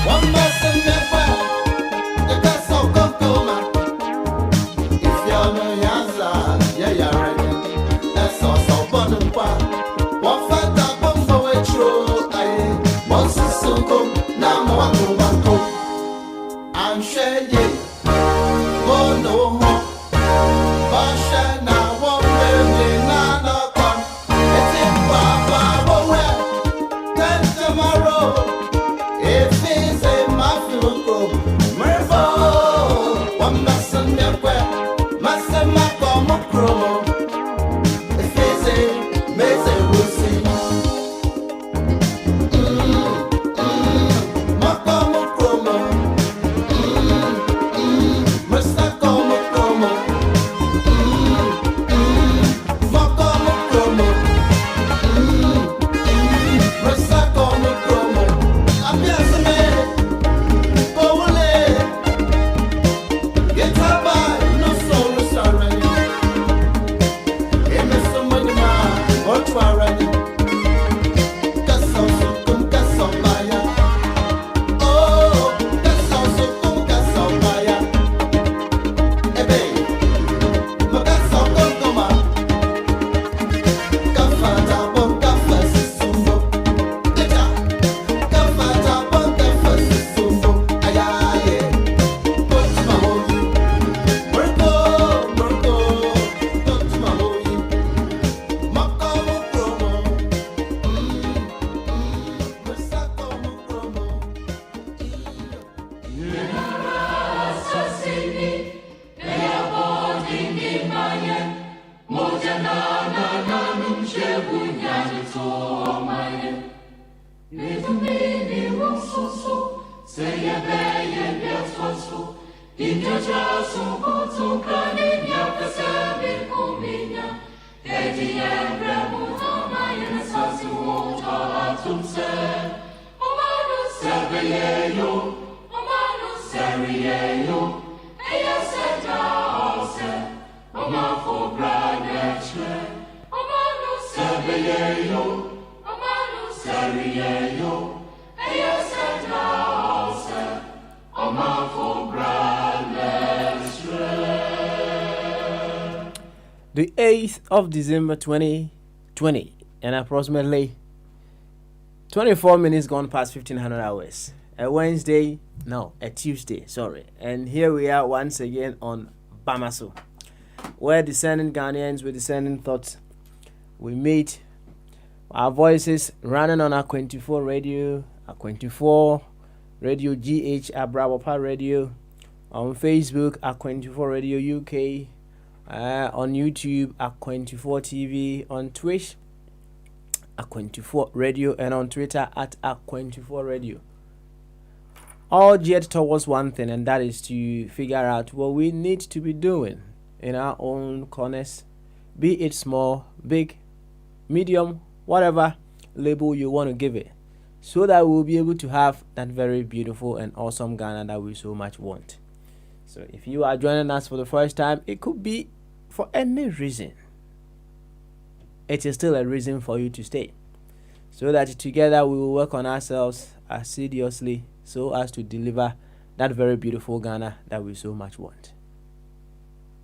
One must never, the The 8th of December 2020, and approximately 24 minutes gone past 1500 hours. A Wednesday, no, a Tuesday, sorry. And here we are once again on Bamaso, where descending Ghanaians with descending thoughts, we meet our voices running on our 24 radio, our 24 radio GH, our Bravopa radio, on Facebook, our 24 radio UK, on YouTube at 24 TV, on Twitch at 24 Radio, and on Twitter at 24 Radio. All geared towards one thing, and that is to figure out what we need to be doing in our own corners, be it small, big, medium, whatever label you want to give it, so that we'll be able to have that very beautiful and awesome Ghana that we so much want. So if you are joining us for the first time, it could be for any reason. It is still a reason for you to stay, so that together we will work on ourselves assiduously so as to deliver that very beautiful Ghana that we so much want.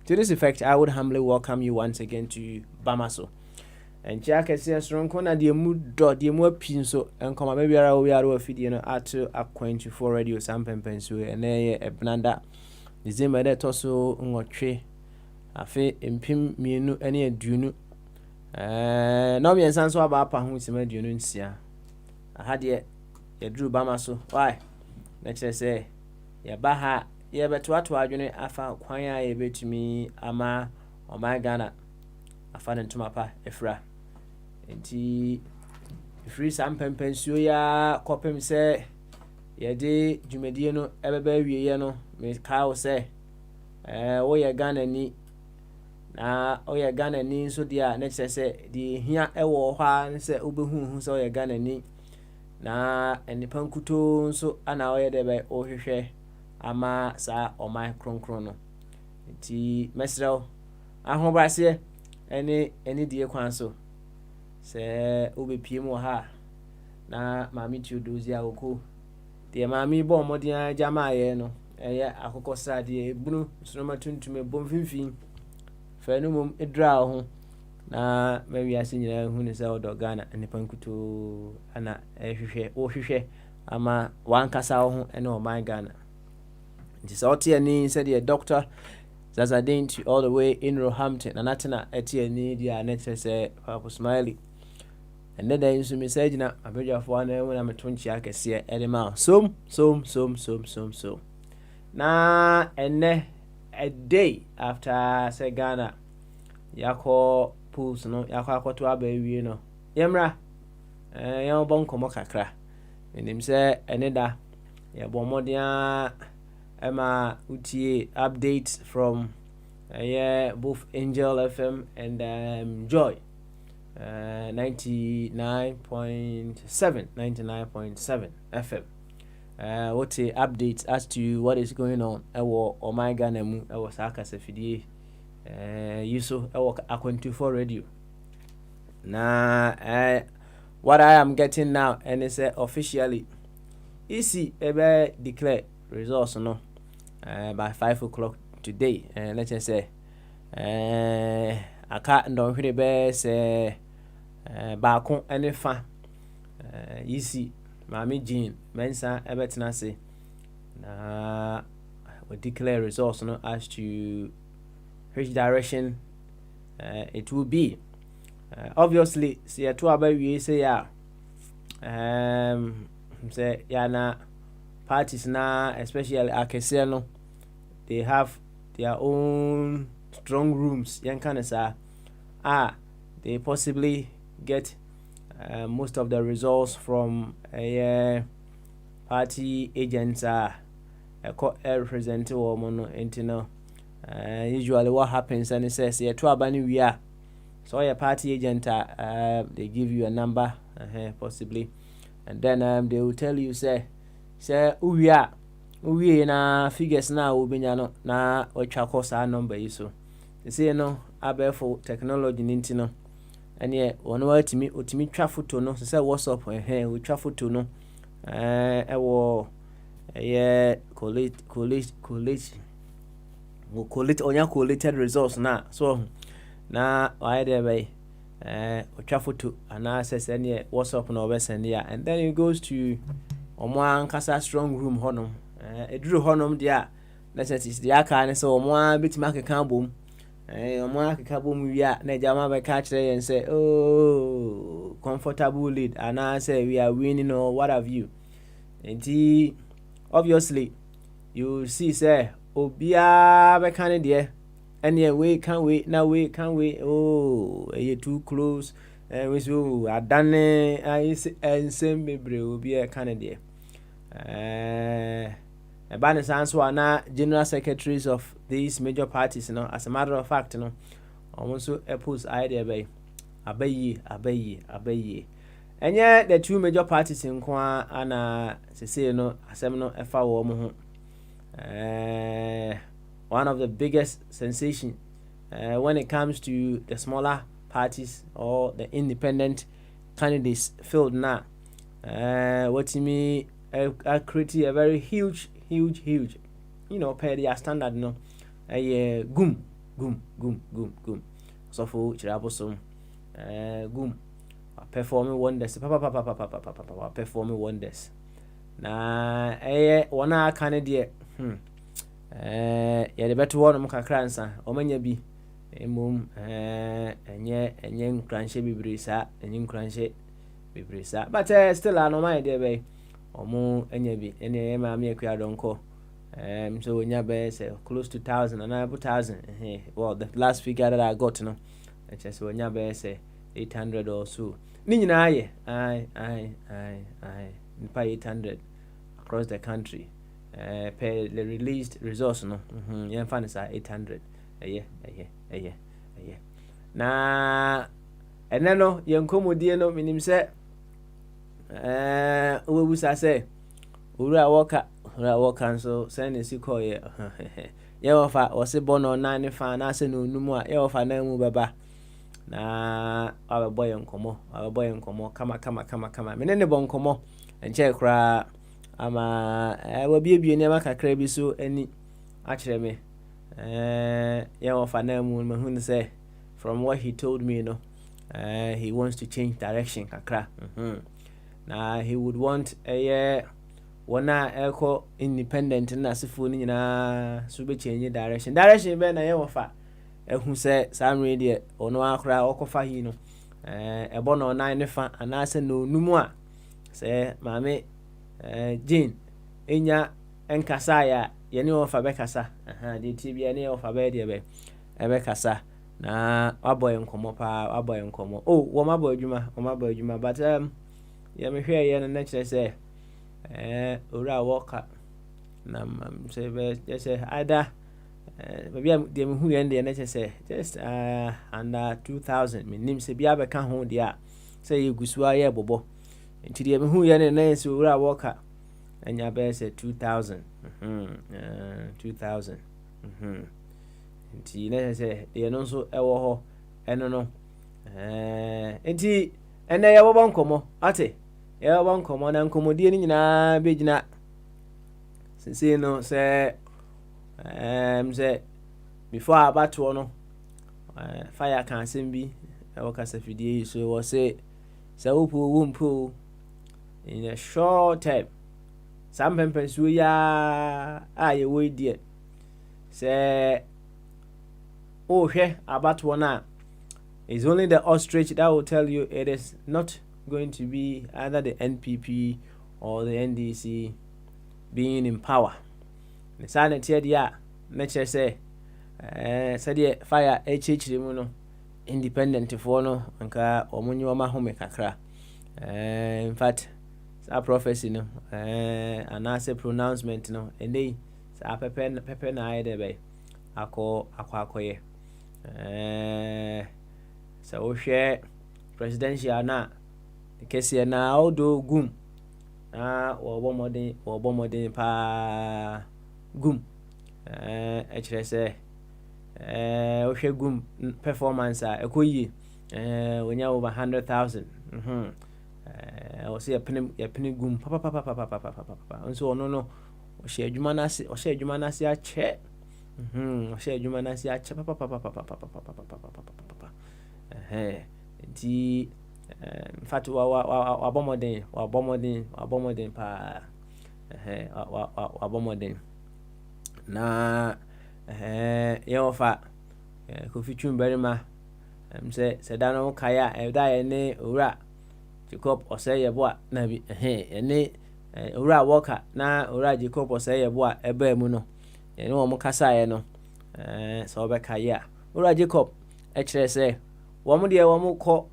To this effect, I would humbly welcome you once again to Bamaso. And Jack is here strong corner the mood dot the more pinso and come maybe we are over video at 24 radio sample pensu and a blanda. The Zimmer that also on tree. Afe impim mienu ene aduonu no me nsan so aba pa ho sima aduonu nsia aha de ye duru Bamaso why na kire se ye ba ha ye beto ato adwene afa kwan a ye betumi ama o my Ghana afa ntoma pa efra enti free sam pempensuo ya kopem se ye de dwumadie no ebeba wieye no me ka wo se wo ye Ghana ni na oya Ghana ni so dia na kyerɛ di hia ewo hwa nse obehu so oya Ghana ni na enipa nkuto so ana oya de be ohwehwɛ ama sa oman kronkron no nti mesrew ahobrase eni die kwan so se obepie mu ha na mami tudozi akoko de mami bo modin jamaye no eye akoko srade ebunu sonoma tuntum ebom finfin fenumum edra ho na mawi ase nyina hu ne se odo Ghana nipa nkuto ana ehwehwe ohwehwe ama wankasa ho ene o man Ghana Nti sɛ ɔte ani sɛdeɛ Dr. Zazadinti all the way in Roehampton na natena ɛte ani deɛ a ne kyerɛ sɛ Papa Smiley ɛnɛ da nso me sɛ gyina abadwafoɔ ana mu na meto nkyea kɛseɛ ɛde ma som na ɛnɛ a day after sɛ Ghana yakɔ pools no yakɔ akɔto aba awie no yɛmmra yɛbɔ nkɔmmɔ kakra menim sɛ ɛne da yɛbɔ mmɔden a ɛma utie updates from both Angel FM and Joy 99.7 FM. What updates as to what is going on? Ewo Omai Ghana mu ewo Saka Sefidie Yuso ewo Akwantu radio. Na what I am getting now and it's officially EC ebe declare results no by 5 o'clock today. Let's just say aka ndonhwere be say baako ene fa EC Mami Jean Mensa ebetena se na we declare results no as to which direction it will be. Obviously see to aba wie say ya say ya na parties na especially akese no they have their own strong rooms yankanesa they possibly get most of the results from party agents represent woman no usually what happens and it says to abani we are so your party agent they give you a number possibly and then they will tell you say we na figures na obinya no na otwa kosa number yi so they say no abefo technology ninti no ene wono otimi twa photo no say WhatsApp we twa photo no ewo collated results na so na why there by otwa photo ana access ene WhatsApp no be send ya and then it goes to omo ankasa strong room honom eduru honom dia necessities dia ka ne so omo a betima keka bom omo akeka bom wi a na jama be ka kire yen say oh comfortable lead and I say we are winning or what have you. And obviously you see say obia be kan de any way can wait now we can wait oh you too close we so adane ensem bebre obia kan de Ban so na general secretaries of these major parties, you know, as a matter of fact, you know, also oppose idea by abayi. And yet the two major parties in Kwa and say no assemno efa wo mo one of the biggest sensation when it comes to the smaller parties or the independent candidates field now. What to me create a very huge, you know, per their standard, no, gum. So for Chirabosom, gum, performing wonders, performing wonders. Na, one hour Canada, the better one, Mukakransa, Omanya be, mum, and young cranshe be brisa, and young cranshe be brisa, but still, I know my dear bay. Omo enyebi ene ma me akua donko so nya be say close to 1,000 and 1,000 well the last figure that I got no it just nya be say 800 or so ni nyina aye I nipa 800 across the country per the released resource no yen fan is 800 eye na ene no yen komodie no minim say we say ura waka so send a sick ye ofa o se bono na ne fa na se no numu a ye ofa na mu beba na abeboy nkomo kama me ne bon nkomo enche kra ama we biebie ne makakra bi so ani a kire me ye ofa na mu mahun say from what he told me, you know, he wants to change direction kakra. Now he would want a wana echo independent na asefo ni nyina so be change direction be na ye wofa ehu se samre de ono akra okofa hi no ebo no nan ne fa anase no numu a se maame Jane enya enkasa ya ye ne wofa be kasa de ti bia ne wofa be de be ebe kasa na waboy nkomo pa waboy nkomo wo maboy adwuma but ye me hwe ye no na kire se ora woka na say be just either maybe dem hu ye de na say just under 2000 minim say bia be ka ho de a say ye gusu aye bobo nti dem hu ye na say ora woka anya be say 2000 2000 nti na say de no so ewo ho eno no nti ene ye bobo nkomo ate ye bobo nkomo na nkomodie ni nyina be gina since no say say before abato no fire can sembi e wokasa fidie so we say wumpo in a short time some pempensu ya aye we die say hwe abato na it's only the ostrich that will tell you it is not going to be either the NPP or the NDC being in power. The sanity dia nature say said fire HH mu no independent for no anka omunyo ma home kakra in fact sa prophecy no anase pronouncement no ende sa pepe na ide be akoye so we share presidential na the case na odo gum wo bomodin pa gum kire se wo hwe gum performance a ekoyi wonya over 100,000 wo se yapene gum papa nso ono no wo hwe adwuma na se a che wo hwe adwuma na se a che papa nti in fact wa bomodin pa wa bomodin na ye ofa Kofi Chumberima se dano kaya da ye ne owura Jacob oseye bo a na bi ene owura worker na owura Jacob oseye bo a eba mu no ye ne wo mo kasa ye no so be kaya owura Jacob kire se wo mo de wo mo kọ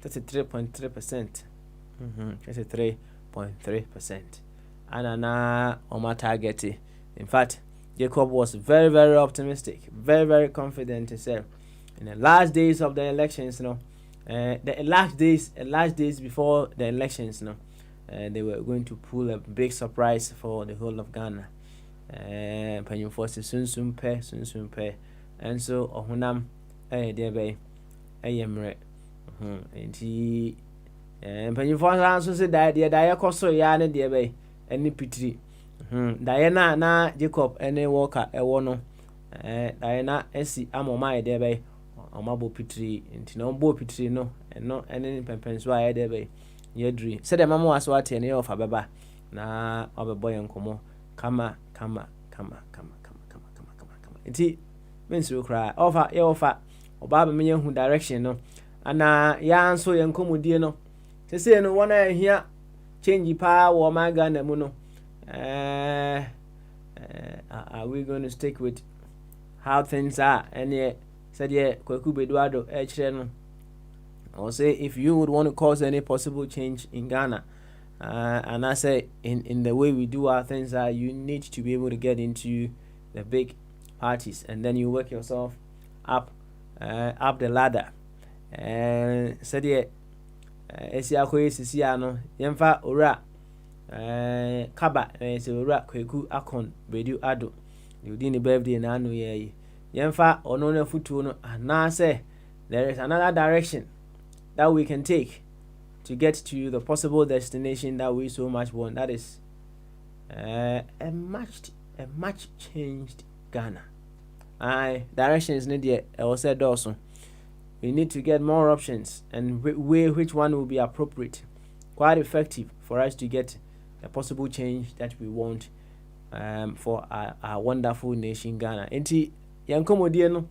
33.3%. 33.3%. Anana on target. In fact, Jacob was very, very optimistic, very, very confident himself. In the last days of the elections, the last days before the elections, they were going to pull a big surprise for the whole of Ghana. Penny Force soon pay, and so Ohunam, dear bay, Ayemre. Nti mpanyimfo anso se da ya koso ya ne de be eni pitiri da ya na Jacob ene Walker ewo no da ya na esi amoma de be omabo pitiri nti no bo pitiri no eno ene pempenso a de be yedri se de mama waso ate ne ofa beba na obeboye nkomo kama nti mensu kra ofa oba be menye hu direction no ana ya anso ye nkomodie no sese no wona ehia change pa wo ma Ghana mu no are we going to stick with how things are and said Kwaku Beduado kire no or say if you would want to cause any possible change in Ghana and I say in the way we do our things you need to be able to get into the big parties and then you work yourself up the ladder said esi akoye sisi ano yemfa ora kaba se ora Kwaku akon bedu ado the udi ni birthday na anu ye yemfa ono na futu no ana say there is another direction that we can take to get to the possible destination that we so much want, that is a much changed Ghana. Directions need there was said also we need to get more options and weigh which one will be appropriate, quite effective for us to get the possible change that we want for our wonderful nation Ghana. Enti yankomodie no,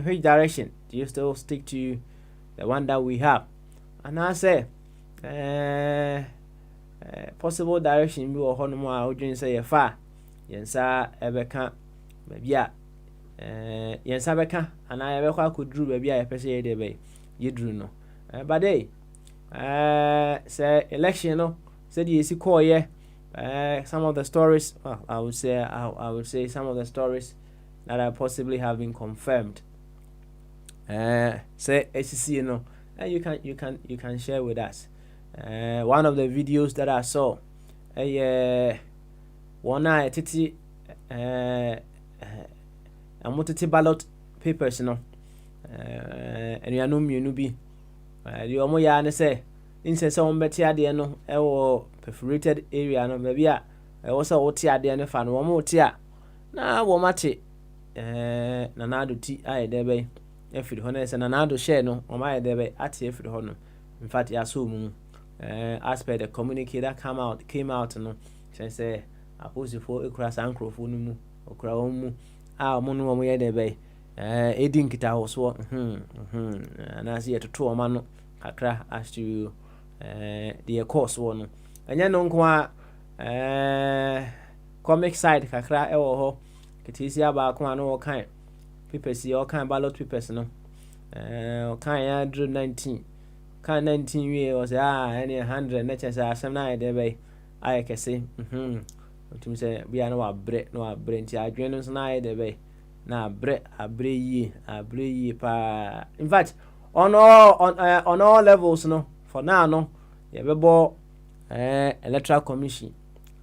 which direction do you still stick to the one that we have? And I say possible direction bi wɔ hɔ nom a wodwen sɛ yɛfa yɛnsa ɛbɛka baabi a yɛnsa bɛka anaa yɛbɛkɔ akɔduru baabi a yɛpɛ sɛ yɛde bɛyɛ yɛduru no. But say election no said you see call some of the stories, well, I would say some of the stories that are possibly have been confirmed. Say HCC, you can share with us. One of the videos that I saw, one eye titi ballot papers, and you know me, the omo ya ne say inse se on beti ade no e wo perforated area no ba bia e wo se wo ti ade ne fa no wo ti a na wo mate na na do ti aye de be e firi ho na se na na do share no o ma ye de be ate e firi ho no. In fact ya so mu as per the communique that came out no say opposite for ekura sankrofo no mu okura wo mu a mo no mo ye de be edin kita ho so na se yetoto o ma no kakra as to the course one anya no nko a comic side kakra e wo ho kitisi aba ko ano kan papers ye kan ballot papers no kan ya 19 kan 19 we was any 100 na chesa asem na de be aye kese otum se bia no abre nti adwen no so na aye de be na abre yi pa. In fact on all levels no for now no yebebo electoral commission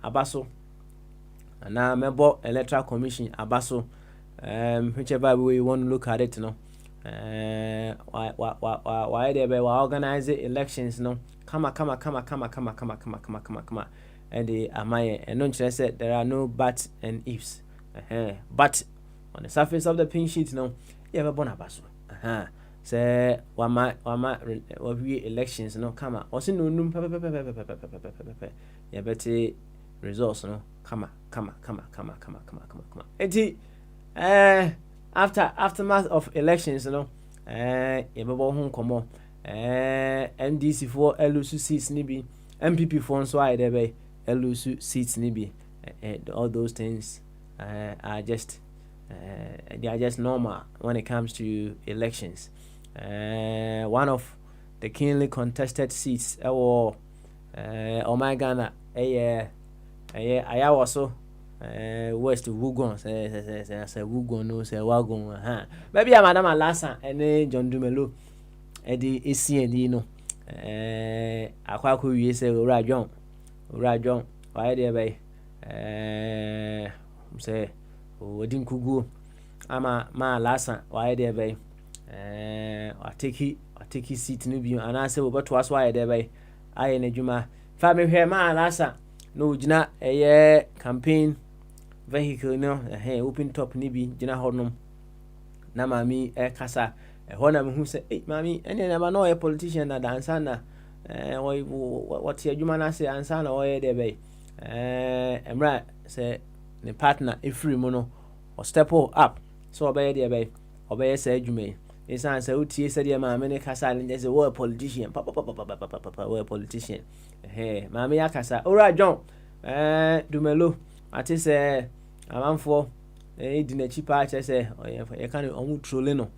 abaso na mebo electoral commission abaso whichever way you want to look at it no why they be organize elections no kama and the amaye and don't say there are no buts and ifs but on the surface of the pin sheet no yebebo na abaso say wama we elections no kama osi no num pepe ya beti results no kama eti aftermath of elections no yebebo hu komo NDC for elusu seats ni bi MPP for nso ai dey be elusu seats ni bi all those things are just they are just normal when it comes to elections. One of the keenly contested seats oh my Ghana ayawaso west wugon say wugon no say wagon maybe madam Alasa and John Dumelo edi esi no akwa wie say ora John why dey be say odin kugu ama ma Alasa why dey be I take his seat no bi and I say we beto aso aye dey be aye na dwuma fa me hwe ma Alasa no gina campaign vehicle no open top ni bi gina honom na mami kasa ho na me hu say mami ene na ma no politician na dansa na what ye dwuma na say ansa na oye dey be emra say ne partner efree mu no or step up so obey dey be obey say adwuma is answer utie say dey mami ne kasa ne say we politician we politician mami ya kasa ora John Dumelo ati say amanfo di na chi pa che say e kan omu trole no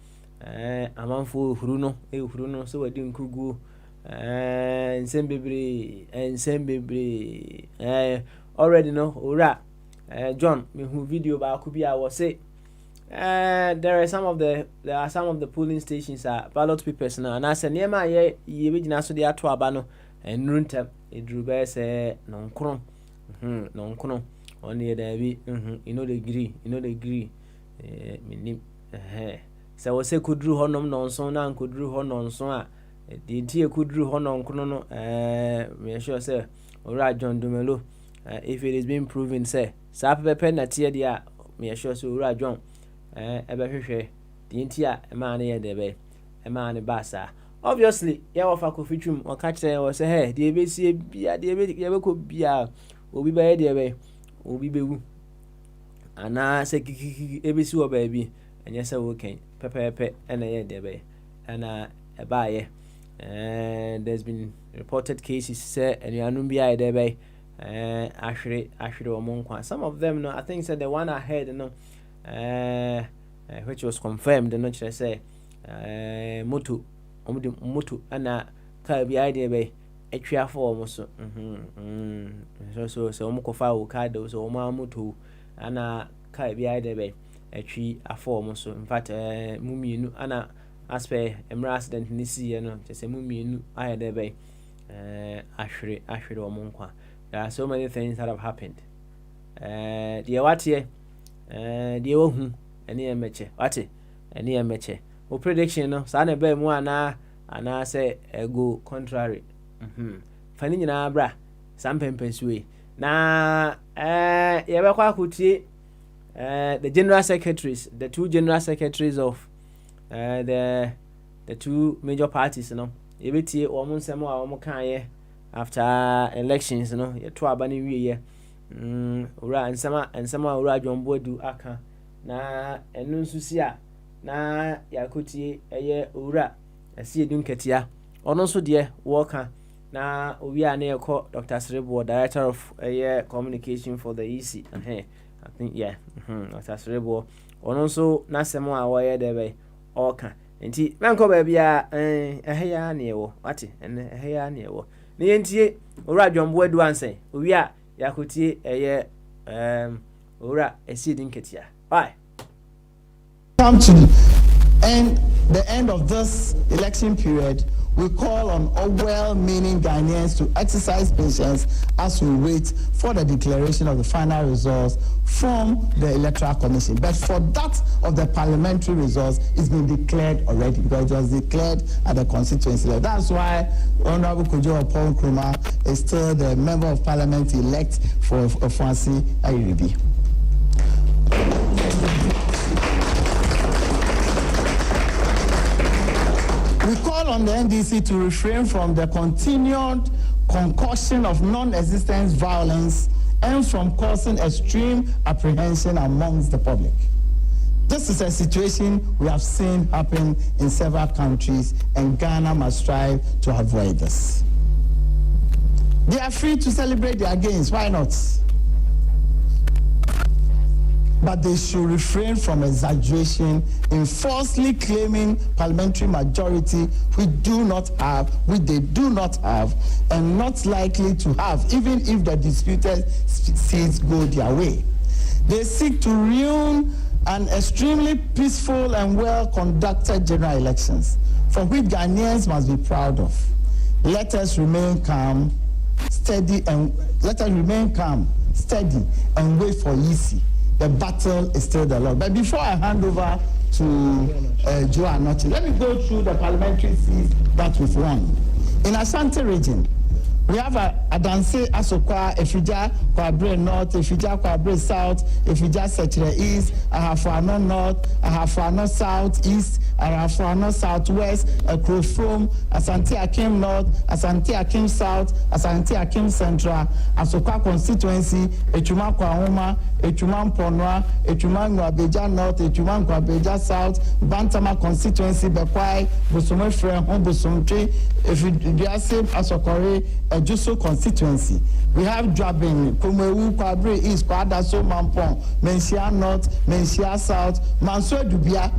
amanfo huru no so wadi nkugu ensembere already no ora John me hu video ba ku bia wo say there are some of the polling stations are ballot papers now and I say niema ye begina so dey ato aba no enruntem edrube say no nkron on ye da bi you know the agree minim say wo say kudru honom no nso na kudru honom nso a the tie kudru honom nkron no me sure say ora John Dumelo if it is being proven say sa pepe na tie dia me sure say ora John ebe hwehwe the ntia ma na ye de be ma na ba sa obviously ya wo fa ko fitwum o ka kire wo say hey de be sie bia de be ko bia obi be de be obi be wu ana se kiki ebesi wo baabi enye se wo ken pepepe ena ye de be ana ebaaye and there's been reported cases say enuanum bi aye de be ahwere omo nkwa. Some of them no, I think said the one ahead no which was confirmed no chere say moto moto ana car bi aye de be etwa for omo so so omo kofa wo car de so omo moto ana car bi aye de be etwi afọ omo so. In fact mumienu ana aspe emra accident ni si no se mumienu aye de be ahwere omo nkwa. There are so many things that have happened. The what here? The ohu any emeche. What? Any emeche. O prediction no. Sa na be mu ana say go contrary. Fani nyina bra. Sam pempensue. Na ye be kwa akutie the general secretaries, the two general secretaries of the two major parties no. Ye betie omo nsem a omo kan ye after elections no ye to abani wiye ura nsama ura Jombodu aka na enu nsusi a na yakotie eye ura asi edun ketia ono nso de wo ka na owi a na yeko Dr. Srebo, director of communication for the EC I think Dr. Srebo ono nso na semo a wo ye de be oka nti menko ba bia ya na ewo wate ya na ewo na yentie ora Jombodu anse owi a yakotie ora esi din ketia bye. Come to the end of this election period, we call on all well-meaning Ghanaians to exercise patience as we wait for the declaration of the final results from the Electoral Commission. But for that of the parliamentary results, it's been declared already because it was declared at the constituency level. That's why Honorable Kojo Paul Nkrumah is still the member of parliament elect for Ofuansi Ayiribi. We call on the NDC to refrain from the continued concoction of non-existent violence and from causing extreme apprehension amongst the public. This is a situation we have seen happen in several countries, and Ghana must strive to avoid this. They are free to celebrate their gains, why not? But they should refrain from exaggeration in falsely claiming parliamentary majority which they do not have, and not likely to have, even if the disputed seats go their way. They seek to ruin an extremely peaceful and well-conducted general elections, from which Ghanaians must be proud of. Let us remain calm, steady, and wait for easy. The battle is still the Lord. But before I hand over to Joe Anochi, let me go through the parliamentary seats that we've won. In Ashanti region, we have Adanse Asokwa, Efija Kwabre North, Efija Kwabre South, Efija Sechere East, Ahafano North, Ahafano South East, Ahafano Southwest, Ekrofrom, Asante Akim North, Asante Akim South, Asante Akim Central, Asokwa Constituency, Echuma Kwahoma, Echuma Mponwa, Echuma Ngwabeja North, Echuma Ngwabeja South, Bantama Constituency, Bekwai, Busume Frem, Busumtri, Efidiase Asokore, Juso constituency. We have Drabin, Kumewu, Kwabre East, Kwadaso, Mampong, Mensia North, Mensia South, Manso Dubia.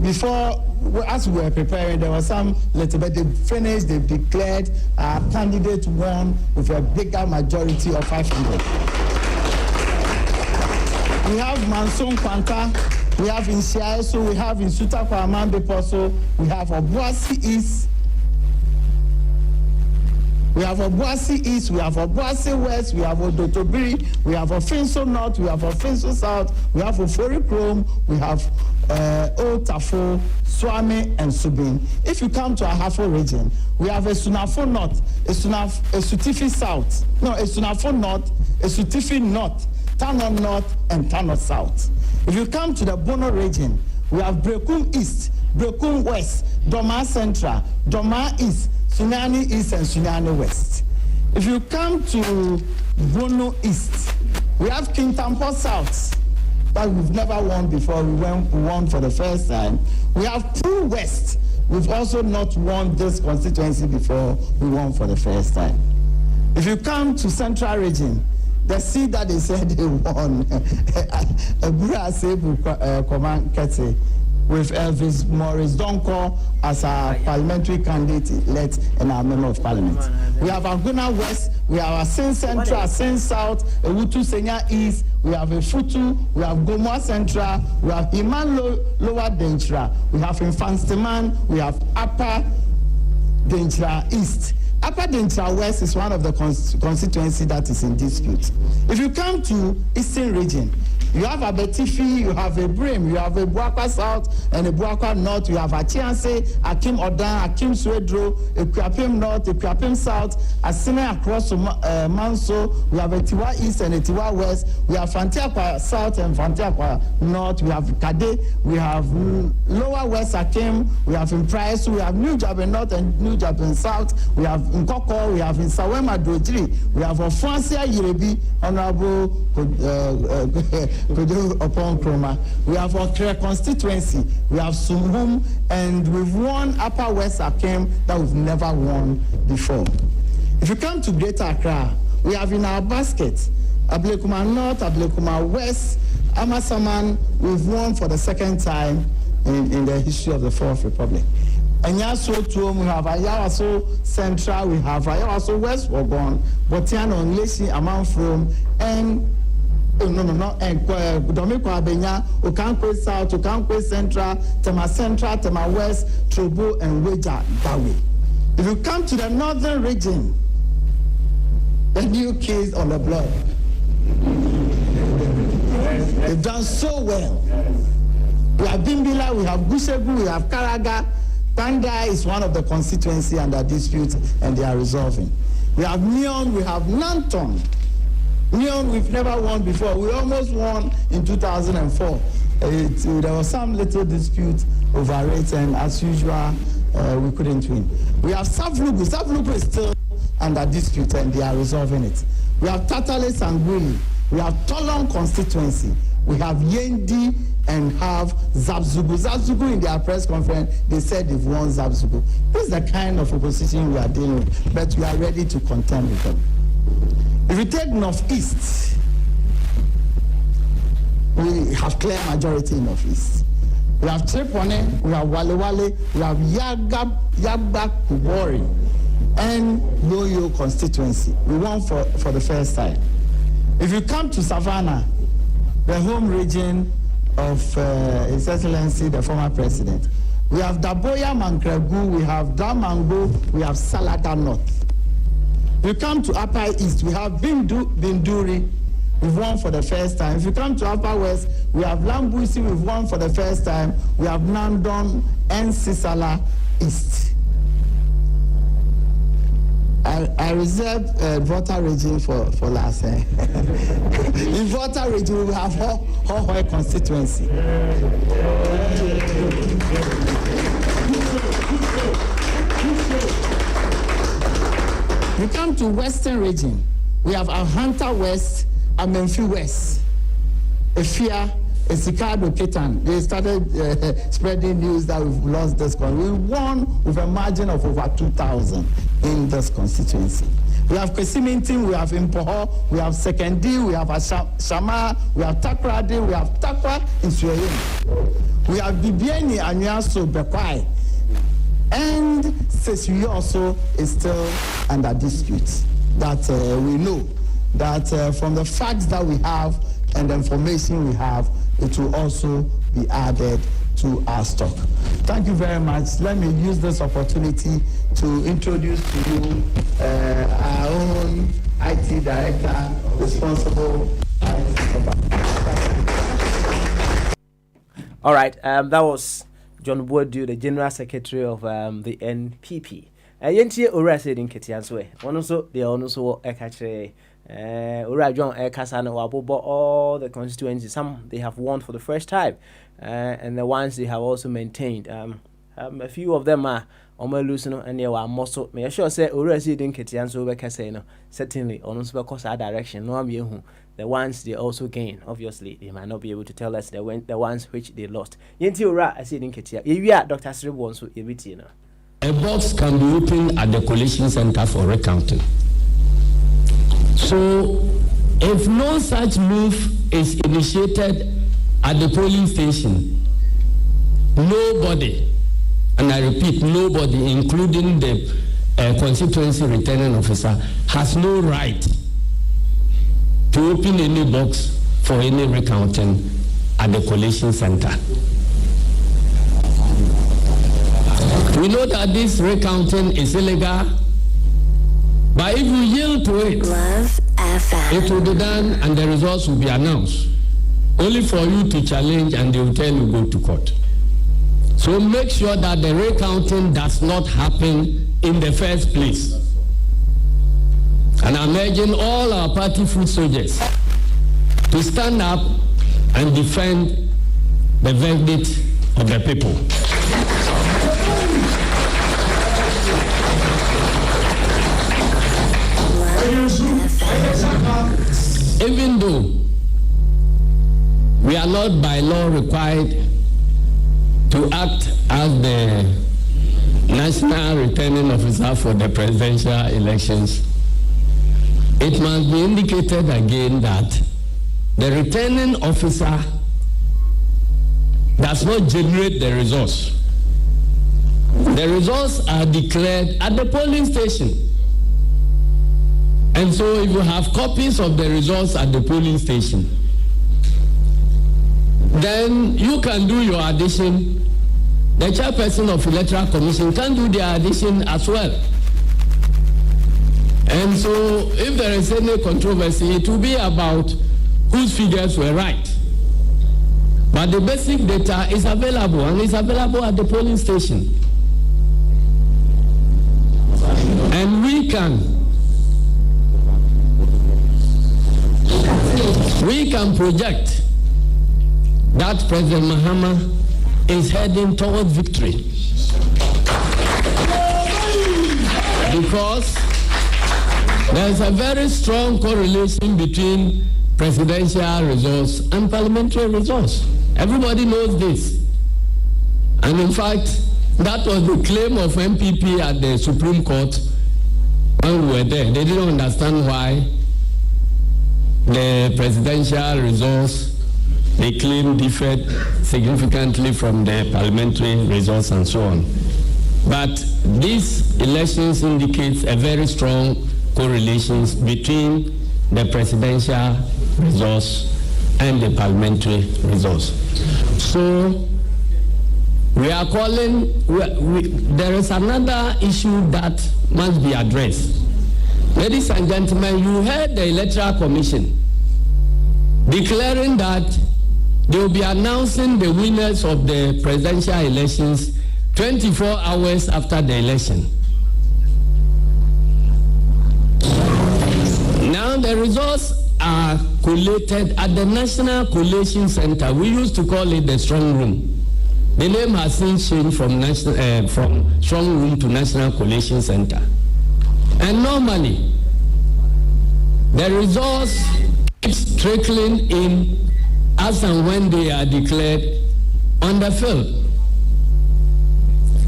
Before, as we were preparing, there was some little bit. They finished, they've declared our candidate won with a bigger majority of 500. We have Manson Kwanta, we have in Siaeso, we have in Sutakwa Amambe Poso, we have Obuasi East. We have Obuasi East, we have Obuasi West, we have Odotobiri, we have Ofinso North, we have Ofinso South, we have Ofori Chrome, we have Old Tafo, Swami, and Subin. If you come to Ahafo region, we have a Sunafo North, a Sutifi South, no, a Sunafo North, a Sutifi North, Tano North, and Tano South. If you come to the Bono region, we have Brekum East, Brekum West, Doma Central, Doma East, Sunyani East and Sunyani West. If you come to Bono East, we have Kintampo South that we've never won before. We won for the first time. We have Pool West. We've also not won this constituency before. We won for the first time. If you come to Central Region, the seat that they said they won, Abura Sebu Command Kete, with Elvis Morris Donko as our parliamentary candidate and our member of parliament. We have Aguna West, we have Asin Central, Asin South, Ewutu Senya East, we have Efutu, we have Gomoa Central, we have Iman Lower Denchra, we have Infanstiman, we have Upper Denchra East. Upper Denchra West is one of the constituency that is in dispute. If you come to Eastern Region, you have a Betifi, you have a Brim, you have a Buakwa South and a Buakwa North, you have a Chianse, Akim Odan, Akim Swedro, a Kuapim North, a Kuapim South, a Sine across Manso, we have a Tiwa East and a Tiwa West, we have Fantiakwa South and Fantiakwa North, we have Kade, we have Lower West Akim, we have in Price, we have New Jabin North and New Jabin South, we have in Koko, we have in Sawema Dojiri, we have Ofansia Yirebi, Honorable upon Kroma. We have our constituency, we have Sumhum, and we've won Upper West Akem that we've never won before. If you come to Greater Accra, we have in our basket Ablekuma North, Ablekuma West, Amasaman, we've won for the second time in the history of the Fourth Republic. Anyaso Tuom, we have Ayawaso Central, we have Ayawaso West Wogon, Botiano, Leshi, Amanfrom, and and Domiko Abenya, Okankwe South, Okankwe Central, Tema West, Trobo, and Weja Gawe. If you come to the northern region, the new kids on the block, they've done so well. We have Bimbila, we have Gushegu, we have Karaga. Tanda is one of the constituency under dispute, and they are resolving. We have Neon, we have Nanton. Neon, we've never won before. We almost won in 2004. There was some little dispute over it, and as usual, we couldn't win. We have Savlugu. Savlugu is still under dispute, and they are resolving it. We have Tatale Sangwili. We have Tolong constituency. We have Yendi and have Zabzugu. Zabzugu, in their press conference, they said they've won Zabzugu. This is the kind of opposition we are dealing with, but we are ready to contend with them. If you take Northeast, we have clear majority in Northeast. We have Tripone, we have Wale Wale, we have Yagba Kubori, and Yoyo constituency. We won for the first time. If you come to Savannah, the home region of His Excellency, the former president, we have Daboya Mankregu, we have Damango, we have Salaga North. If you come to Upper East, we have Binduri, we've won for the first time. If you come to Upper West, we have Lambuisi, we've won for the first time. We have Nandon and Sisala East. I reserve voter region for last. In voter region, we have Hohoi constituency. We come to Western region. We have Ahanta West, Amenfi West, Efia, Esikado Ketan. They started spreading news that we've lost this one. We won with a margin of over 2,000 in this constituency. We have Kwesimintin, we have Impoho, we have Sekendi, we have Shama, we have Takradi, we have Takwa in Suyeyin. We have Bibieni Anyaso Bekwai. And Sesui also is still under dispute. That we know that from the facts that we have and the information we have, it will also be added to our stock. Thank you very much. Let me use this opportunity to introduce to you our own IT director responsible. All right, that was John Boadu, the General Secretary of the NPP. Yentie Ora said in Ketianswe. One also, they also catch Ora John Kasana Wabobo, all the constituencies. Some they have won for the first time, and the ones they have also maintained. A few of them are Omo lose no and your muscle. May I sure say already didn't get the answer over say no. Certainly, on course our direction. No, I'm who the ones they also gain. Obviously, they might not be able to tell us the ones which they lost. Yenti ora, I see didn't get here. You are Dr. Srib wants to evit you know. A box can be opened at the collation center for recounting. So, if no such move is initiated at the polling station, nobody, and I repeat, nobody, including the constituency returning officer, has no right to open any box for any recounting at the collation center. We know that this recounting is illegal, but if you yield to it, it will be done and the results will be announced. Only for you to challenge and they will tell you go to court. So make sure that the recounting does not happen in the first place. And I'm urging all our party foot soldiers to stand up and defend the verdict of the people. Even though we are not by law required to act as the national returning officer for the presidential elections, it must be indicated again that the returning officer does not generate the results. The results are declared at the polling station. And so if you have copies of the results at the polling station, then you can do your addition. The chairperson of Electoral Commission can do their addition as well. And so if there is any controversy, it will be about whose figures were right. But the basic data is available, and it's available at the polling station. And we can project that President Mahama is heading towards victory. Because there's a very strong correlation between presidential results and parliamentary results. Everybody knows this. And in fact, that was the claim of MPP at the Supreme Court when we were there. They didn't understand why the presidential results they claim differed significantly from the parliamentary results and so on. But these elections indicate a very strong correlation between the presidential results and the parliamentary results. So we are calling, there is another issue that must be addressed. Ladies and gentlemen, you heard the Electoral Commission declaring that they will be announcing the winners of the presidential elections 24 hours after the election. Now the results are collated at the National Collation Center. We used to call it the Strong Room. The name has since changed from Strong Room to National Collation Center. And normally, the results keep trickling in as and when they are declared on the field.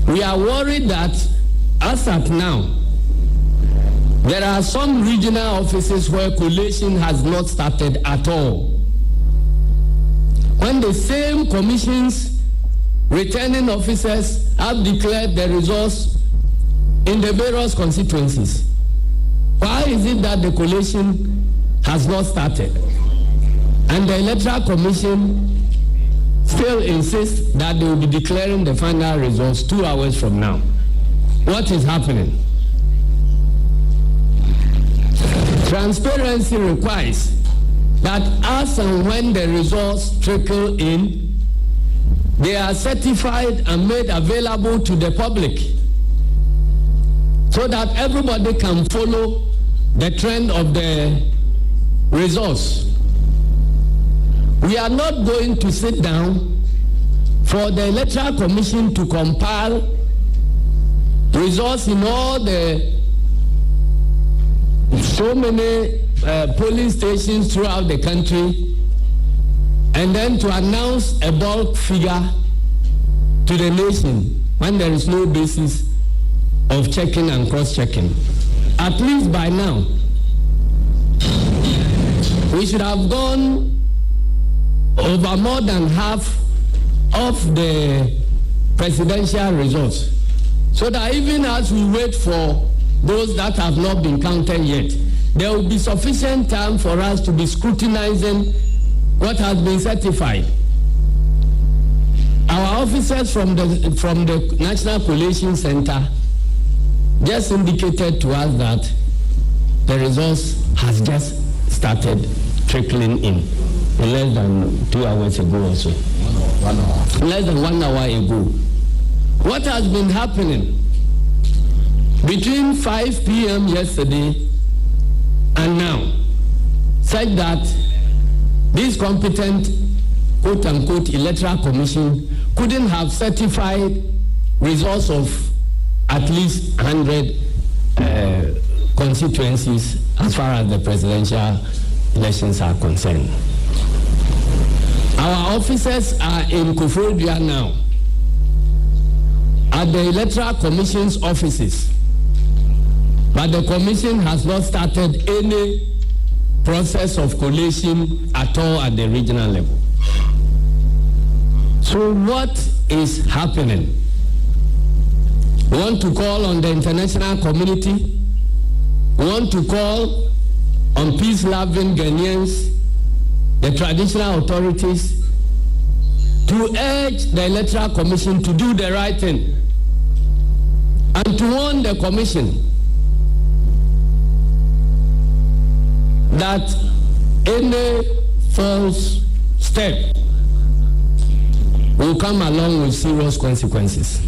We are worried that as at now, there are some regional offices where collation has not started at all. When the same commissions returning officers have declared the results in the various constituencies, why is it that the collation has not started? And the Electoral Commission still insists that they will be declaring the final results 2 hours from now. What is happening? Transparency requires that as and when the results trickle in, they are certified and made available to the public so that everybody can follow the trend of the results. We are not going to sit down for the Electoral Commission to compile results in all the so many polling stations throughout the country, and then to announce a bulk figure to the nation when there is no basis of checking and cross-checking. At least by now, we should have gone over more than half of the presidential results, so that even as we wait for those that have not been counted yet, there will be sufficient time for us to be scrutinizing what has been certified. Our officers from the National Collation Center just indicated to us that the results has just started trickling in less than 2 hours ago or so. 1 hour. Less than 1 hour ago. What has been happening between 5 p.m. yesterday and now, such that this competent quote-unquote electoral commission couldn't have certified results of at least 100 constituencies as far as the presidential elections are concerned. Our officers are in Koforidua now at the Electoral Commission's offices, but the commission has not started any process of collation at all at the regional level. So what is happening? We want to call on the international community. We want to call on peace-loving Ghanaians, the traditional authorities, to urge the Electoral Commission to do the right thing and to warn the Commission that any false step will come along with serious consequences.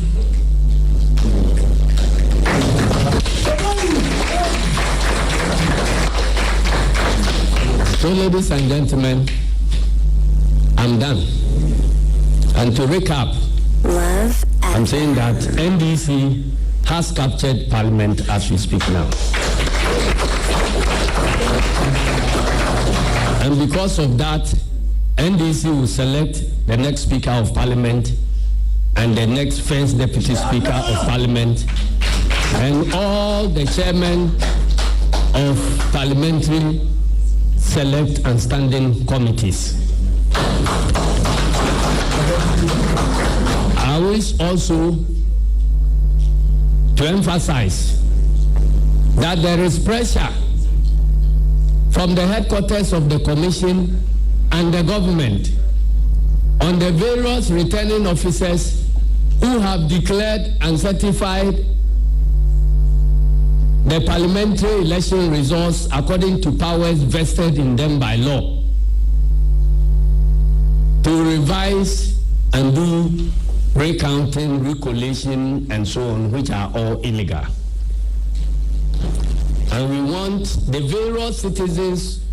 So, ladies and gentlemen, I'm done. And to recap, I'm saying that NDC has captured Parliament as we speak now. And because of that, NDC will select the next Speaker of Parliament and the next first Deputy Speaker of Parliament and all the chairmen of parliamentary select and standing committees. I wish also to emphasize that there is pressure from the headquarters of the Commission and the government on the various returning officers who have declared and certified the parliamentary election results according to powers vested in them by law, to revise and do recounting, recollation, and so on, which are all illegal. And we want the various citizens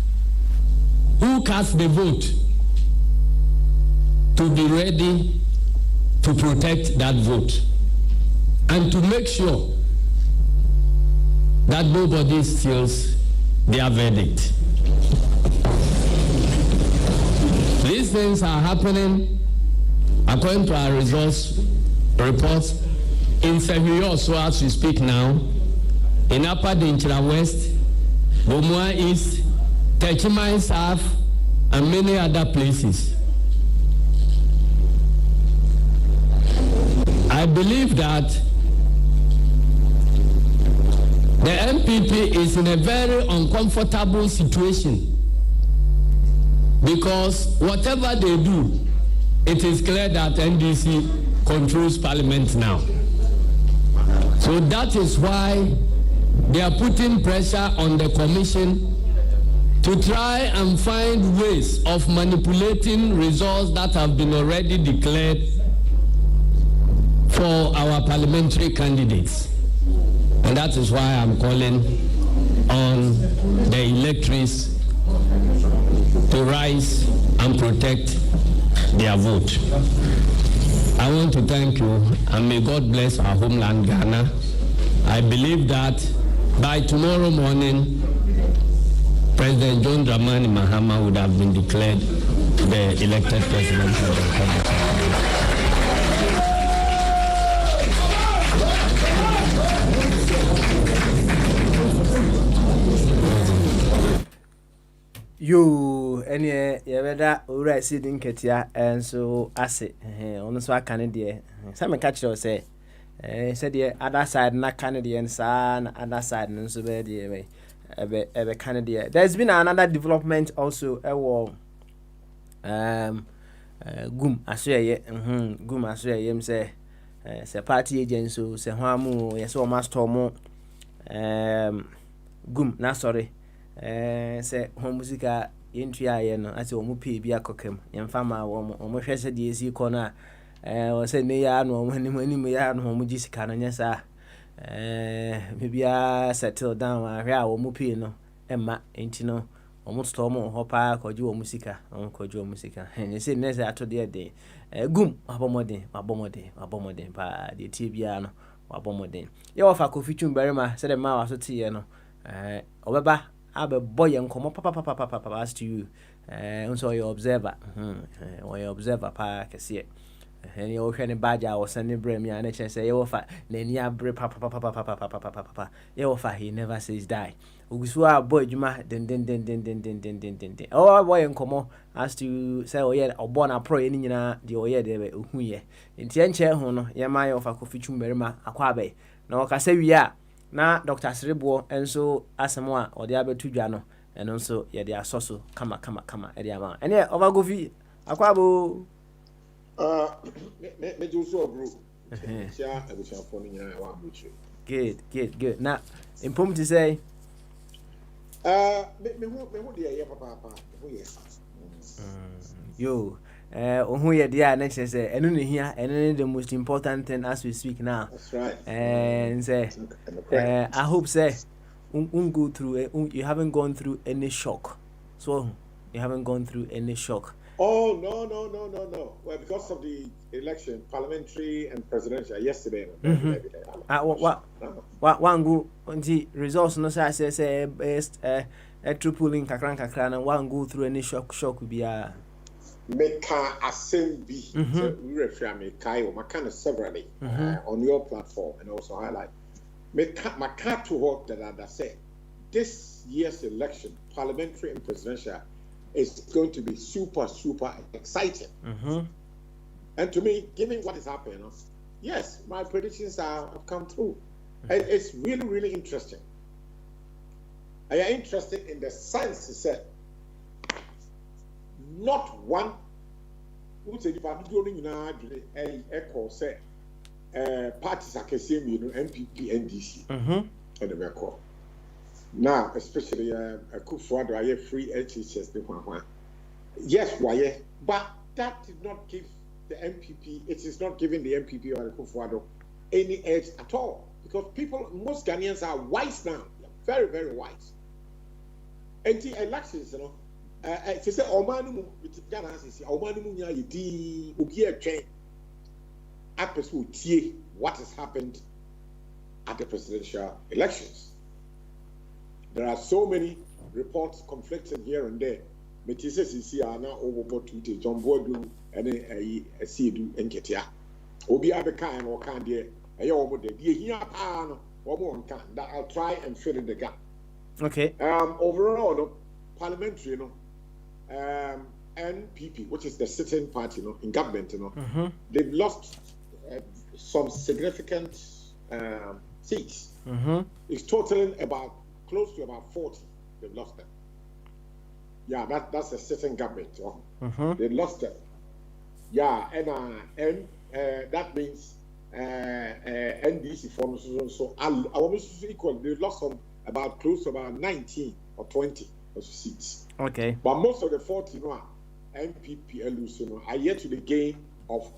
who cast the vote to be ready to protect that vote and to make sure that nobody steals their verdict. These things are happening according to our results reports in Sevier also as we speak now, in Upper Dinchira West, Bomua East, Techimai South, and many other places. I believe that the MPP is in a very uncomfortable situation because whatever they do, it is clear that NDC controls Parliament now. So that is why they are putting pressure on the Commission to try and find ways of manipulating results that have been already declared for our parliamentary candidates. And that is why I'm calling on the electors to rise and protect their vote. I want to thank you, and may God bless our homeland, Ghana, I believe that by tomorrow morning, President John Dramani Mahama would have been declared the elected president of the Republic. You any yɛbɛda owura esi di nketea nso ase ɔno nso aka ne deɛ sɛ meka kyerɛ sɛ sɛdeɛ other side na ka ne deɛ saa na other side no nso bɛyɛ deɛ ɛbɛ ka ne deɛ. There's been another development also ɛwɔ gum aso yɛ gum aso yɛ m sɛ sɛ party agent so sɛ ho amu yɛ sɛ ɔma store mo gum na sorry sɛ ho musika yɛntua yɛ no ase ɔmo pay bi akɔkam yɛmfa ma ɔmo hwɛ sɛ deɛ esi kɔ no a ɔsɛ ne ya no ɔmo anim ya no ɔmo gye sika no nyɛ saa maybe settle down ahwɛ a ɔmo pay no ɛma enti no ɔmo store mo hɔ paa kɔgye ɔmo sika ɔmo kɔgye ɔmo sika sɛ ne sɛ ato deɛ de gum wabɔmɔden paa deɛ tie biara no wabɔmɔden yɛwɔ fa Kofi Twumbarima sɛ de ma waso teɛ no ɔbɛba abɛbɔ yɛn nkɔmmɔ papa as to you nso ɔyɛ observer ɔyɛ observer paa kɛseɛ ɛne yɛwohwɛ ne badge a wɔsɛ ne brɛ mi a ne kyerɛ sɛ yɛwɔ fa n'ani abere papa yɛwɔ fa he never says die ogusu a bɔ adwuma den ɔbɔ yɛn nkɔmmɔ as to sɛ ɔyɛ ɔbɔ na pro yɛ ne nyinaa deɛ ɔyɛ deɛ ohu yɛ nti ɛnkyɛ ho no yɛma yɛwɔ fa Kofi Twumbarima akɔ abɛ na ɔkasa wie a na Dr. Sereboɔ enso asɛm a ɔde abɛto dwa no ɛno nso yɛde asɔ so kama ɛde ama ɛne ɔba Kofi akwabo me do so bro tia abusuafo no nyina wa abuchi good na impom to say me hu de yɛ papa hu yɛ yo who yet yeah next say and here and the most important thing as we speak now. That's right. And say I hope say go through you haven't gone through any shock. So you haven't gone through any shock. Oh no. Well, because of the election, parliamentary and presidential yesterday. What one go on the results no say best a triple link kakran and one go through any shock would be a make assembly. So we refer me Kai or Makana severally on your platform and also highlight. My car to hope that I say this year's election, parliamentary and presidential, is going to be super exciting. And to me, given what is happening, yes, my predictions have come through. And it's really interesting. I am interested in the science said. Not one who said if I'm doing a echo say parties are KCM, MPP, NDC, and the record. Now, especially a coup for the free HHS. Yes, why? But that did not give the MPP, it is not giving the MPP or the Kufuado any edge at all. Because most Ghanaians are wise now, very wise. And the elections, she said, Omanu, with Ghana, Omanu, you be a train. What has happened at the presidential elections? There are so many reports conflicting here and there. Metisesi are now over to John Bodu and a Sidu and Ketia. Obi Abeka and Wakandie, a young over there. Here, one more can that I'll try and fill in the gap. Okay. Overall, parliamentary, NPP, which is the sitting party, in government, they've lost some significant seats. It's totaling close to about 40. They've lost them. Yeah, that's a sitting government. They lost them. Yeah, and that means NDC forms so almost equal. They lost some about close to about 19 or 20 seats. Okay. But most of the 40 NPP are yet to the gain of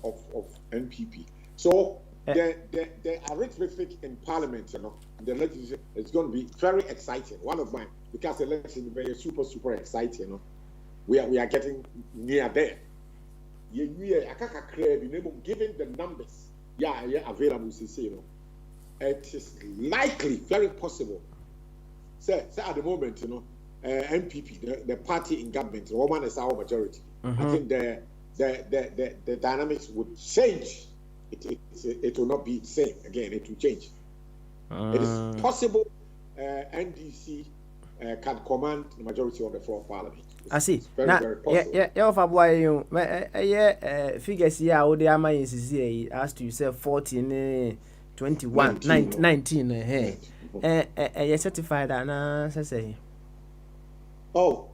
NPP. So the arithmetic in Parliament, the legislature is going to be very exciting. One of mine, because the election is very super exciting. We are getting near there. Given the numbers, available, it is likely, very possible. Say at the moment, MPP, the party in government, the woman is our majority. I think the dynamics would change. It will not be the same again. It will change. It is possible NDC can command the majority on the floor of parliament. I see. Very, Now, very possible. yeah, for boy, figures here, how they are my as to say 14, 21, 19, you certified that, say. Oh,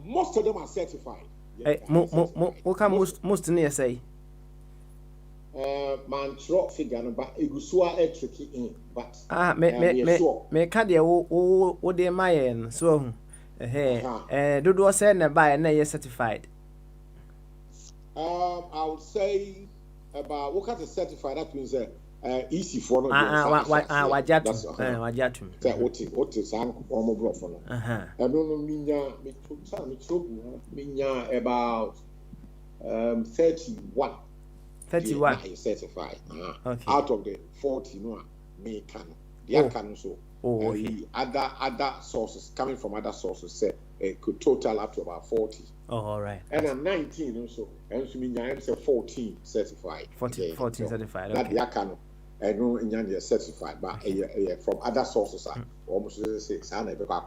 most of them are certified. Most near say. Man, short figure, but Igusua tricky in, but me can't what they my so. Do do send a buy and they certified. I would say about what kind of certified that means easy for no. Wajatu. What is almost block for no. I don't know minya about 31. 31 certified. Okay. Out of the 40 no me can. The can so. Okay. Other sources coming from other sources say it could total up to about 40. Oh, all right. And I'm 19 also. And so I'm say 14 certified. 14 certified. That Okay. Yakano, I know in India certified, but from other sources are almost say sana be back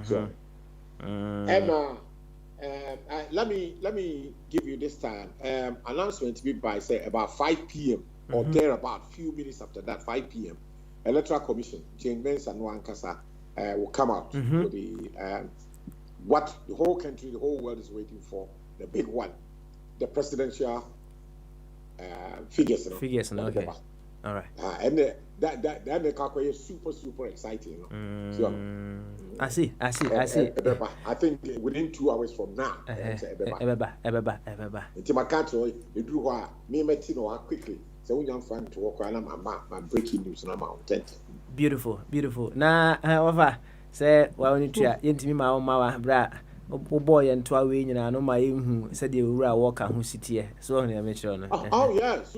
so. And let me give you this time announcement to be by say about 5 p.m. or there about few minutes after that 5 p.m. Electoral Commission, Jane Benson Wankasa will come out with the what the whole country, the whole world is waiting for, the big one, the presidential figures. Figures, okay. All right. And that the calculate is super exciting. So, I see. I think within 2 hours from now, it's my country. You do what me quickly. So we don't find to work on my breaking news and I'm content. Beautiful. Na however, say well you to yentimi ma ma bra boy and to away nyina no ma yhu said the owura walk who sit here. So on the make no. Oh yes.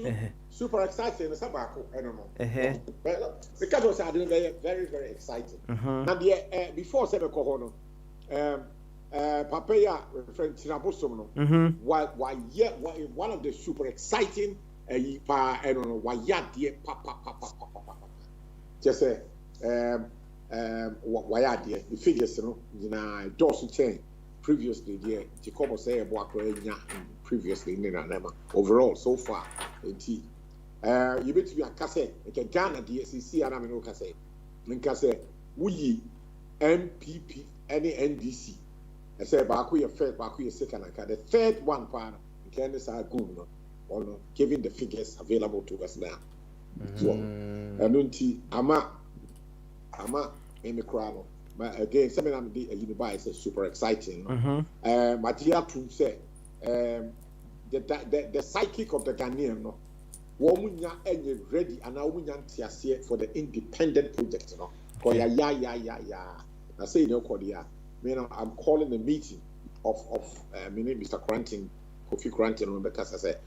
Super exciting. I don't know. Because was very, very exciting. Now before 7 o'clock, Papaya friend Tinabosom, why one of the super exciting I don't know why just say why the figures Dawson chain previously Jacobo say previously overall so far you bet to be a cassette like Ghana DSCC and I'm cassette we MPP any NDC I say Baku first Baku second the third one part can is good on giving the figures available to us now. So, and ama crown. But again, something I'm is super exciting. Matia Tum said, the psychic of the Ghanaian, no, woman any ready and now we for the independent project, no. I say no Kodia. I'm calling the meeting of Mr. Cranton, Kofi Cranton, because I said.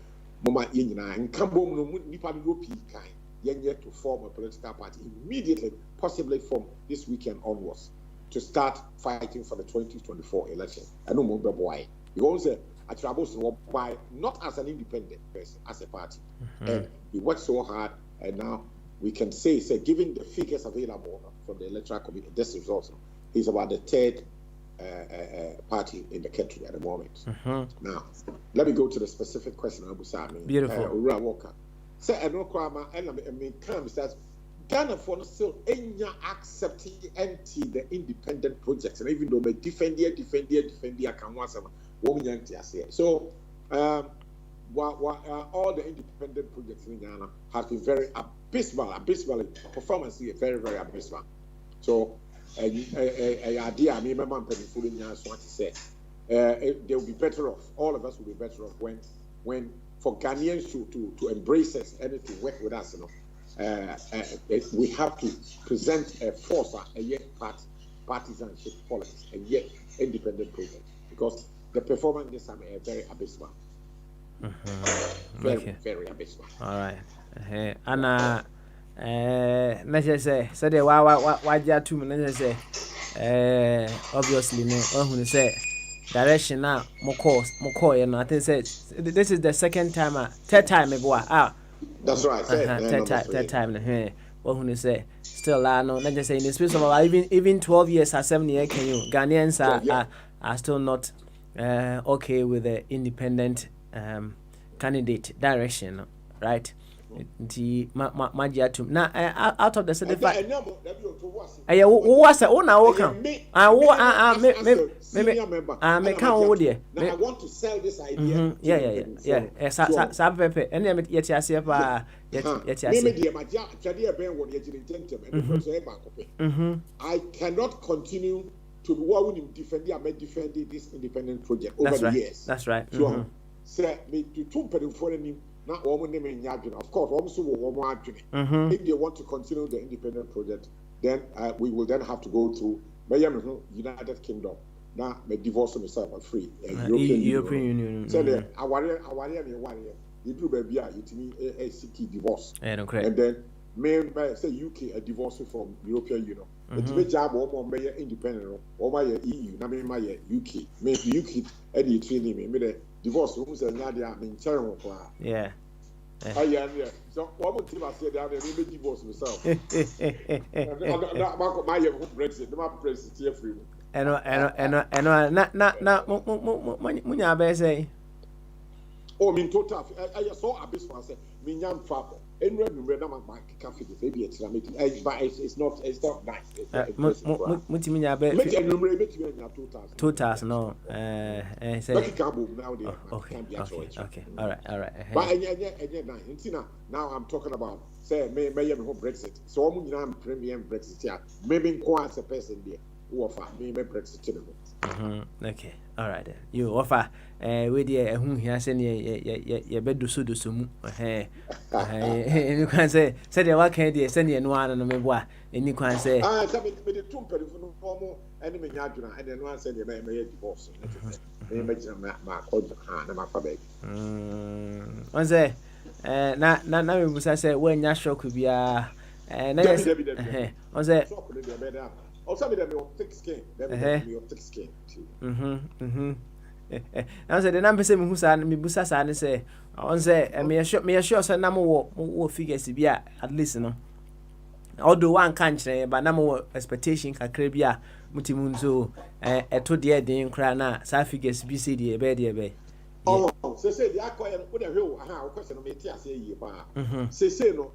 Mama Yina and Cambom no Nipa Europe kind, yet to form a political party immediately, possibly from this weekend onwards, to start fighting for the 2024 election. I know Mumba boy. You also a trouble by not as an independent person, as a party. And he worked so hard, and now we can say, given the figures available from the electoral committee, this results, he's about the third party in the country at the moment. Now, let me go to the specific question. Beautiful. Ura Walker. Say, I know Krama, and I mean, comes that Ghana for still accepting the independent projects, and even though they defend I can want some woman. So, all the independent projects in Ghana have been very abysmal performance here, very, very abysmal. So, idea, I mean, remember, they will be better off. All of us will be better off when for Ghanaians to embrace us and to work with us. We have to present a force, a yet partisanship politics, and yet independent project, because the performance this time is very abysmal. Very abysmal. All right. Anna. na say the why there too na say obviously no who say direction now more you know I think say this is the third time maybe That's right. third time no who say still no na just say in the space of about even 12 years or 7 years can you Ghanaians are still not okay with the independent candidate direction, right? The Magiatum. Now, out of the 75, I was a owner. I want to sell this idea. Yeah. Sabepe, and then yet, yes, yet, I cannot continue to be willing to defend this independent project over the years. That's right. So, say me to two for any not woman name of course, also if they want to continue the independent project, then we will then have to go to United Kingdom. Now, may divorce myself and free. European Union. So, you do baby, you to me a city divorce. And then, say UK a divorce from European Union. It's a job or mayor independent or my EU, na my UK. Maybe UK any training me divorce who's a Nadia in terrible. Yeah. So one more thing I said down there, maybe divorce myself. My Brexit, the map Brexit here free. Munya say. Oh, mean total. I saw a business. I said, Minyam Fabo. And remember, my cafe is maybe it's not nice. Mutinya be 2000 no. Say. Okay. All right. But now I'm talking about say may Brexit. So I'm premium Brexit here. Maybe quite a person there who offer me Brexit. Okay. All right. You offer we there who here say ye bedu so mu you can say the work here say no one no me boa any can say me the two person no formal any me nyaduna and then one say the me divorce me ma na ma fa beg one say na me busa say when nya shock bia na yes one say also me your thick skin your thick skin now say the number say me husa me busa sa ne say on say me sure say na mo figures bia at least no although one can't but na mo expectation kakra bia mutimu so eto de den kra na sa figures bi say de be oh say the acquire what the hell question me tia say yi ba say no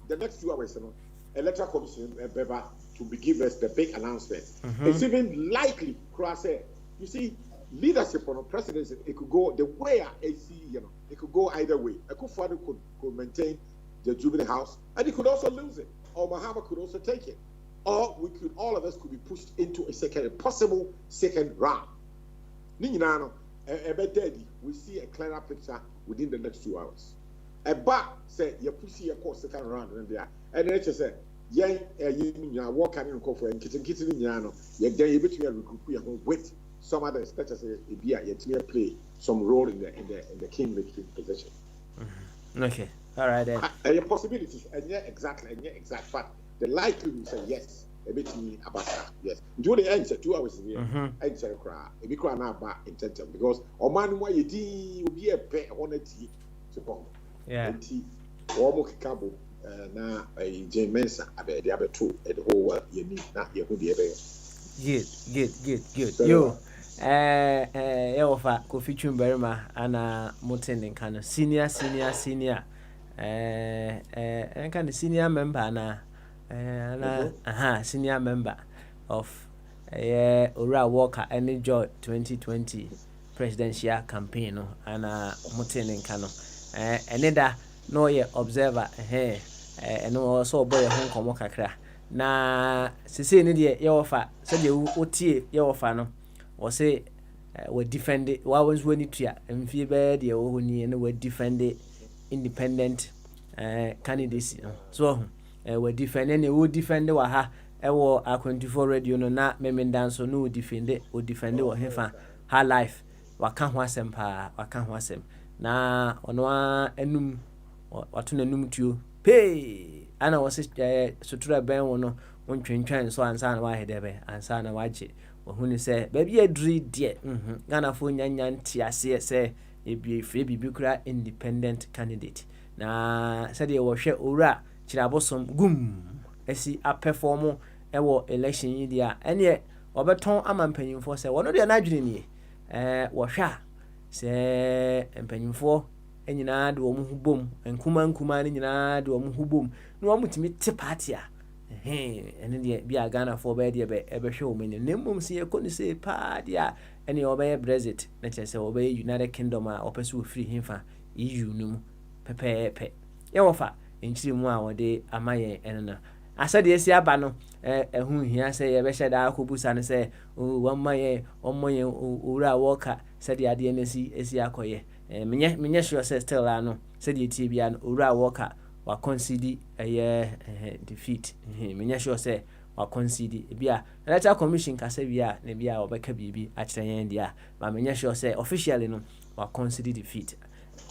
the next 2 hours no electoral commission beba to give us the big announcement. It's even likely, you see, leadership on a presidency, it could go the way I see, it could go either way. Akufo-Addo could maintain the Jubilee House, and he could also lose it, or Mahama could also take it, or all of us could be pushed into a possible second round. We see a clearer picture within the next 2 hours. Say you push your course second round and there, and then say. What can you call for and kitchen no yet then you between recruit with some others such as a beer yet play some role in the king making position. Okay, all right then. Possibilities and exact fact. The likelihood say yes, a bit me about that. Yes. Do the answer 2 hours here. Answer cry. A big cry now back intention because or man why you will be a pet on a tea to yeah. Or cabo. Na Jane Mensa abe the other two at the whole world you need not you be good yo for Kofi Chumberima and Mountain kind of senior kind of senior member na senior member of Ora Walker Enjoy 2020 presidential campaign no and Mountain kind of another no ye observer and also boy home komo kakra na sese ne de ye ofa se de otie ye ofa no o se we defend wa wons woni tua mfie be de wo honi ne we defend independent candidacy so we defend ne we defend wa ha e wo A24 radio no na memendan so no defend wo hefa ha life waka ho asem na ono enum watu nanum tuo pay ana wɔ se sutura bɛn wo no wontwentwɛn so ansa na wahɛ dɛ bɛ ansa na wagye wɔhu ne sɛ baabi aduri deɛ Ghanafoɔ nyanya nte aseɛ sɛ ebie firi biribi kora independent candidate na sɛdeɛ wɔhwɛ owura kyirabosom gum asi apɛfɔm ɛwɔ election yi deɛ ɛneɛ wɔbɛtɔn ama mpanyimfoɔ sɛ wɔno deɛ n'adwene nie wɔhwɛ a sɛ mpanyimfoɔ nyinaa de wɔn ho bom nkuma ne nyinaa de wɔn ho bom na wɔn mutumi te party a ɛne deɛ bi a Ghanafoɔ bɛyɛ deɛ ɛbɛhwɛ wɔn anim na mmom sɛ yɛkɔ ne sɛ paa deɛ a ɛne wɔbɛyɛ Brexit na kyerɛ sɛ wɔbɛyɛ United Kingdom a wɔpɛ sɛ wɔfiri hemfa EU no mu pɛpɛɛpɛ yɛwɔfa nkyiri mu a wɔde ama yɛn ɛno no asɛdeɛ esi aba no ɛho hia sɛ yɛbɛhyɛ daa akɔbusa no sɛ wɔmma yɛn owura a wɔka sɛdeɛ adeɛ no esi akɔyɛ menyɛ sure sɛ still ano sɛdeɛ tie bia no owura a wɔka wa concede defeat menyɛ sure sɛ wa concede bia electoral commission kasa bia na bia wɔbɛka biribi akyerɛ yɛn deɛ but menyɛ sure sɛ officially no wa concede defeat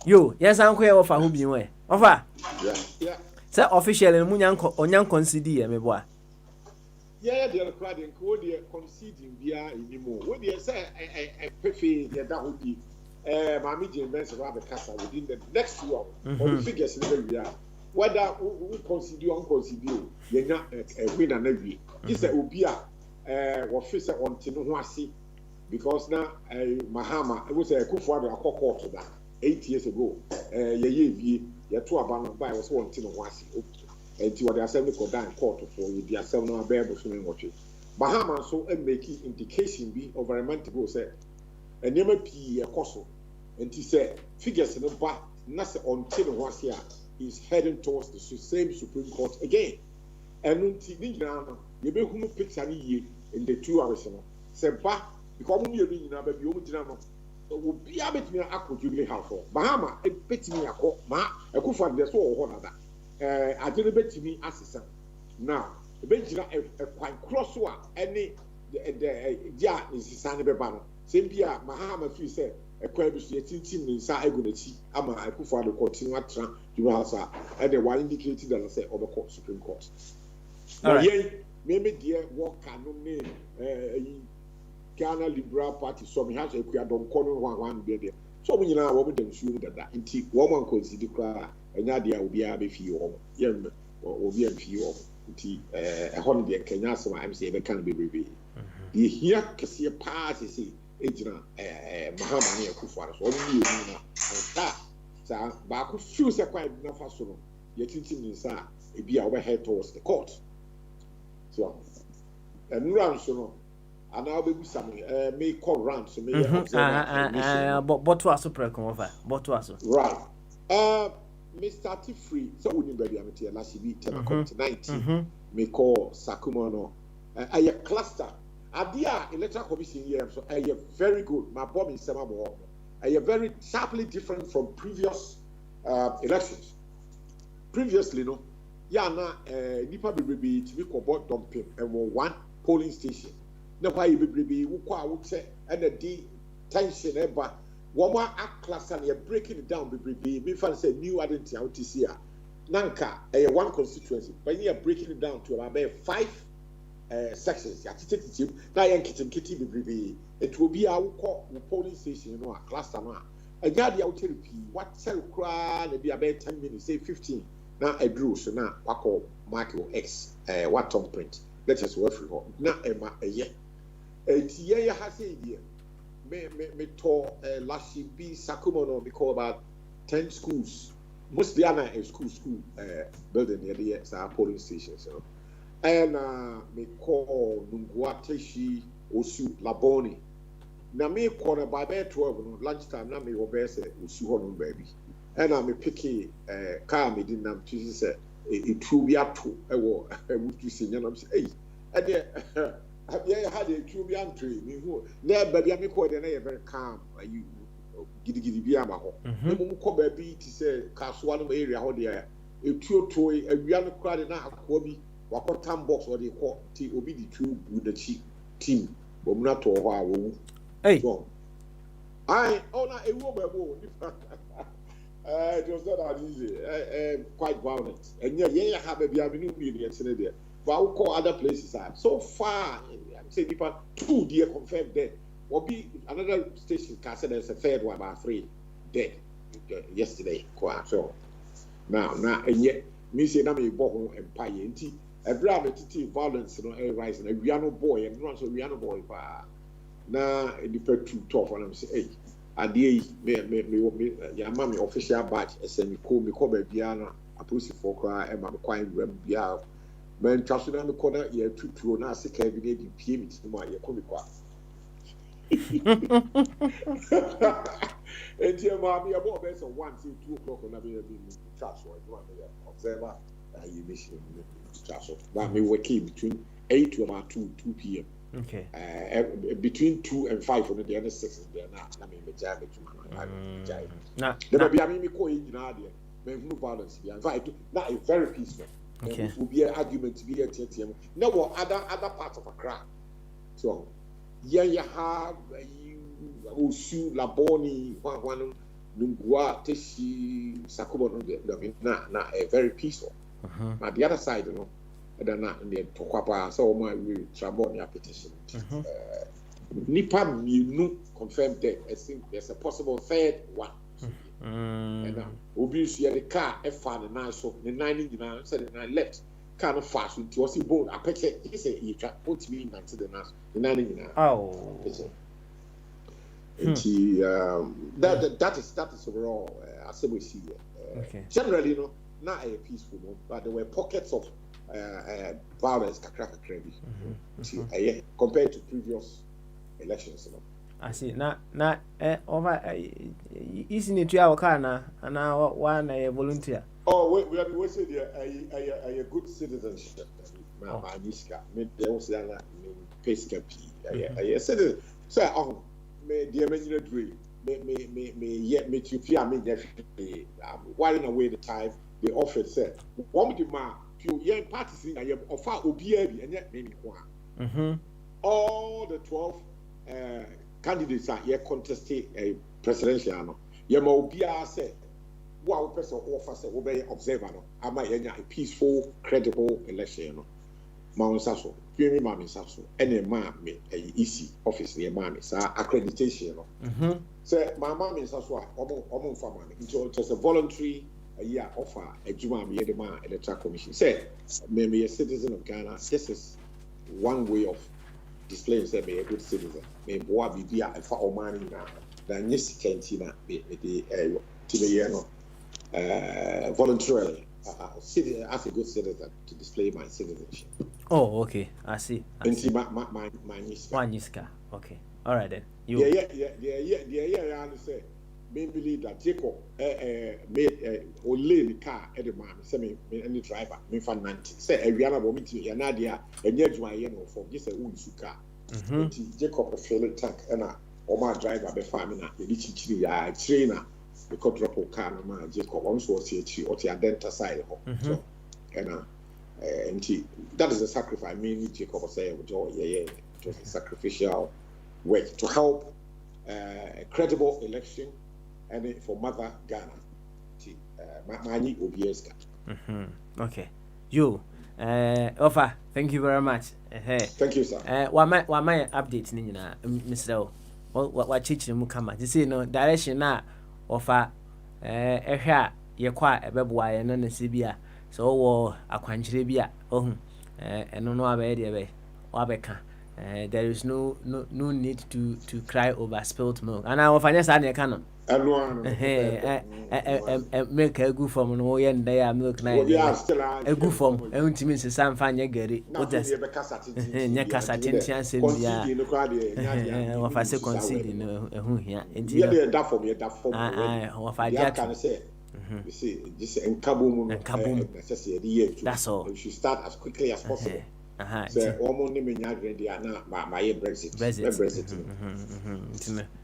yo yɛsan kɔ yɛ wɔfa ho bi wɔ wɔfa sɛ officially no munya onyan concede yɛ meboa yeah the crowd and co the conceding bia anymore what they say pefe the da hodi mami Jane Benson have a casa within the next 2 hours or the figures in the area whether we consider or unconsider yenya a win and every this obi a officer on tino ho ase because now Mahama it was a Kufuor akoko to that 8 years ago ye to abandon by was one tino ho ase enti what they assembly could down court for the assembly no abebe so nwotwe Bahama so make indication be environment go say enema pii ekoso enti say figures no ba na say until no ase a is heading towards the same Supreme Court again and nti ni nyina no ye be hu picture ni ye in the 2 hours no say ba because mo ye bi nyina ba bi o mo gyina no obi abetimi akọ Jubilee House for Bahama betimi akọ ma Akufo de so wo ho nada agene betimi asesa now ebegyina kwan cross a ene dia nsisa ne beba no sempia Mahama fi say ekwan bi so yetintim ne nsa egu nachi ama Akufo de continue atra Jubilee House and the one indicated that say obeko Supreme Court now yen me die work no ne Ghana Liberal Party so me has a kuya don kono one there so we nyina wo dem suo dada nti wo man consider kra enya dia obi a be fie wo yem obi a fie wo nti ehon de Kenya asema am say be kan be brebe ye hia kese pass say ejina Mahama ne Akufo so oni ni na ta sa ba ku feel say kwa na fa so no ye tintim ni sa e bia wo head towards the court so enura so no and I'll be some may call round so may but to us over but to us right Mr. Tifree so we need baby am last week 19 may call Sakuma no a cluster adia electoral commission here so a very good my bomb is some a very sharply different from previous elections previously no ya na nipa be to be cobot dumping and one polling station na why you be wo kwa wo che and the tension eba wo ma class and you breaking it down be fan say new identity out this year nanka one constituency but you are breaking it down to about 5 sections ya tititi na yan kitim be it will be our polling station you know a cluster na anya dia wo therapy what tell kra na be about 10 minutes say 15 na a draw so na wako mark your x what tom print let us work for na ema eye etiye ya hase die me to Lashibi Sakuma no because about 10 schools mostly are a school building near the polling stations so and me call Nungwateshi Osu Laboni na me call by 12 no lunchtime na me obese Osu ho no baby and me picky car me din nam to say it true be up to ewo wutu senya na say hey and yeah, had a true entry. There, baby, I'm called and very calm. You giddy be a maho. No more baby to say Casual area how there. A true toy, a real crowd and a hobby, what time box or the call T will be the true with the cheap team. But not to a hey, I oh, not a woman. It was not that easy. Quite violent. And yeah, have a BMU there. But I will call other places. So far, I'm saying people 2 dear confirmed dead. Will be another station. Castle there's a third one about 3 dead yesterday. So now, and yet, me say, I'm a boy empire. Every other violence, rising. We are no boy, and runs we are no boy. Now, it depends too tough. And I'm saying, hey. Ade me ya mama official badge me call baby na apolice for kra e ma me kwan wram bia men twaso na me kona ye tutuo na ase ka bi na di pie mi ti mo ye ko me kwa enti ma me abo be so 1 till 2 o'clock na be twaso e do na observer you mission twaso but me working between 8 to about 2 p.m. Okay. Between 2 and 5 on the other 6 there now. I mean, the jam Nah. There be me call in there. No violence. In fact, now it's very peaceful. Okay. It will be an argument to be a TTM. Now, other parts of a crowd. So, you have Osu, Laboni, one, Lungua, Teshi, Sakubo, na very peaceful. But the other side, they're not in the Tokwapa, so my trouble in your petition. Nipa Minu confirmed that I think there's a possible third one. And now, obviously, the car, a fan and I so the 99 said, and I left. Kind of fast with was bone. I picture he said, you try to be 90 the 99. Oh, and that is overall, as we see. okay. Generally, not a peaceful one, but there were pockets of violence compared to previous elections. I see. Not over. Isn't it your car now? And now one a volunteer. Oh, we say a good citizenship. Maniska, me there was that pescapi. I said, sir, oh, me dear me dream. Me yet me to fear me definitely. Whiling away the time, the office said, "One with ma, few young parties in a offer obiabi and yet maybe one." All the 12 candidates are here contesting a presidential. Yama obia said, "Wow, person offer said, obey observer. Am I a peaceful, credible election?" Mount Sasso, Pumi Mammy Sasso, and a mammy, a easy office near mammy, accreditation. So, my mammy is also almost for mammy. It was a voluntary year offer a Juma Yedema Electoral Commission. Say, maybe a citizen of Ghana, this is one way of displaying, say, a good citizen. May boy be via a far money now than yes, cantina, the voluntarily. As a good citizen to display my citizenship. Oh, okay. I see. And see my niska. Okay. All right then. Yeah. I say, me believe that Jacob made or lay the car at the man. Say me any driver me for 90. Say a Rihanna will meet you. Nadia and yet my for just a Unsuka. Jacob a failing tank and my driver be farming at the trainer. The quadruple car, man, Jacob once was here or the identity side. So, and that is a sacrifice. Mainly, Jacob was saying, it was a sacrificial way to help a credible election and for Mother Ghana. Mani Obieska. Okay. You, Offer, thank you very much. Thank you, sir. Why my update, Nina, Mr. What teaching mu come? You see, no direction now. Offer ehwa ye kwa ebeboa ye no nse bia so wo akwankyere bia ohun eno no abe de be wabeka there is no need to cry over spilled milk and I offer yes na ka no milk egu from no ye nda ya milk na egu from ehuntimi nsesa mfa nya gari o just nya kasa tintia sem bia offer se concede no ehun hia enti ye da form offer dia can say you see this enkabum that's all you should start as quickly as possible. So almost menya ready na my Brexit.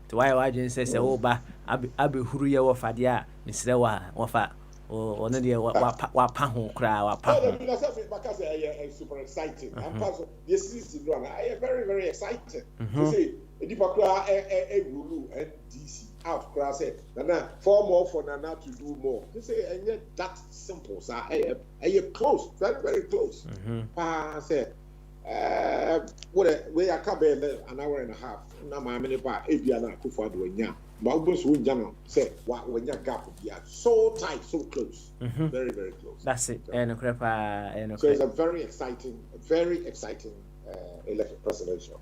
To why just say oh ba abi huru ye wo fade a misre wa fa o no de wa pa ho kra wa pa ho because I super excited. I'm part of this is I am very very excited. You see the pakra rule and DC out class Nana 4 more for Nana to do more. They say and yet that simple, sir. I close, very, very close. Say what we are coming an hour and a half. Now my many bar Abiana Kufa do nya. But we soon jam say what when your gap would be so tight, so close. Very, very close. That's it. And so it's a very exciting presidential.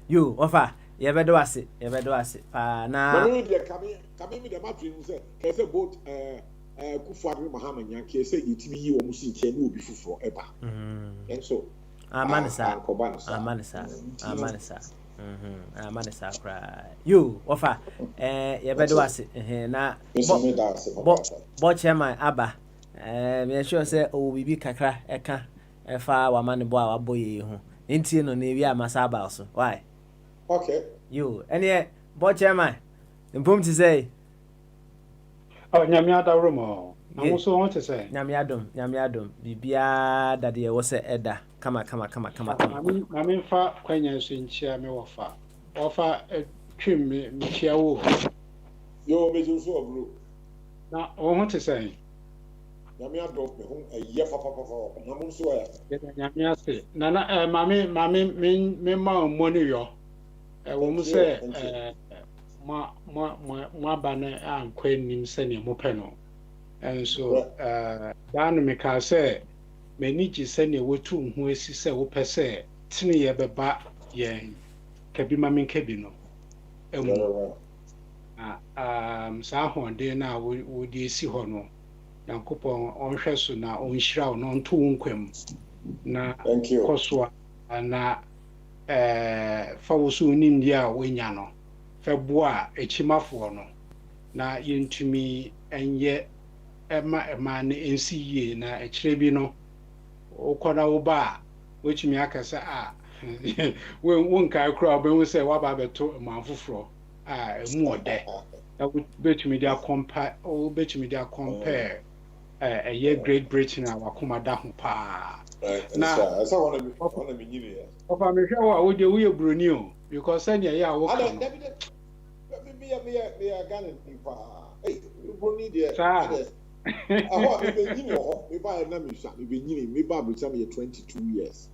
You offer you better ase pa na me dey come me the matching say say both Kufuor Muhammad Yankee say yitimi yi wo musi tie na obi fufuro eba and so amanisa cry you offer you better ase na bo chairman aba me sure say o bibi kakra eka efa wa mane bo a waboye ho ntie no na wi amasa aba so why. Okay. You, any board chairman, and boom to say. Oh, Nyamiada Romo. I also want to say. Nyamiadum, Bibia, that there was a Edda. Come. I mean, far quenyas in chair me offer a trim me chair. You're making so blue. Now, I want to say. Nyamiadum, a year for Namun swear. Nyamiasi. Nana, mammy, me money yo. When we say, my banner and queen in sending Mopeno. And so, Danamica say, may need you send your two who is say, who per se, Tinny ever back, ye, Cabimami Cabino. Sahon, dear now, would you see Hono? Now, coupon on Shasuna, on shroud, on two unquem. Now, thank you. Coswa, and Fawusu India Winyano, Febua, a chimafo no, na yentumi enye ema ne NCA na echrebino okoda oba which me aka say when kai kra be we say wa ba beto manfoforo emu ode na betumi dia compare a year Great Britain and wakoma da ho pa na so wanna me nyire ofa me hwe wa wo de we broni o because sanya ya wo ka me Ghana pa hey broni de me buy na me sha me be nyire me ba be 22 years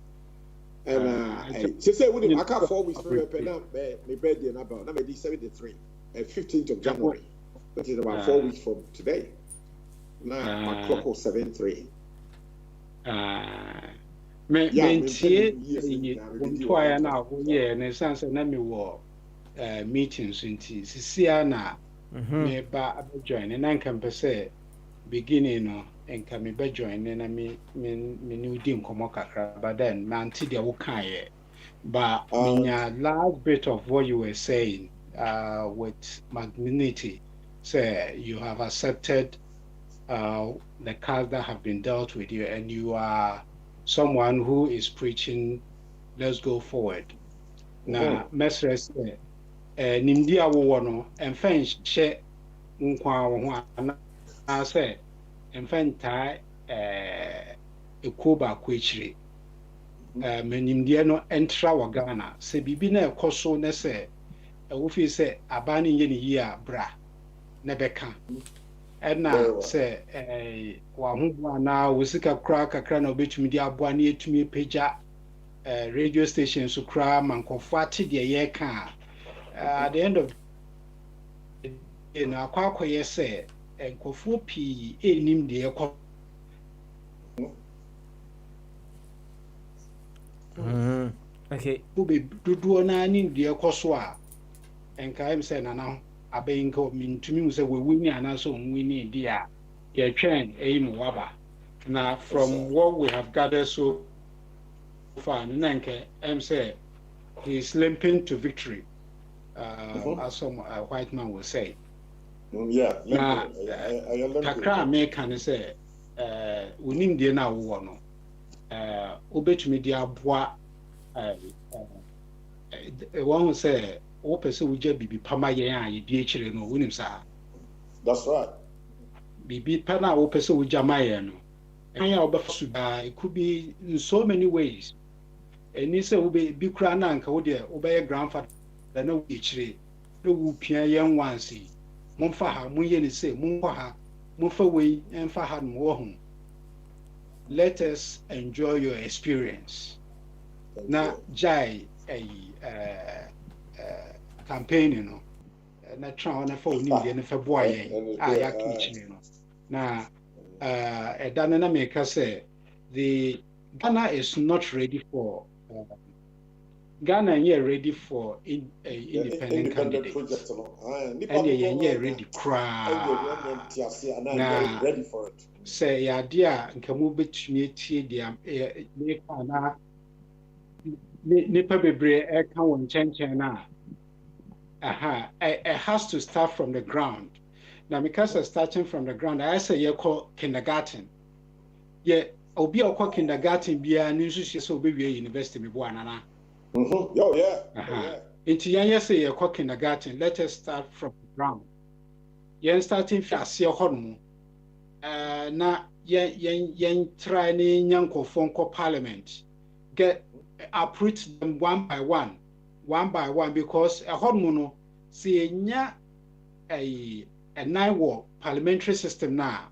and say we I can't 4 weeks me birthday na about na me 73 15th of January, which is about 4 weeks from today. Now my clock was 7:03. Now, and sense and me war meetings in Sisiana me ba join and I can say beginning and can me join and I mean new dim komokakra, but then man tidia wukaye. But last bit of what you were saying with magnanimity, say you have accepted the cards that have been dealt with you, and you are someone who is preaching, let's go forward. Now, Mesres, Nimdia Wono, and French she Nkwa, I say, and Fentai Ekuba Quichri. Menimdia no entra Wagana, say Bibina Koso Nese. Wofi say abani yeni year bra nebeka na say wa hu na wosika kra kakra na obetumi di aboa na etumi peja radio station so kra mankofo ate de ye ka at the end of na akwakoye say enkofo pi enim de ekọ okay wo be duduo na ni de ekọ so a and I'm saying, now, I been coming to me, say, we win, and so we need dear, your train, aim waba. Now, from what we have gathered so far, Nanke, I'm saying, he's limping to victory, as some white man will say. Yeah, Takra American say, we need the now one. Obey media bois, one who say, O person will just be Pamaya, you DH no win him, sir. That's right. Be Pana, O person with Jamayan. It could be in so many ways. And this will be Bikrananka, obey a grandfather, no each no wu pia yen wansi momfa ha monye ne say monkɔ ha momfa wei emfa ha no wo ho. Let us enjoy your experience. Na jai campaign you know na try na for ni de na fa boa yen ya kitchen no na edana na make say the Ghana is not ready for Ghana ain't ready for independent candidates. And they ain't ready cry. Nah, ready for it. Say idea nka mo betumi tie dia make na nipa bebre e ka won chenchen na it has to start from the ground. Now because of starting from the ground, I say you call kindergarten. Yeah, obi okwa kindergarten bia ni nso so obi wie university me bo anana. Oh yeah. Inti yan say you call kindergarten, let us start from the ground. Yen starting fiase ho no. Na yen try ni nyankofo nko parliament. Get uproot them one by one because a hot mono see nya a nine war parliamentary system now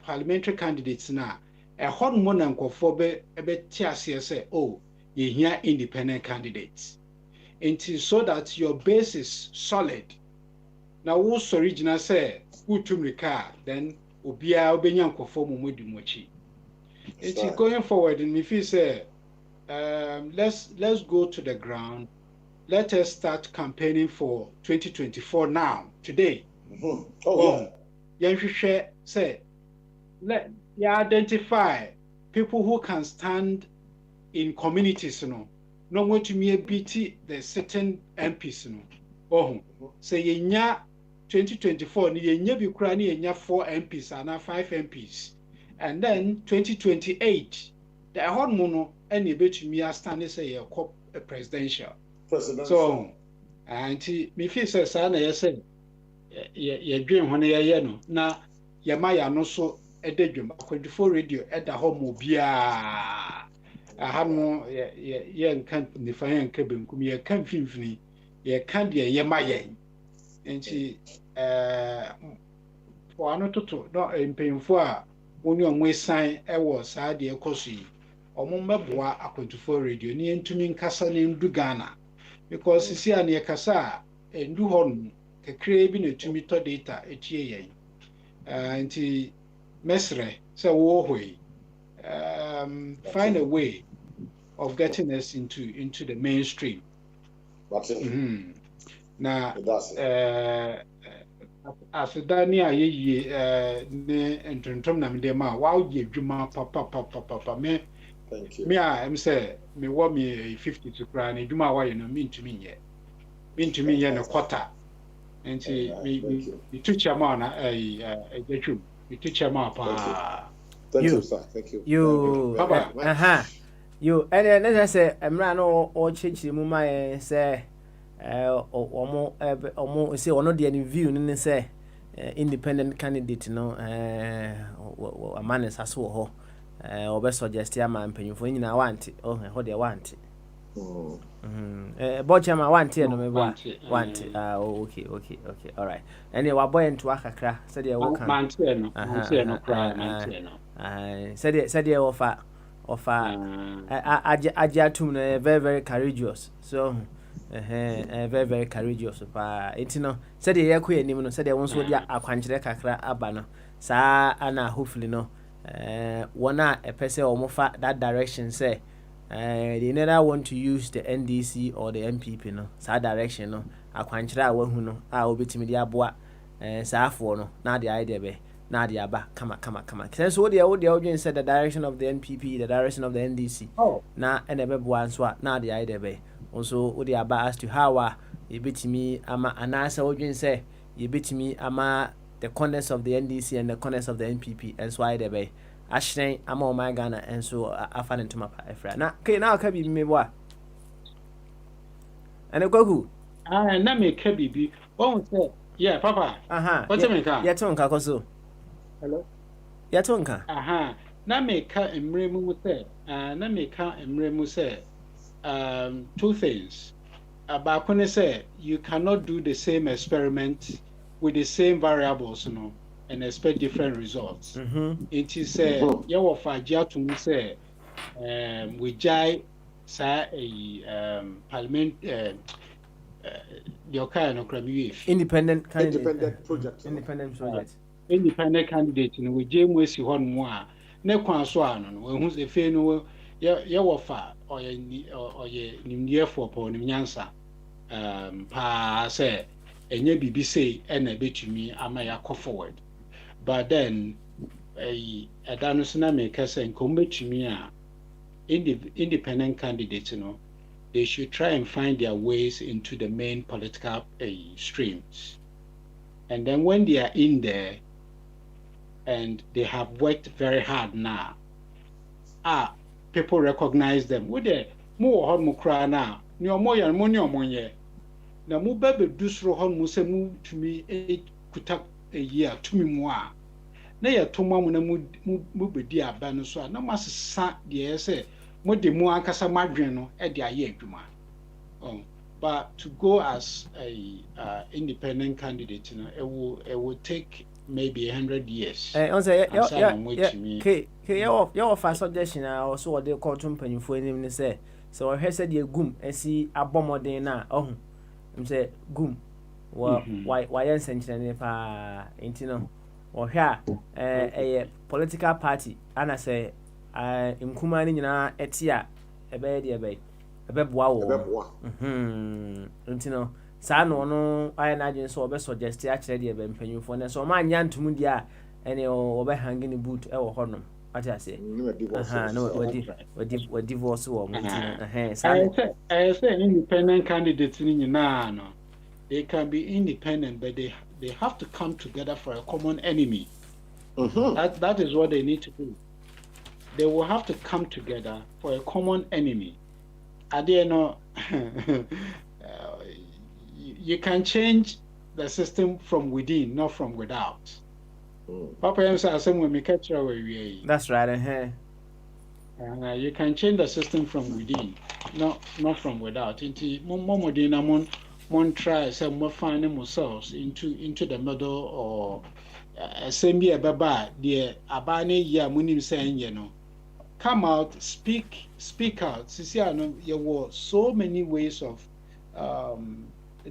parliamentary candidates now a hot mono and kofobe say oh you hear independent candidates until so that your base is solid. Now who's original say who to car then ubia obenya nkofo mumudi mochi. It's going forward and if you say let's go to the ground. Let us start campaigning for 2024 now, today. Say, let you identify people who can stand in communities, no going to me beat the certain MPs, say yenya 2024, yenya bikrani yenya 4 MPs and 5 MPs, and then 2028, the hot mono. Any bet me a stand say a presidential. So, and me feel say sana say ye dream when ye no na ye maya no so e de dwum 24 radio e da ho mo bia aha no ye nkan ni fa ye nka benkum ye kan finfini ye kan de ye mayen enti for ano toto no empemfo a woni omwe san e wo saa de ekoso yi omumeboa akwantufo radio ni entumi nkasa ne ndu Ghana because sisi an ye kasa endu hon kekre bi na tumi to data etie yen anti mesre so wo hoi find a way of getting us into the mainstream. That's it. Na afidani ayi ne entontom na me dem a wa ye dwuma papa me. Thank you. Me I'm say me want me 50 to cry and dwuma wa ye no me ntumi ye no quarter. Enti me teacher man ejatwum me teacher man pa. Thank you sir. Thank you. Bye. You and then I say emra no o chichiri mu ma say omo say ono de any view ni say independent candidate no amanes aso ho obe suggest ya ma mpanyufo nyina want ho de want bocha ma want no me want okay all right and wa boy into akakra say de wo kan man no cry say de offer ajatum no very very courageous so very courageous pa etino say de yakọ anim no say de won so dia akwankyere kakra aba no saa ana hopefully no wona epese omofa that direction say they neither want to use the NDC or the MPP no saa direction no akwankyere a wahu no a obetimi dia boa saafo no na de idea be na de aba kama so they odwen said the direction of the NPP, the direction of the NDC na enebe boa nso a na de idea be also odi aba as to how you betimi ama anasa odwen say you betimi ama the corners of the NDC and the corners of the NPP and so idea be ashren ama o my Ghana and so afa ntoma pa efra na okay na ka bi me boa ene kwaku na me ka bibi won say yeah papa what me ka yeah ton ka koso hello yeah ton ka na me ka emre mu say two things baako ne say you cannot do the same experiment with the same variables, and expect different results. It is say you fa gye atum say we jai sa parliament the kind of independent candidate. Independent project. Independent project. Independent candidate we je mu esi hɔ no a ne kwan so ano no we hu se fe no ye wo fa ɔyɛ nimdiefo pɔ nim nyansa pa say enye bibi say na betumi ama ya go forward, but then ɛda no so na me ka say nkom betumi a independent candidates, they should try and find their ways into the main political streams. And then when they are in there and they have worked very hard now, people recognize them. With the more hard mukra now, no more yan money or money. Now, mu baby do so hon muse mu to me kutak a year to me more. Na ya to mamu na mu bedi aba no so na mas sa de say mo de mu ankasa madwen no e de aye adwuma. But to go as a independent candidate, it will take maybe 100 years. On say your first suggestion also what they call company for him say so he said you gum and see abomoden na say gum why sense pa intino or here a political party and I say nkuma ni nyina etia ebe de ebe ebeboa wo ntino saa no aye na agin so obe suggest a kire de ebe mpanyufo ne so ma nya ntum di a ene obe hang ni boot e wo honom ati ase no we divorce wo ntino saa I say independent candidates ni nyina no they can be independent, but they have to come together for a common enemy. That is what they need to do. They will have to come together for a common enemy. You can change the system from within, not from without. Papa that's right. You can change the system from within, not from without. One try some more finding themselves into the middle or same year baba the abane ya munim saying come out, speak out. There were so many ways of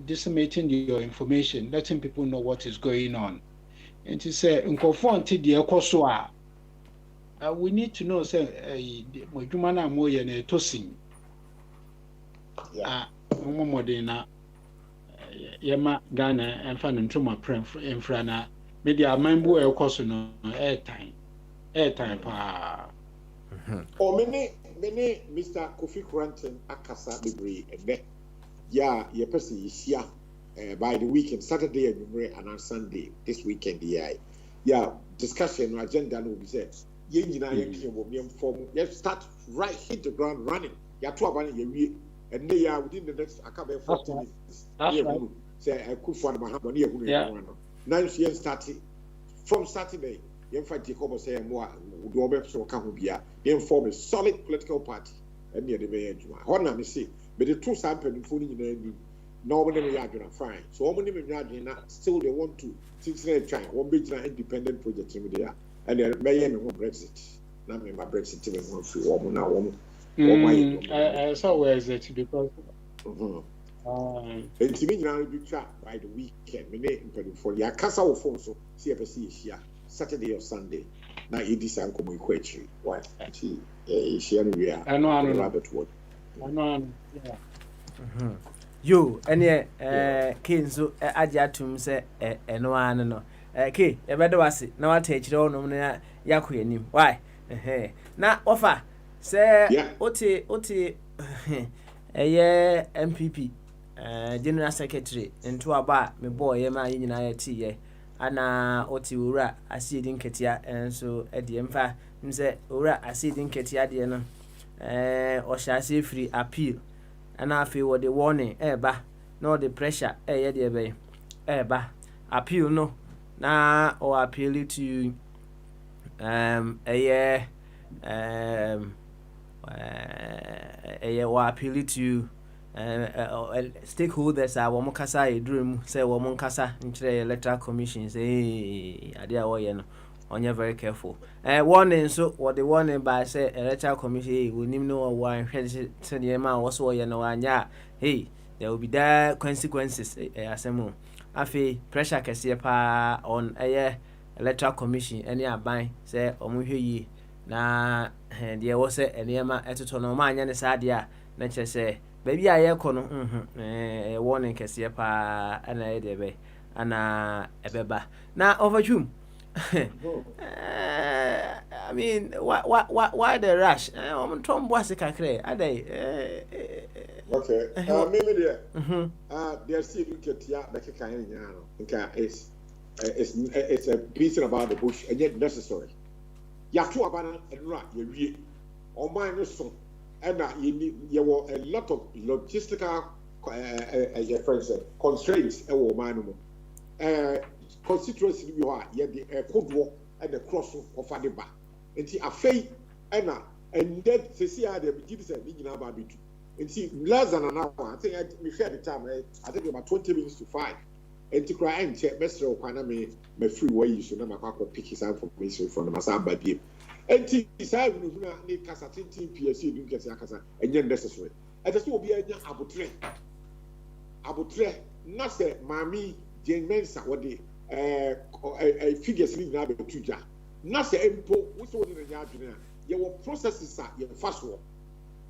disseminating your information, letting people know what is going on. And to say we need to know say Mojumana moye ne tosin. Yema Ghana and fan and Truma in Frana. Media member will cost no airtime pa. Or many Mr. Kofi Quantum Akasa Degree and then ye person is here by the weekend, Saturday and on Sunday, this weekend, discussion agenda will be said. Start right, hit the ground running. Ya 12 and they are within the next 14 minutes. Say I could find my hand now she started from Saturday. You find Jacob say more do obey so can be a form a solid political party and near the mayor. Honor me see, but the two sample in phone in normally fine. So how many still they want to try one big independent project in there and then mayor Brexit. Now my Brexit even one free woman now. I saw where is it because it's been by the weekend. For your casa or phone, so CFC is here Saturday or Sunday. Now it is uncle Quetry. Why? She I know Robert Wood. I know. You and Kinzo Ajatum say no one no. Key, a better was it. Now I take it on Yaku. Why? Now offer. Say, Oti, MPP, General Secretary, and to about me boy, Emma United, Anna Oti Ura, I see it in Ketia, and so at the Empire, say, Ura, I see it in Ketia, Diana, or shall say free appeal, and I feel what the warning, nor the pressure, dear bay, appeal no, now or appeal to or appeal to stakeholders are wɔn kasa eduru mu sɛ wɔn kasa nkyerɛ electoral commission sɛ ade a wɔyɛ no ɔnyɛ very careful. Warning so wɔde warning by sɛ electoral commission wɔnim no wɔn ahwɛ sɛ deɛ ma wɔso wɔyɛ no wɔanya hey there will be that consequences asɛm o. Afei pressure kɛseɛ paa on electoral commission ɛne aban sɛ wɔn hwɛ yie na deɛ ɛwɔ sɛ nneɛma ɛtotɔ no ɔmo anya ne saa deɛ a na kyerɛ sɛ baabi a yɛkɔ no warning kɛseɛ paa ɛna ɛyɛ deɛ ɛbɛ ana ɛbɛba na overtwum. I mean, why the rush? I'm trying to boss kakre. Okay. Maybe there. They're still looking at the kind of it's a beating about the bush and yet necessary. You have to abandon and run. You or mine is so. And you were a lot of logistical, as your friend said, constraints. Constituency you are, yet the code walk and the cross of Adiba. And see a fate and that see how they begin to say, and see less than an hour. I think we share the time. I think about 20 minutes to 5. And to cry and check Mr. O'Connor, my free way, you should never pick his information from the Masaba Beam. And see, I will need Cassatin PSC, do get Yakasa, and yet necessary. And this will be a abutre. Abutre, not say, Mammy, Jane Mensa, what the figures in the Tuja. Not say, Empo, which one in the yard, your processes are your fast war.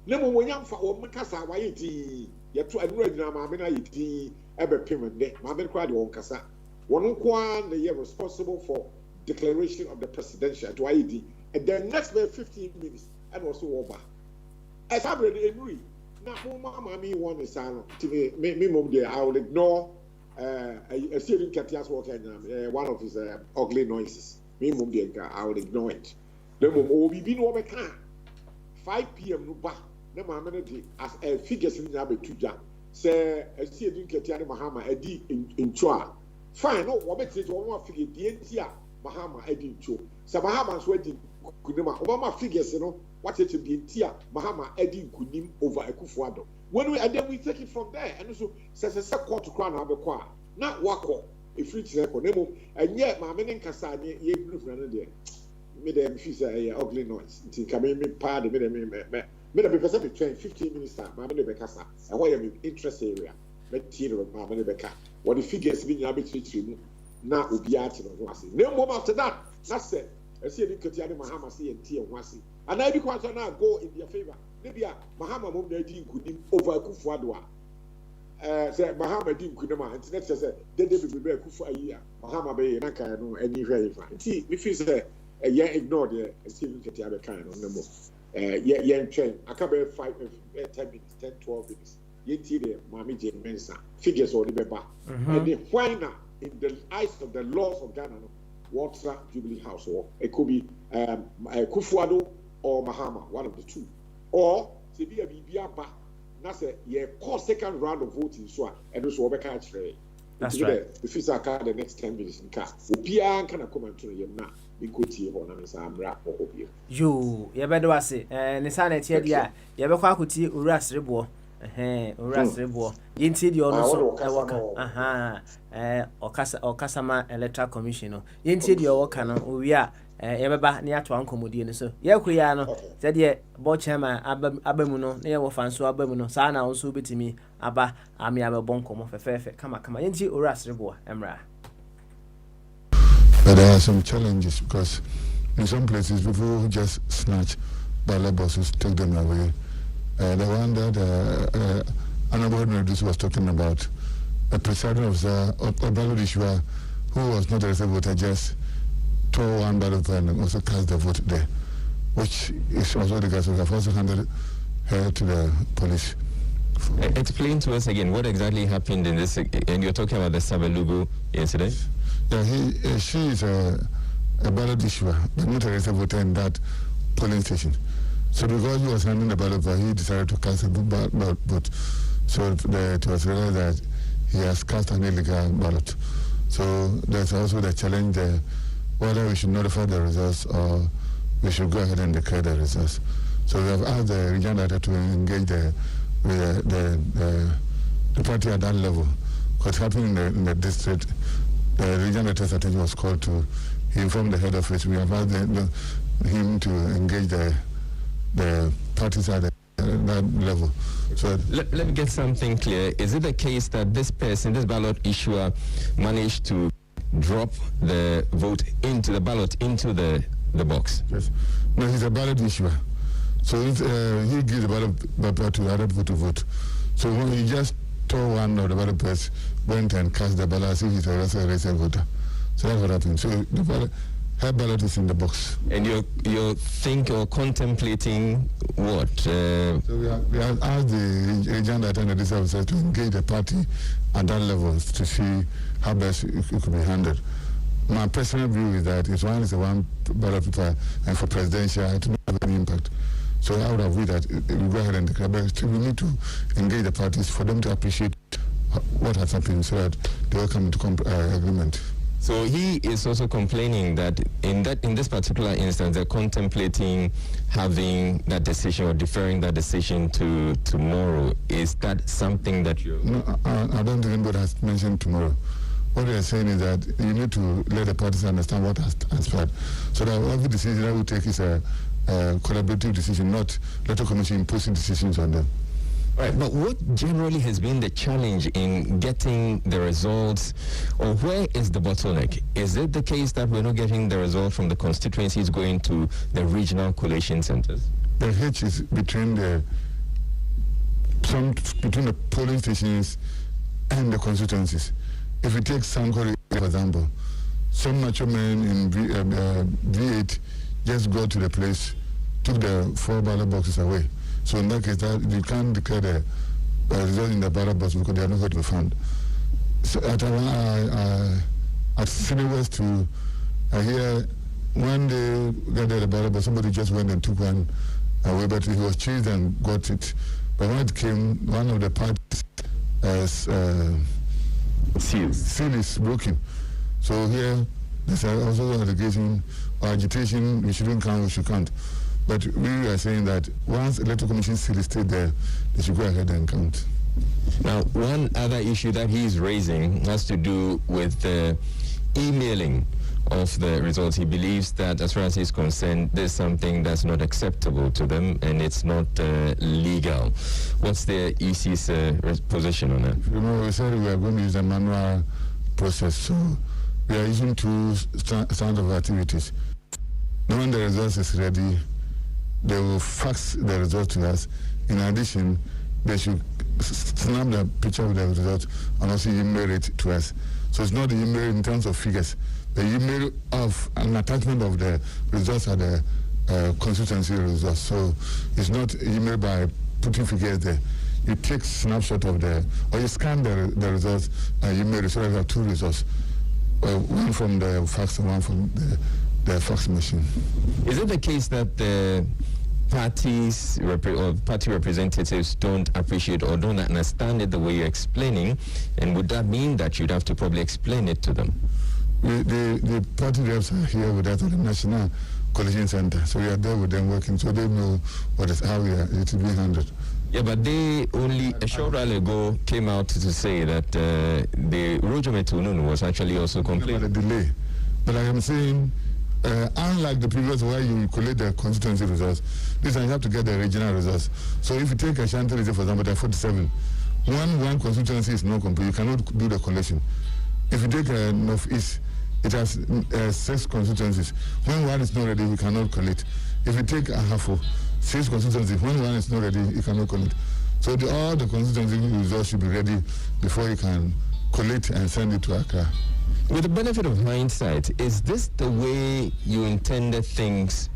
Never when young for Macassa, why it you two and read now, Mamma, it ever payment day, Mamma cried on Cassa. One one, the year responsible for declaration of the presidential to ID, and then next 15 minutes, and also over. As I read in Marie, now, Mamma, me one is silent to me, mom, dear, I will ignore. A serious Katias walking, one of his ugly noises. Me, mum, I will ignore it. The mum will be been over 5 p.m. no ba. The mamma as a figure in the Abetuja. Say, a serious Katiana Mahama, a D in Chua. Fine, no, what makes it one figure, the NTA, Mahama, a D in Chua. So Mahama's wedding, Kudima, Obama figures, you know, what it be Tia, Mahama, Eddie Kunim over a Kufuado. When we and then we take it from there, and also says a second to crown of a qua, not Wako, a free circle, and yet my men in Cassani, ye blue friend there. Made them feel a ugly noise. It's coming me part of made a because of 15 minutes time, my men Becassa, and why am interest area, material of my men Becca. What the figures being arbitrary, now will be out of Wasi. No more after that, that's it. I see a Katiana Mahama see and Tia Wasi. And I because I now go in their favor. Maybe Mahama Mum Nadine could him over Kufuadua. Say Mahama Dim Kunama, and next says, they did be Kufu a year. Mahama Bay, Naka, no, any very fine. See, if you say a year ignored the Stephen Katiaba kind on the more. Yen train, I come 5, 10 minutes, 10, 12 minutes. Yen tea there, Mammy Jane Mensa, figures or the Beba. And the whiner in the eyes of the laws of Ghana, Water Jubilee House, or it could be Kufuado or Mahama, one of the two. Or Sibia Bibiaba, Nasa, ye call second round of voting, so and also over catch. That's right. The physical card the next 10 minutes in car. Upia can come to you now. Be good to you on some rap or you. You better say, and the son at Yedia, you ever quack Uras Rebo. Uras Rebo. Yinti the honor, or Casama Electoral Commission. Yinti the Okano, we are. Yɛbɛba ne ato ankomodie no so yɛkuya no sɛdeɛ bɔ chairman abamu no ne yɛwɔ fanso abamu no saa na nso betimi aba ame abɛbɔ nkɔmɔ fɛfɛɛfɛ kama yɛnti ora sereboa emra. But there are some challenges because in some places people just snatch ballot boxes, take them away. The one that Honorable Nodus was talking about, a presiding officer or ballot issuer who was not a reserve voter just tore one ballot and also cast the vote there, which is also the case. We have also handed her to the police. Explain to us again what exactly happened in this, and you're talking about the Sabalugo incident? Yeah, she is a ballot issuer, but not a reserve voter in that polling station. So because he was handing the ballot, he decided to cast a ballot vote. So it was realized that he has cast an illegal ballot. So there's also the challenge there, whether we should notify the results or we should go ahead and declare the results. So we have asked the regional director to engage the the party at that level. What happened in the district, the regional representative was called to inform the head office. We have asked him to engage the parties at that level. So let me get something clear. Is it the case that this person, this ballot issuer, managed to drop the vote into the ballot, into the box? Yes. No, he's a ballot issuer. So he gives the ballot paper to other people to vote. So when he just tore one of the ballot papers, went and cast the ballot as if he's a registered voter. So that's what happened. So the ballot, her ballot is in the box. And you're thinking or contemplating what? So we have asked the agent that attended this officer to engage the party at that level to see how best it could be handled. My personal view is that if one is a one ballot paper and for presidential, it will not have any impact. So I would agree that we go ahead and declare, but we need to engage the parties for them to appreciate what has happened so that they will come into agreement. So he is also complaining that in this particular instance, they're contemplating having that decision or deferring that decision to tomorrow. Is that something that you? No, I don't think anybody has mentioned tomorrow. What they are saying is that you need to let the parties understand what has transpired, so that every decision that we take is a collaborative decision, not let the commission imposing decisions on them. Right, but what generally has been the challenge in getting the results, or where is the bottleneck? Is it the case that we're not getting the result from the constituencies going to the regional collation centers? The hitch is between the polling stations and the constituencies. If you take Sankore, for example, some mature men in V8 just go to the place, took the 4 ballot boxes away. So in that case, you can't declare the result in the ballot box because they are nowhere to be found. So at Sydney West to here, when they got the ballot box, somebody just went and took one away, but he was chased and got it. But when it came, one of the parties seal is broken. So here, there's also an allegation or agitation, we shouldn't count, we should count. But we are saying that once electoral commission seal is still there, they should go ahead and count. Now, one other issue that he is raising has to do with the emailing of the results. He believes that, as far as he's concerned, there's something that's not acceptable to them and it's not legal. What's the EC's position on that? You know, we said we are going to use a manual process, so we are using two standard of activities. Now, when the results is ready, they will fax the results to us. In addition, they should snap the picture of the result and also email it to us. So it's not the email in terms of figures. The email of an attachment of the results are the constituency results. So it's not email by putting figures there. You take snapshot of or you scan the results and email it, so there are 2 results. One from the fax and one from the fax machine. Is it the case that the parties or party representatives don't appreciate or don't understand it the way you're explaining? And would that mean that you'd have to probably explain it to them? The party reps are here with us at the National Collation Center, so we are there with them working, so they know how it will be handled. Yeah, but they only a short while ago came out to say that the Roger Metunun was actually also complaining about the delay. But I am saying, unlike the previous where you collect the constituency results, this time you have to get the regional results. So if you take Ashanti region, for example, there are 47. One constituency is not complete, you cannot do the collection. If you take North-East, it has 6 constituencies. When one is not ready, you cannot collect. If you take Ahafo, 6 constituencies. When one is not ready, you cannot collect. So all the constituency results should be ready before you can collect and send it to Accra. With the benefit of hindsight, is this the way you intended things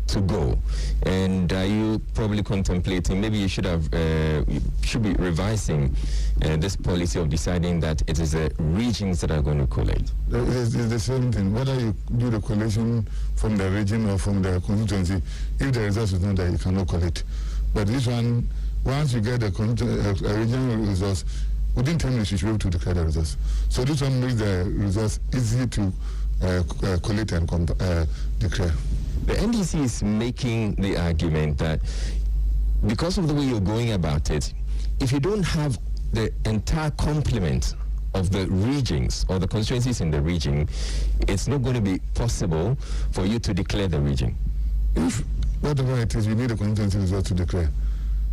to go? And are you probably contemplating, maybe you should be revising this policy of deciding that it is the regions that are going to collect? It's the same thing. Whether you do the collation from the region or from the constituency, if the results is not there, you cannot collect. But this one, once you get the regional results, within 10 minutes you should be able to declare the results. So this one makes the results easy to collect and declare. The NDC is making the argument that because of the way you're going about it, if you don't have the entire complement of the regions or the constituencies in the region, it's not going to be possible for you to declare the region. If whatever it is, you need a constituency result to declare.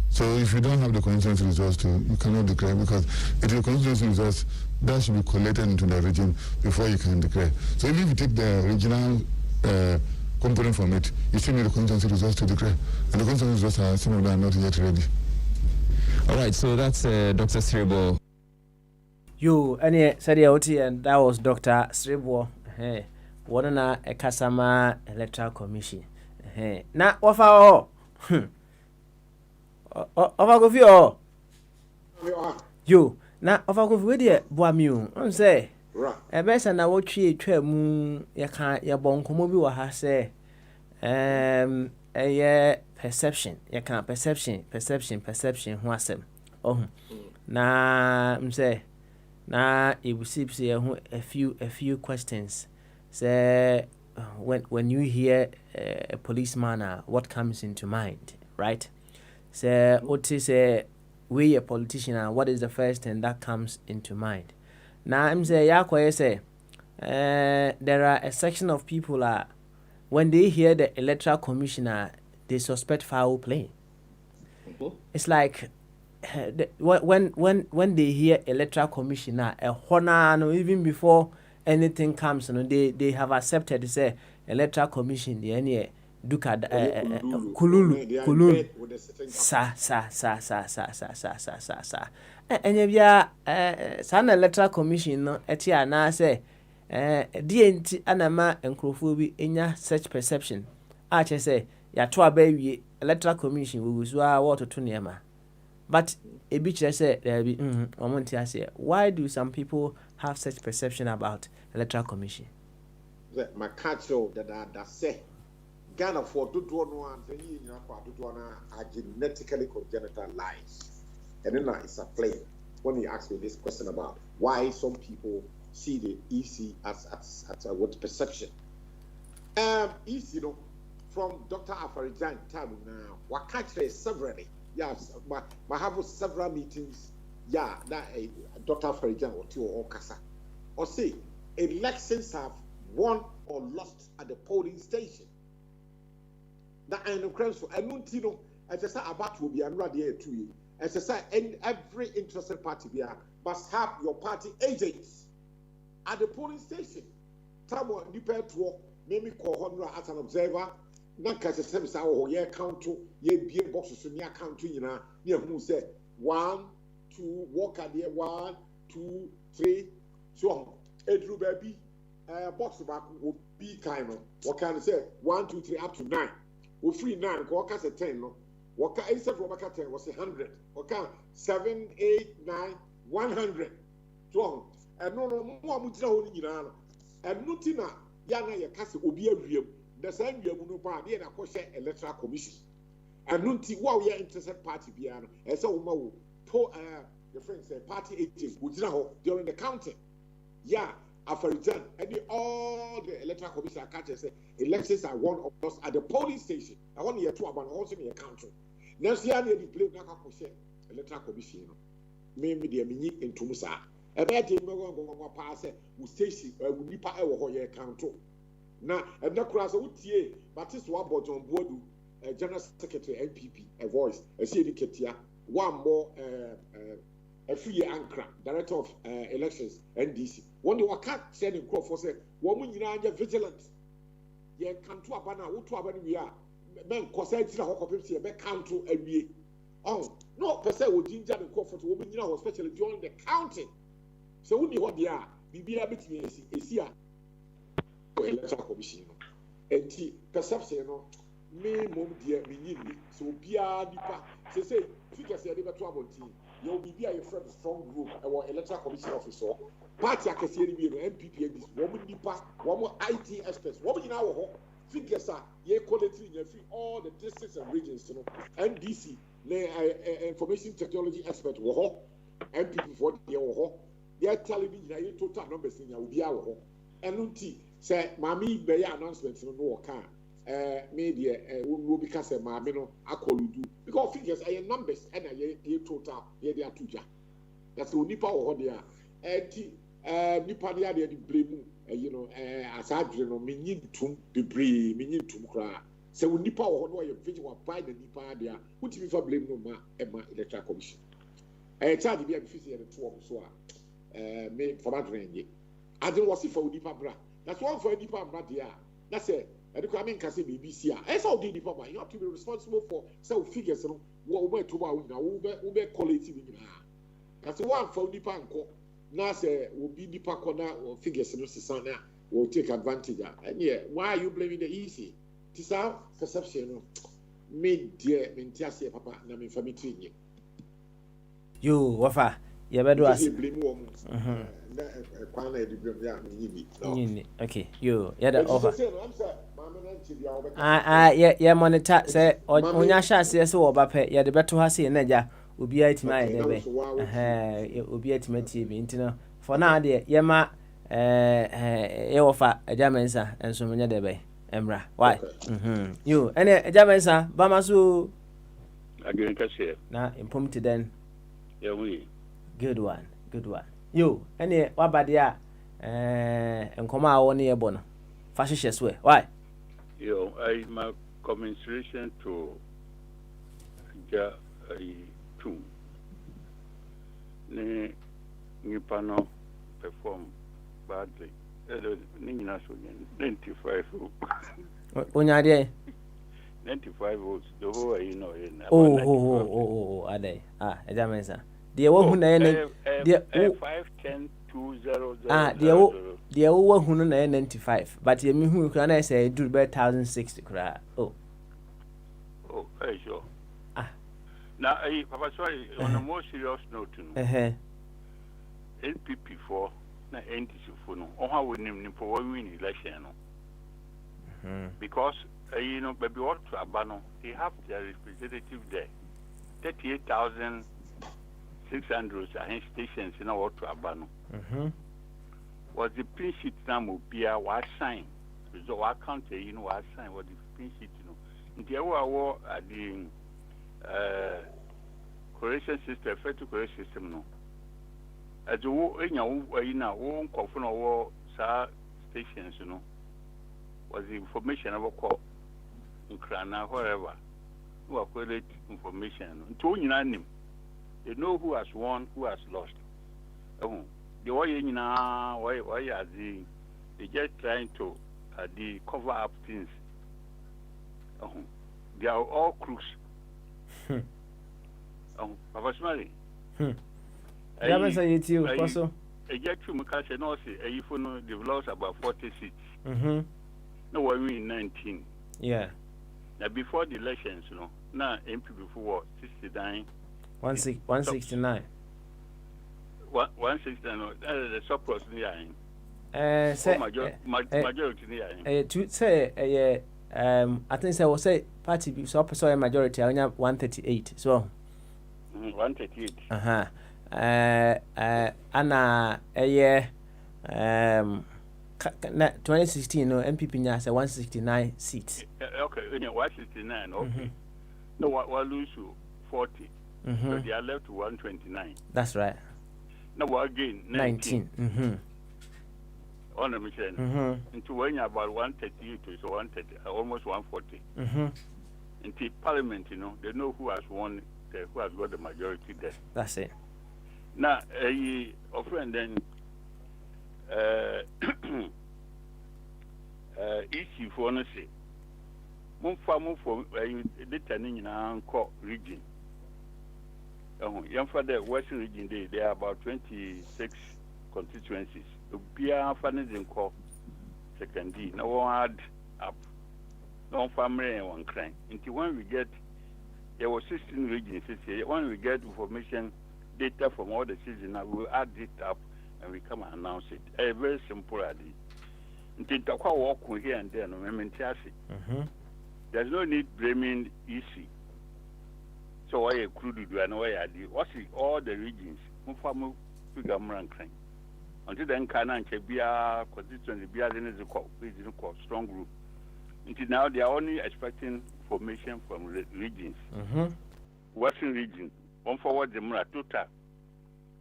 So if you don't have the constituency results you cannot declare, because it is the constituency results that should be collected into the region before you can declare. So even if you take the regional component from it, you still need the constituency results to declare. And the constituency results are some of them not yet ready. All right, so that's Dr. Srebo. You, any said and that was Dr. Srebo. Hey, one na a Kasama Electoral Commission. Hey, na what for? Go you na go with the boamu on say a best and I will treat moon ya can't ya bonkomo bi wa ha say a perception ya can't perception who asem oh na say na it receives a few questions say when you hear a policeman what comes into mind, right? So what is we a politician, what is the first thing that comes into mind? Now I'm say say there are a section of people when they hear the electoral commissioner they suspect foul play. It's like when they hear electoral commissioner a honor no, even before anything comes, they have accepted to say electoral commission the any duka kululu sa enye bia sana electoral commission no etia na say DNT anama enkrofo bi enya such perception a che say ya to abawie electoral commission we so what to niema, but e bi che say there be omonti ase. Why do some people have such perception about electoral commission? My catcho that say Ghana for do no and you are genetically congenital lies. And then it's a play when you ask me this question about why some people see the EC as what perception. EC, from Dr. Afarijan time now, what catch severally. Yes, I have several meetings. Yeah, that Dr. Afarijan or two or Kasa. Or say elections have won or lost at the polling station. That I know so I don't know as I say about will be another year 2 years. As I say, and every interested party must have your party agents at the polling station. Someone depend to maybe call Honora as an observer. Not because the same say oh yeah count to yeah be boxes to near count to near who said 1 2 walk at there 1 2 3 so Edru baby box back will be kind of what can I say 1 2 3 up to 9. We free 9, what can 10 no? What can instead of 10 was 100. What can 7, 8, 9, 100. So and no more mutina on and nutina yana ya kasi obi awiem. The same year no pa dey na ko share electoral commission. And nunti wa we interested party bia no e say wo ma wo po the friends say party agents go jina ho during the counting. Yeah. Afarijan, and all the electoral commission catch say elections are won or lost at the polling station. I want you to about also in the country. Next year, they play Naka Koshe electoral commission. Maybe they mean into Musa. A bad thing we're going to pass it with station or with Nipa or your country. Now, and not cross a UTA, but this one bought on board General Secretary NPP, a voice, a CDK, one more. A free anchor, director of elections, NDC. When you can't send in crop for say, woman, you are vigilant. You come to a banner, what to a banner we are. Men, Cosette, Hokopim, a count to a week. Oh, no, per se, would ginger and crop for women, especially during the counting. So, when you what they are, be a bit is here. Electoral commission. And perception, me, mom, dear, me, so be a nipa. Say, figure say, never trouble team. You will be a strong group, our electoral commission officer, party akasiye ni MPP this woman nipa, woman IT experts, woman in our home, figures are ye collecting all the districts and regions, NDC, information technology expert, MPP for the home. They are telling me that total numbers in your be our home. And say, Mammy, be announcements no can. media will be cast a mamino, I call you do. Because figures are numbers and a total, they are two. That's the only power there. And nipa dia de blame you know as adre no menyin tum bebre menyin tum kra se wo nipa wo no ye visual by the nipa dia wuti bi fa blame no ma electoral commission charge bi am fisi ye to so a me for adre nge adre was for nipa bra that's one for nipa bra dia na say e de kwa me nka say BBC a e say o di nipa ba you have to be responsible for say figures no wo be to ba wo be quality ni na that's one for nipa nko na say will be the corner or figures no sisana will take advantage and yeah why are you blaming the easy this our perception no me dear mentiase papa na me family nye you wafa ya bedo as blame wo na kwana e blame ya nyi okay you ya da offer ya monitor say onya sha say se wo ba pe ya de beto ha say na ja obi atima ya debe obi atima tie bi ntino for now de yema ye wofa ajamensa enso menye debe emra why you ene ajamensa ba maso again kase na impomti den yeah we good one you ene wabade a enkoma a woni ye bo no fa hwehwe so why yo my commensuration to ja two ne nipa no perform badly ni nyina so 95 onya de 95 votes the whole you know in adai ejamensa de wo hu na ye de 510200 de wo hu na ye 95 but ye mi hu kra na say do be 1060 kra sure now papa sorry on a more serious note NPP for na NDC for no on how we name for win election no because you know baby what to abano they have their representative there 38,600 stations in our to abano was the pin sheet now be was sign so I can't you know was sign what the pin sheet you know there were the correction system, effective correction system no. As you na won confirm no stations no. Was the information about call Ukraine wherever. Who are collect information. To nyina they know who has won, who has lost. The way nyina why are they just trying to the cover up things. They are all crooks. Papa Smiley. Yeah, say it you, also. A jet to Mukasha no say a phone develops about 40 seats. No, we win 19. Yeah. Now before the elections, you know, now MP before 69. 169. 169. The surplus near. Say majority near. To say I think I will say party so a majority I 138 so 138 ana 2016 no MPP nya say 169 seats okay 169 okay no what lose 40 so they are left to 129 that's right no what again 19 on the mission into when about 138 to 130 almost 140 into parliament you know they know who has won who has got the majority there that's it now friend then issue for no say move for the turning in our region young for the western region there are about 26 constituencies Bia Fanny call second D. No one add up. No family and one crime. Until when we get there were 16 regions this year, when we get information data from all the citizens, we will add it up and we come and announce it. A very simple idea. Until Takwa walk here and there, no there's no need blaming easy. So why a crude do I know why I do? What's all the regions? Mufamu figure crime. Until then, can I be a constituency, be a strong group. Until now, they are only expecting information from regions. Western region, one forward the Mura total.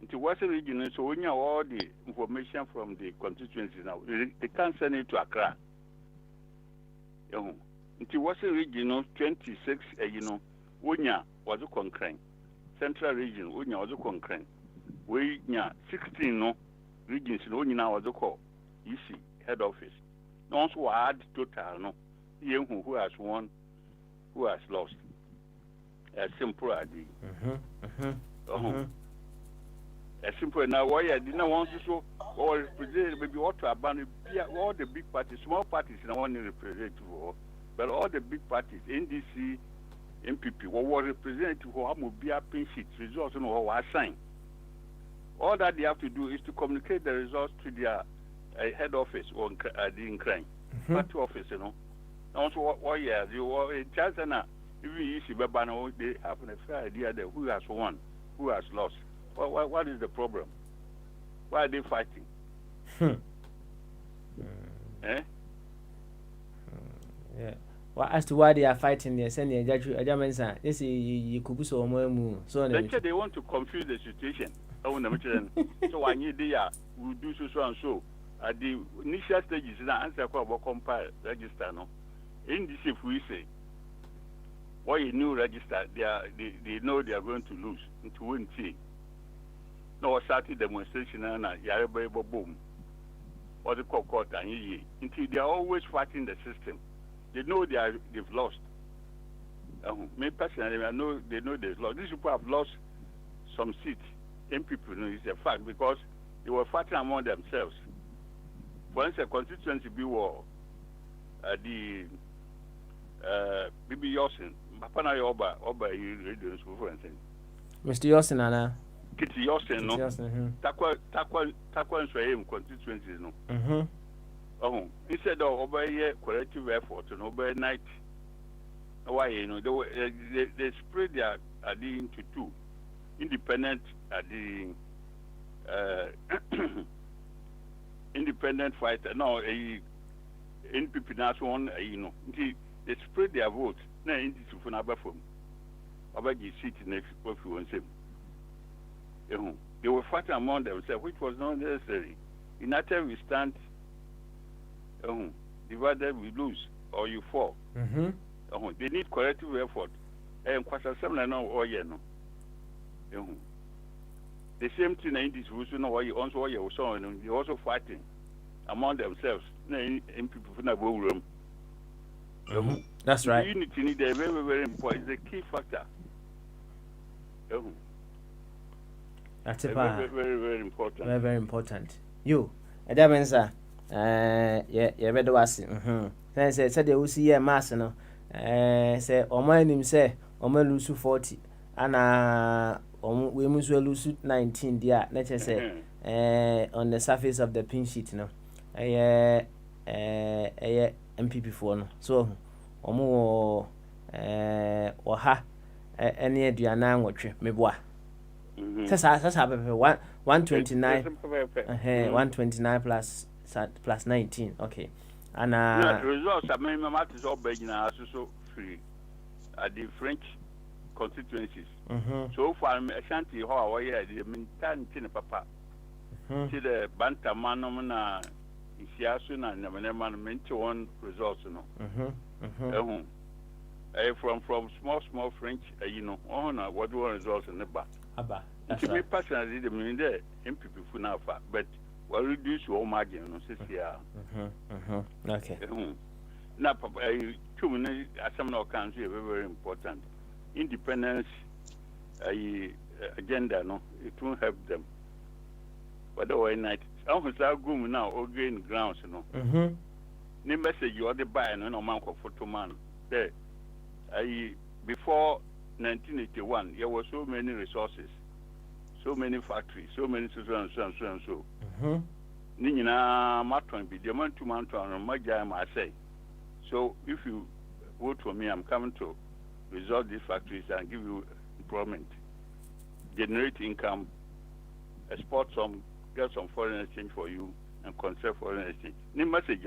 Into Western region, so when you have all the information from the constituencies now, they can't send it to Accra. Into Western region, 26, Unya was a concurrent. Central region, Unya was a concurrent. We 16 no regions, Unya now was a call. EC head office. No one who add total, no. Who has won, who has lost. A simple idea. A simple now. Why I didn't want to show or represent maybe what to abandon all the big parties, small parties, and I want to represent but all the big parties, NDC, MPP, what was represented who have be a pin sheet results and what was signed. All that they have to do is to communicate the results to their head office or the crime party office, Also, what years you were in China, even easy, but they have a fair idea that who has won, who has lost. What is the problem? Why are they fighting? Yeah. Well, as to why they are fighting, they're sending a judgment. This is you could so they want to confuse the situation. So I need we do so and so. At the initial stages, the answer about compile register no. In this, if we say, why you new register, they know they are going to lose into win tea. No, started demonstration and Yareba boom. Or the court and ye. Until they are always fighting the system. They know they've lost. Me personally, I know they know they've lost. These people have lost some seats. People know it's a fact because they were fighting among themselves. For instance, constituency be war. The Bibi Yosin, Papa Oba radio for instance. Mr. Yosin, Anna. Kitty Yosin, no. Takwa and Swahim constituencies, no. Instead of obey collective effort and obey night. Why, they spread their idea into two. Independent independent fighter. No, NPP now one, they spread their vote. Now, in this phone, about the seat next, what you want to say. They were fighting among themselves, which was not necessary. In that time, we stand, divided, we lose, or you fall. They need collective effort. And Kwasa now, or no. The same thing in this was also they also fighting among themselves. That's right. Unity is very, very important. It's a key factor. That's a very, very, very important. Very, very important. You, that means, yeah, read the was. Then said they will see a mass, no. Say, or my name say, or my lose 40, and we must lose 19, dear. Let's just say, on the surface of the pin sheet, no. MPP for no. So, or ha, any aduana watch, me boy. That's 129. 129 plus 19. Okay. And the results I mean my is all begging so free at the French constituencies. So far Ashanti how the meantime papa. See the Bantamano na Isiasu na Namaneman mention one results no. From small French on what one results in the back. That's me personally the mean there MPP for now but we reduce your margin okay. Now papa 2 minutes some country very, very important. Independence agenda no it won't help them. But the way night I go now or gain grounds the message you are the buy no man for photo man there before 1981 there were so many resources, so many factories, so many so. Nina Matron be the man to my jam I say. So if you vote for me, I'm coming to resolve these factories and give you employment, generate income, export some, get some foreign exchange for you, and conserve foreign exchange. Ni message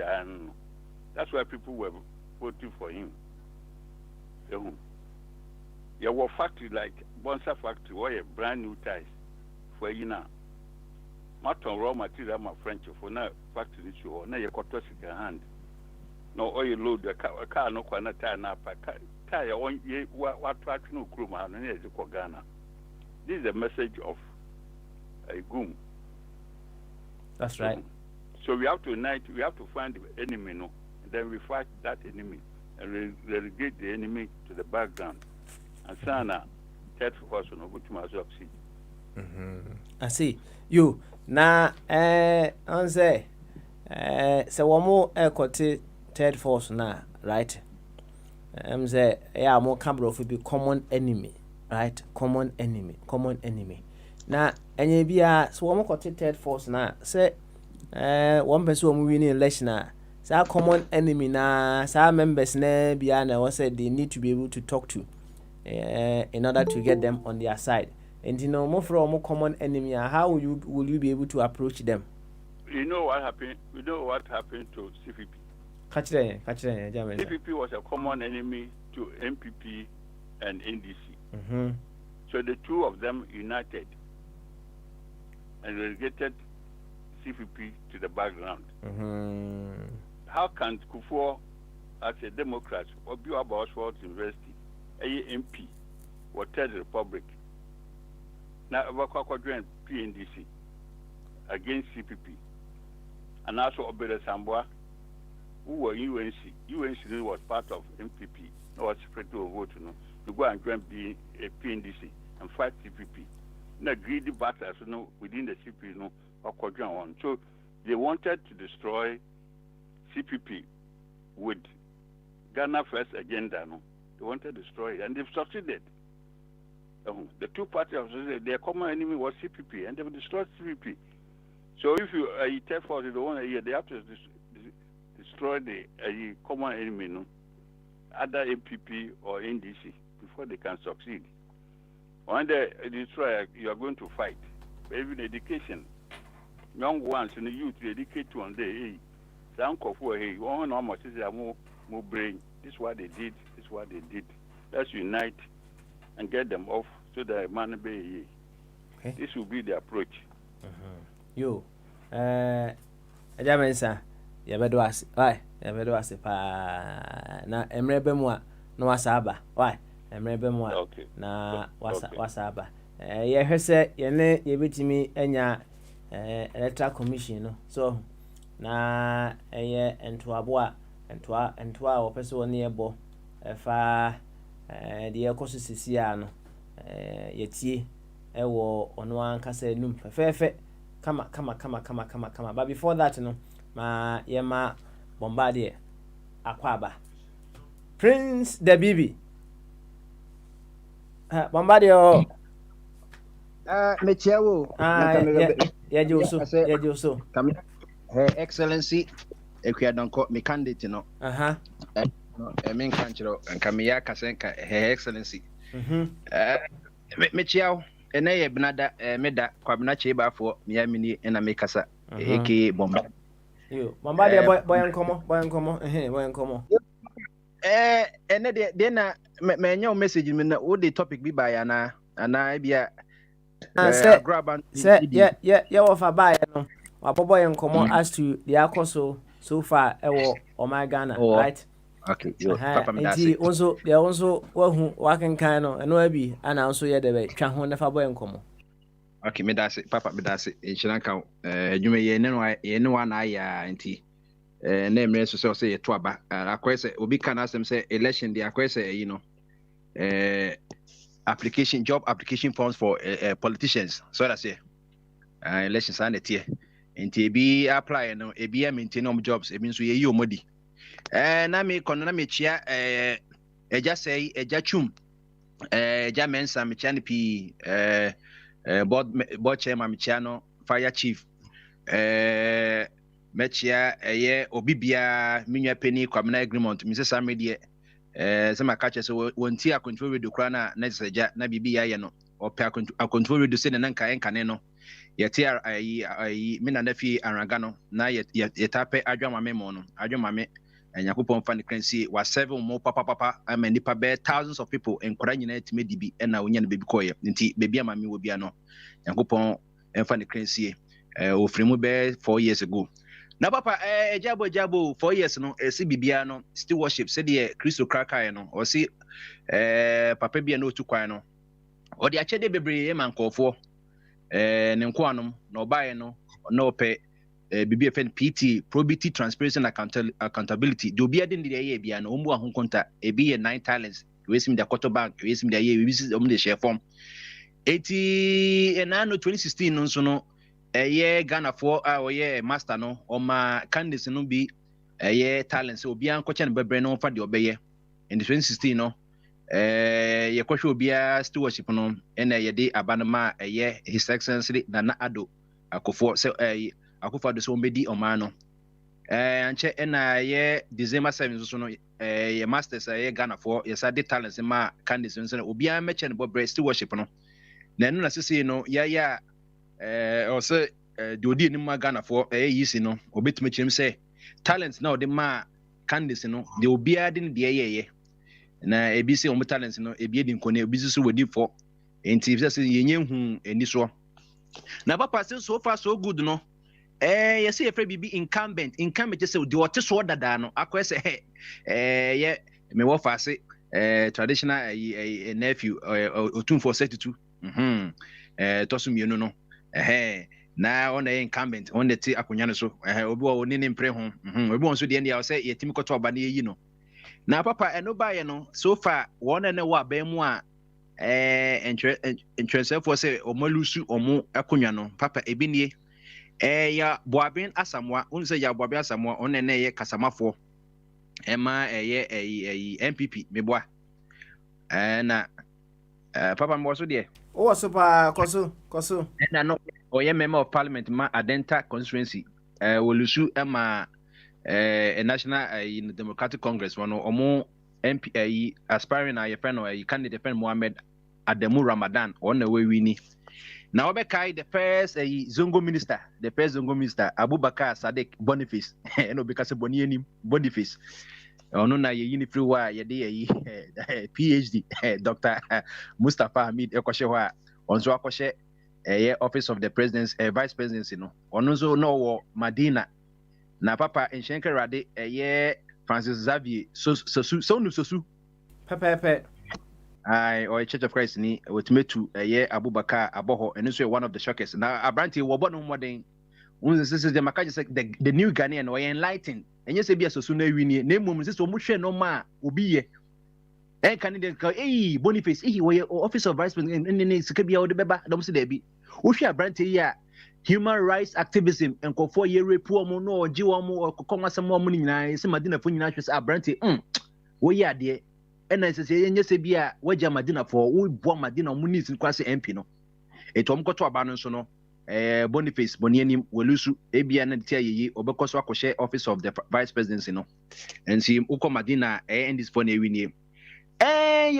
that's why people were voting for him. There were factory like Bonsa factory where brand new ties for you now. Maton raw material my French for now factory show now you got to hand. No oil load the car no kwana tire na tire on what track no crew man and is Ghana. This is a message of a goon. That's right. So we have to unite, we have to find the enemy, no, and then we fight that enemy and relegate the enemy to the background. And Sana, third force on which must succeed. I see. You na on say so one more equity third force na right. Say yeah more camera of be common enemy, right? Common enemy. Na enye bia so one more third force na say one person who win election na say common enemy na say members na bia na what said they need to be able to talk to in order to get them on their side. And you know more from more common enemy, how will you be able to approach them? You know what happened? You know what happened to CPP? Catch them, Germany. CPP was a common enemy to MPP and NDC. So the two of them united and relegated CPP to the background. How can Kufuor, as a Democrat, or be about Oxford University, a MP, or Third Republic, now Abakwa joined PNDC against CPP, and also Obeda Sambwa, who were UNC. UNC was part of MPP, no was separate to vote, to go and join PNDC and fight CPP. Now greedy battles, within the CPP, or quadrant one. So they wanted to destroy CPP with Ghana First agenda. They wanted to destroy it, and they've succeeded. The two parties, their common enemy was CPP, and they've destroyed CPP. So if you tell for the one year, they have to destroy the common enemy, either MPP or NDC, before they can succeed. When they destroy, you are going to fight. Even education, young ones in the youth, they educate to one day. Some for one almost is more brain. This is what they did. This is what they did. Let's unite and get them off so that man be. Okay. This will be the approach. You, Ajamensa, you better ask. Why? You better ask pa na emrebe mwa no wasaba. Why? Emrebe mwa okay. Na wasaba. Ye hwese ye ne ye betimi enya electoral commission no. So na eye entoabo entoa opese woni ebo fa de ekosisi ya no yetie ewo ono ankasa enum fefefe kama but before that no ma yema Bombardier akwaba Prince the Bibi Bombardier mechiawo ya so Her Excellency Ekwiadonko me candidate no me kanchiro nkamiya kasenka Her Excellency mechiawo ene ye benada meda kwabena chebafo miyamini ena mekasa eke Bombardier Bombardier boy nkomo ene de na me nya message me na wo the topic bi ba ya na ana bia say yeah ofa ba ya no waboboy nkomo as to the akoso so far ewo Ghana right okay yo papa me dasi also wahu wakenkan no eno abi ana also ye de be twa ho na fa boy nkomo okay me dasi papa me dasi enchina kan adwuma ye ne wa na ya nti na emre so say ye to aba akwese obi kan asem say election the akwese job application forms for politicians so that's it elections and the nti ebi apply no ebi maintain jobs ebi nso ye yi omodi na me kono na me chia eja sei eja chum eja mensa me chia ne pi board chairman me chia no fire chief me chia eye obibia menwa peni kwamna agreement me sesa me de sama kache so wonti a control radio kra na seja na bibia ye no opa control radio se na nka enkane no yeti ai mina na fi araga no na yetape adwamame mo no adwamame Yakupon fan crancy was 7 more papa and nipa bear thousands of people and Korean to me and now baby koya nti baby mammy will be ano Yakupon and fan crancy Ofrimu bear 4 years ago. Now papa jabo 4 years no CBBiano still worship said the Christo Kraka no or see papa be no to kwano or the achede bebre man call for Nenquanum no buy no pay BBFN PT probity transparency and accountability do be adding the year be an omu ahun konta e be 9 talents we sim the quarter bank we sim the year we visit the share form 80 and anno 2016 no so no year Ghana for our year master no or ma candidates no be a year talents obi an kocha no bebre no fa de obeye in the 2016 no ye kwahwe obi a stewardship no na ye de abanama ye his excellency Nana Addo Akufo se Akufo Addo so mbedi omano anche na ye December 7 so no ye masters ye Ghana for ye sa de talents ma candidates no obi a meche no bebre stewardship no na no na sisi no ya o se de odi ni ma Ghana for yisi no obetumi chim say talents na odi ma candidates no de obi a de de ye na ebi se omo talents no ebi edi nkone ebi so wodi for enti if say yenye hu eni so na papa say so far so good no ye say efre bibi incumbent just say de wote so dada no akwa say ye me wo fa say traditional nephew otun for 32 tosum yenu no na on the incumbent on the ti akonya no so obi wo ni ne mpre ho obi won so de ne ya say yetimi koto oba na yi no na papa eno baye no so far one na wa ba mu a interest for say omalusu omo akonya no papa ebinie ya boaben asamwa un say ya boaben asamwa on na ye kasamafo ema ye MPP meboa na papa mo so de o so pa koso na no oye member of parliament ma Adenta constituency wolusu ema a national Democratic Congress one omo MP aspiring na yefeno candidate pen Mohammed Ademu Ramadan on the way we ni na obekai the first zongo minister Abubakar Sadiq Boniface eno because boni enim Boniface ono na ye uni free wa ye de PhD Dr. Mustafa Hamid ekoshe wa onzo akoshe office of the president vice presidency no ono zo no wo Madina na papa enshenke rade Francis Xavier sosu pepe or Church of Christ ni wetumetu Abubakar Aboho and so one of the shockers na abranti wo bono modern this is the makaje say the new Ghanaian or enlightened and you say be sosu na wini na mum say so mu hwe no ma obi ye candidate ka Boniface we office of vice president ni sika bia wo de beba dom se da bi wo hwe abranti ya human rights activism and ko for ye rape wo no oji wo mo kokomasem wo mo nyina se Madina fo nyina hwe abranti wo ye ade ena se yenye se bia waja Madina fo wo bo Madina mo ni sin kwase MP no etom koto aba no so no Boniface bonianim wolusu ebia na tia yeyi obekoso akoshe office of the vice presidency no ensi uko Madina this for na winie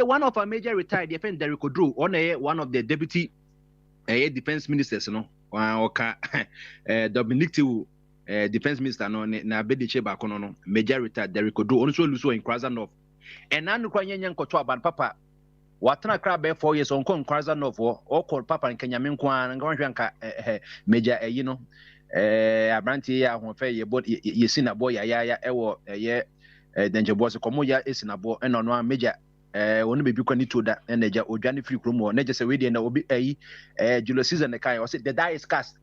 one of our major retired defense Derrick Odro on one of the deputy defense ministers no oka Dominic Tiwu defense minister no na bediche ba kono no major retired Derrick Odro on so luso in Kraza North and anu kwa nyanya nkoto aban papa watana kra be 4 years on kon Kraza North o call papa nkanya menkwa ngwanhwe nka major yi no abranti ya hofe ye bod ye sinabo ya ewo danger boss komo ya esinabo eno no major wonu bebi kwani toda eneja odwane free kromo na je se we dey na obi Julius Caesar ne kai o say the die is cast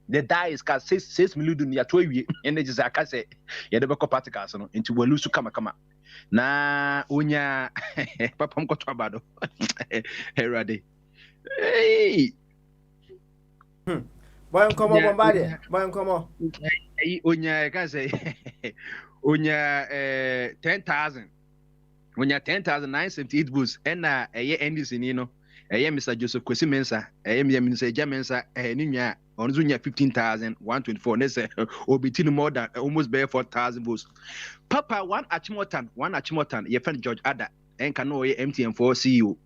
6 million ya to awie eneja za ka se ye de be ko particles no nti walusu kama na onya papa mkoto abado herade boy nkomo bombade boy nkomo onya ka se onya 10,000 onya 10,978 votes ena NDC ni no Mr. Joseph Kwesi Mensah Mr. Jamensa ni nya onzo nya 15,124 ne se obitini more than almost bare 4,000 votes papa one achimotan ye friend George Ada enka no ye MTN4 CEO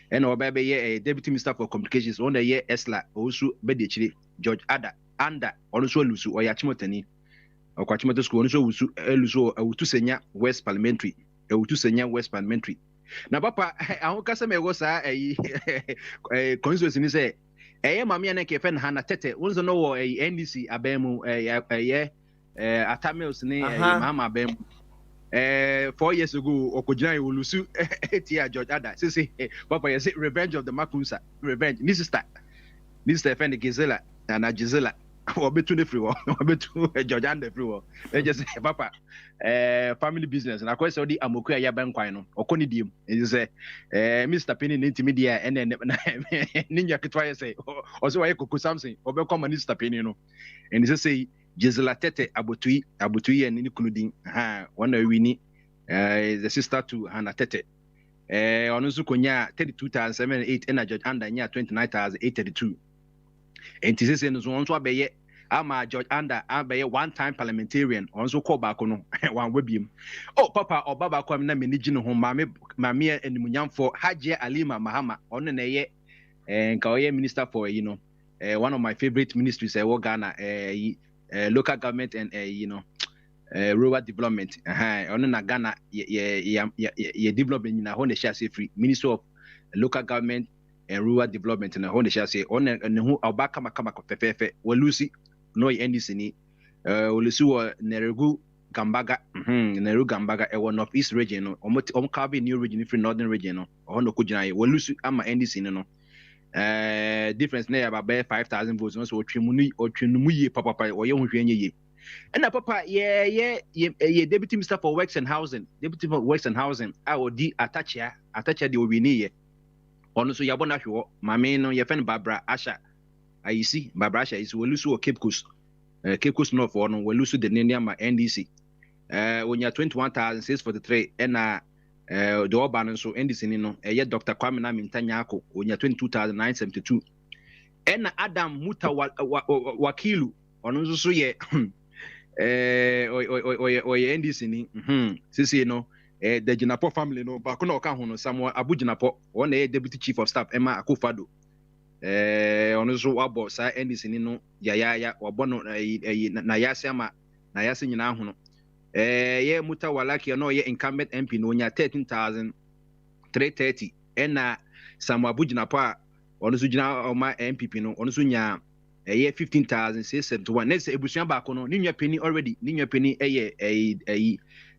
ena obebe ye deputy minister for communications on the Esla osu be de chire George Ada anda onso lusu o ya achimotani Okwachimato school so wusu eluso awutu senya West Parliamentary na papa ahụ kasa me go sa constituency ni say mama na ke fen Hannah Tete wonzo no wo NDC abemu Atamils ni mama abemu 4 years ago okojina olusu etia George Ada say papa you say revenge of the Makunsa revenge this sister fen Gisela na Gisela obetu ne free wo obetu George Ada free wo just say papa family business na kwese odi amoku ya bankwan no okoni diem say Mr Penny Ntimedia and ninya kitwa say oso waye Koko Samson obekọ Mr Penny no and say Gisela Tete abotui and ni kunudin one wini the sister to Hannah Tete onusu konya 32,708 and George Under nya 29,832 and this is no so abeye ama George Under abeye one time parliamentarian onso call back no one webiem papa obaba kwam na menigi no ho mame enimunyamfo Hajia Alima Mahama ono na ye nka oye minister for one of my favorite ministries Ghana local government and rural development ono na Ghana ye development na ho na share free minister of local government and rural development na ho na share say on hu obaka makama pepefe walusi no NDC ni olusi wo Neregu Gambaga ewo North East region no carve new region free northern region no ho no kujina ye walusi ama NDC no difference na about 5,000 votes no so otwenumu ye papa oye ho hwenye ye and papa ye deputy minister for works and housing odi atachia de obini ye ono so yabona hwo mame no ye fen Barbara Asha ayisi Barbara Asha is wolusu Cape Coast North ono wolusu de nenia ma NDC onya 21,643 and the urban so NDC ni no Dr. Kwame na Mintanyako onya 22,972 and Adam Muta Wakilu ono so ye oye NDC ni sisi no the Jinapo family no ba kono ka ho no Samuel Abu Jinapo one deputy chief of staff Emma Akufado ono so wabo sa NDC ni no ya wabo no na yase ama na yase nyina ho no ye Muta Walaki no ye incumbent MP no nya 13,330 and Samuel Abu Jinapo ono so jina oma MPP no ono so nya 15,671 next ebusuan ba ko no ninwa penny already ninwa penny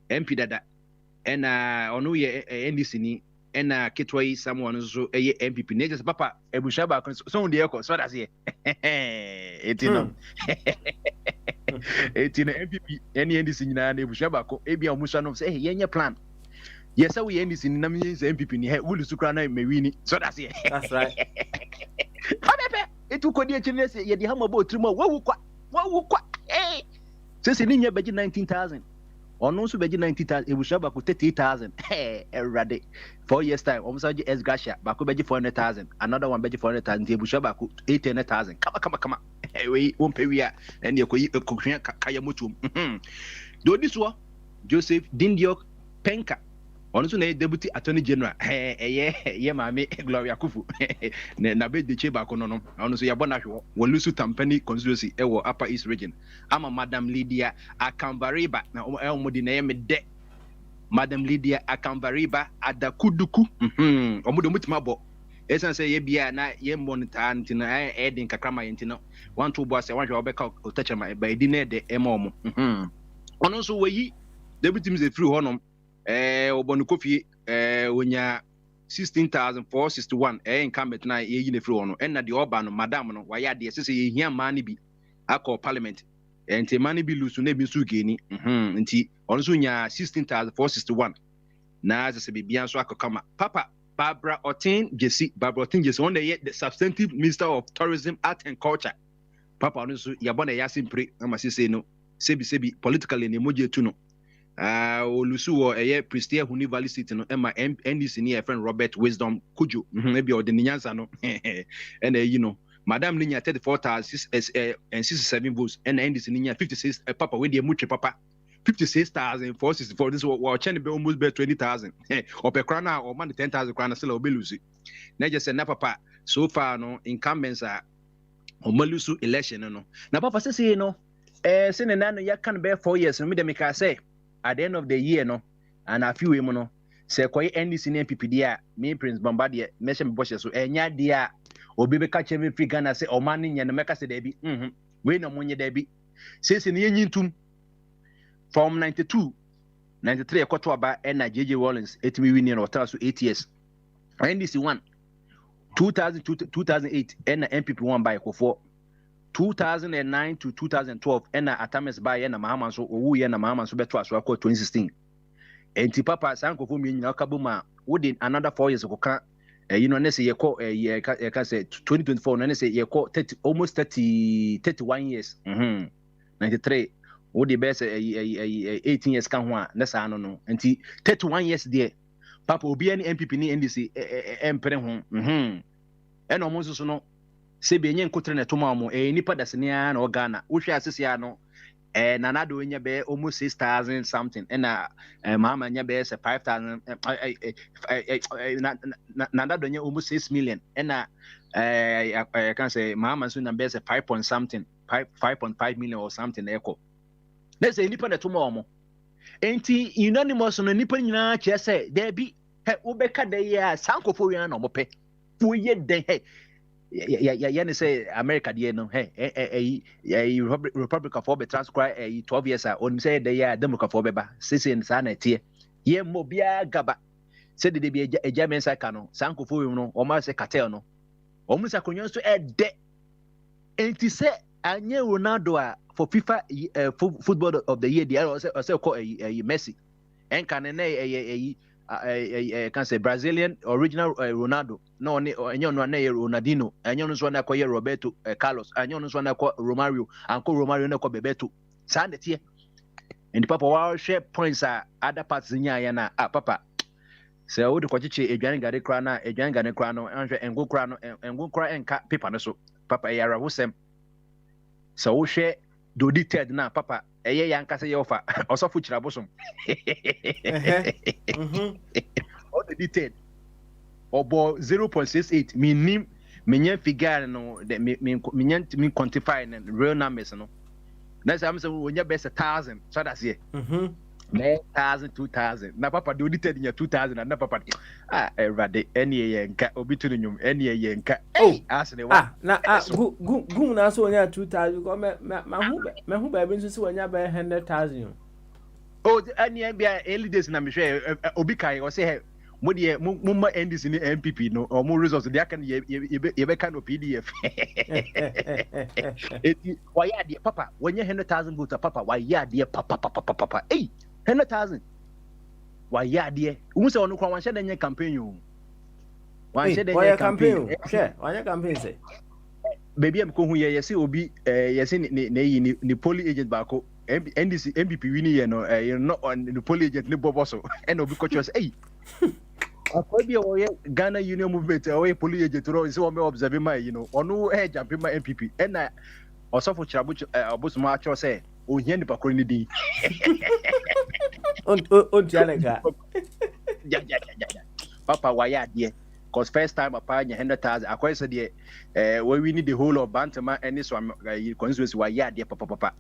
MP dada and onu ye NDC ni and ketwai someone so MPP next papa ebusuan ba ko so de eko so that's here etino MPP any NDC ni na ebusuan ba ko ebia omusa no say yenye plan yes we NDC ni na me MPP ni he wulu sukra na mewini so that's here that's right etu kodi echinese ye di hama bo trimo wawu kwa sese ni nya beji 19,000 ono so beji 90,000 ebusha ba ko 30,000 erade 4 years time omsa ji esgasha ba ko beji 400,000 another one beji 400,000 ebusha ba ko 800,000 kama we wonpe wia en ye ko hwia kaya motum do this one Joseph Dindiok Penka ono so na deputy attorney general ye mame Gloria Kufu na be de cheba ko no ono so yabona hwo wolusu tampani constituency ewo Upper East region ama Madam Lydia Akambariba na omodi na ye mede Madam Lydia Akambariba adakuduku omodo mutima bo esan say ye bia na ye monitor ntina edin kakrama ntina want to boss wan hwe obeka otachama ba edi na de emomo ono so weyi deputy mze free honom obonu kofi onya 16,461 incumbent na ye yine free ono na de oba no madam no waya de sese ye hia ma ne bi akọ parliament enti ma ne bi lusu na bi su geni nti ono so nya 16,461 na sese bibia so akọkama papa Barbara Otin Jesse on the substantive minister of tourism, art and culture papa ono so yabona ya simpre ama sese no sebi politically ne moje tu no olusu wo Prestia Huni Valley City no ema NDC ni friend Robert Wisdom Kujo ebi odinyansa no and madam ninya 34,667 votes and NDC ninya 56 papa we dey muche papa 56,464 this wa chen be almost be 20,000 opekra na o man 10,000 kra na sele obelusi na je say na papa so far no incumbents are omalusu election no na papa say no Say na ya can be 4 years no me de make say at the end of the year no and a few no say koy NDC na MPP dia me Prince Bombardier me she me bohye so enya dia obi be ka che me free Ghana say o man nya no meka say da bi we no monye da bi say ne yenyitum from 92 93 ekoto aba na JJ Rawlings etimi win no hotel so 8 years NDC 1 2008 na MPP 1 by Kofo 2009 to 2012 na Atames by na Mahama so owu ye na Mahama so beto aso akọ 2016 enti papa sankofo mi nyina kabuma within another 4 years okoka you know say ye call ye ka say 2024 no say ye call 30 almost 31 years 93 wo the best 18 years kan ho a na sa no enti 31 years there papa obi ani MPP ni NDC empere ho eno mo so no se be nye nkotre na toma mo nipa dasenia na Ghana wo hwe asese ya no na na do nya be almost 6,000 something na mama nya be 5,000 na na do nya almost 6 million na I can say mama so na be 5 point something 5.5 million or something echo let's say nipa na toma mo enti unanimous no nipa nyina che say there be he wo be ka dey ya sankofo wi na mo pe wo ye den he ya ne say America dey no Republic of Obe transcribe 12 years on say dey ya Democrat for beba sesen sa na tie ye mo bia gaba say de be eja mensa ka no sankofo wi no o ma say cartel no o mu sa konyo so de enti say anye Ronaldo for FIFA football of the year there say call Messi en kan na can say Brazilian original Ronaldo no enyo no na Ronaldinho enyo no so na ko Roberto Carlos enyo no so na ko Romario anko Romario na ko Bebeto sa na tie and papa wa share points other parts nya ya na papa say wo de ko chiche edwan gade kra na edwan gade kra no anhwe engo kra no engo kra enka paper no so papa yara wosem so wo share do detailed na papa eye yankase ye ofa osofo chirabosom all the detailed obo 0.68 minim menya figure no me quantify and real numbers no na say am say wonya best 1,000 so that's here 1,000 2,000 na papa do detailed in 2,000 na papa everybody any ye nka obi to nyum any ye nka as the one na gu na so wonya 2,000 ko me hu ba bi nso se wonya ba 100,000 any bia early days na me hwe obi kai o say mo de mo ma NDC ni MPP no o mo results they can ye be kind of PDF why ya de papa wonya 100,000 votes papa why ya de papa 100,000 why ya de wo se onu kwa wan hye den campaign yo wan hye den campaign hye wan campaign say baby am ko hu ye say obi ye say ni poly agent ba ko NDC MPP wini ye no you know on the poly agent ni bobo so and obi ko cho say akwabi o ye Ghana Union Movement o ye poly agent ro say o me observe my you know onu jump my MPP and na osofo chirabu obusuma cho say o hia ni pakro ni din on tialega ja papa waya de cause first time papa nya 100,000 akwai say de we need the whole of Bantama any so constituency waya de papa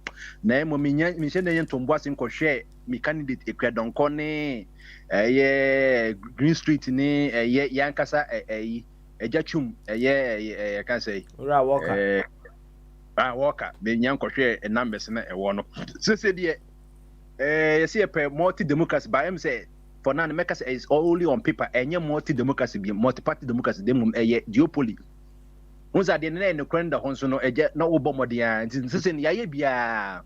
na emo mi hye na ye ntombo asin ko hwe mi candidate ekredonko ne Green Street ni ye yankasa ejachum ye can say ra walker walker be nyan ko hwe numbers na ewo no se de you see a multi democracy by him say for now the make is only on paper enye multi democracy be multi party democracy dem duopoly unza de na no krenda honso no eje na wo bomode ya nti ya ye bia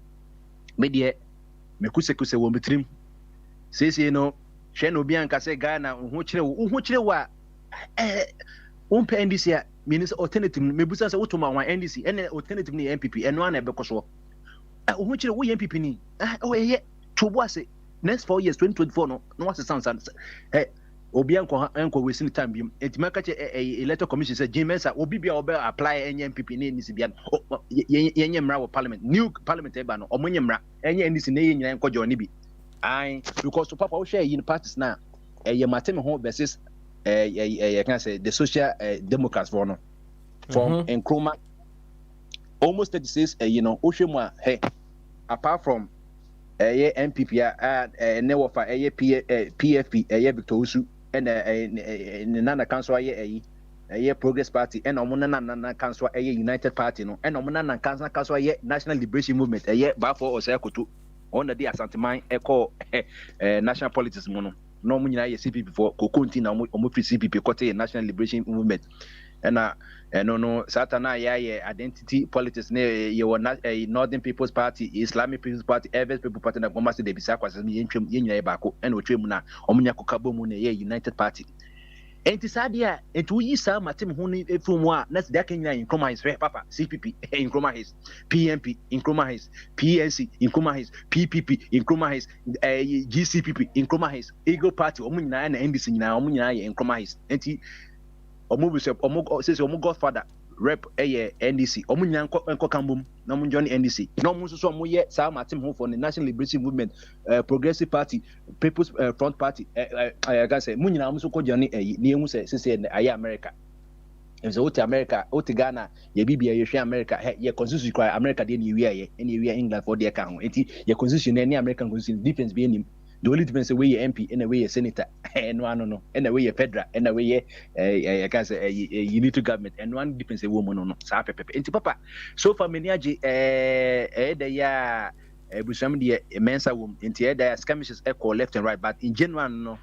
me de me kuse wo metrim sese no hwe no bia nka se Ghana hu kire wa umpe NDC a means alternative me busa se wotoma wan NDC ene alternative ni MPP eno ana be koso hu kire wo MPP ni ye tobo ase next 4 years 2024 no what sounds obi anko we sin time bim etimaka che electoral commission say Jimensa obi bia obe apply NPP ni NDC bia yenye mra wo parliament new parliament eba no omonye mra enye NDC na yenyina enko jo ni bi ai because to papa wo share yin parties na ye matem ho versus can say the social democrats for no from Nkrumah almost 36 you know ohwemu a apart from MPP never for PFP Victor Usu and Nana Council Progress Party and Nana Council United Party no and Nana Council National Liberation Movement Bafo or Sekotu on the day Santimine echo national politics mono no munya CPP for Kokunti na omo CPP kote National Liberation Movement no Satana identity politics ne you Northern People's Party, Islamic People's Party, Everest People Party na goma se de bisa kwa sami yenya baako e no twem na omunya kokabo mu ne United Party. Enti sadia enti yi sa matem ho ne efum a na se da kan nyina compromise papa CPP in compromise PNP in compromise PNC in compromise PPP in compromise GCPP in compromise Eagle Party omunya na NDC nyina omunya in compromise enti omu godfather rep NDC omunya enko kambum na mu join NDC na omu so omu ye sa matem ho for the National Liberation Movement Progressive Party People's Front Party I can say munyina omu so ko join ni emu se aye America so what America what Ghana ye bibia ye hwe America ye constitution kwa America de ni wi England for the account enti ye constitution any American constitution difference be enim. The only difference is way MP and way senator and one and way federal and way I can say unity government and one difference a woman no sa pepe enti papa so for many age the ya busam de mensa wom enti the skirmishes echo left and right but in general no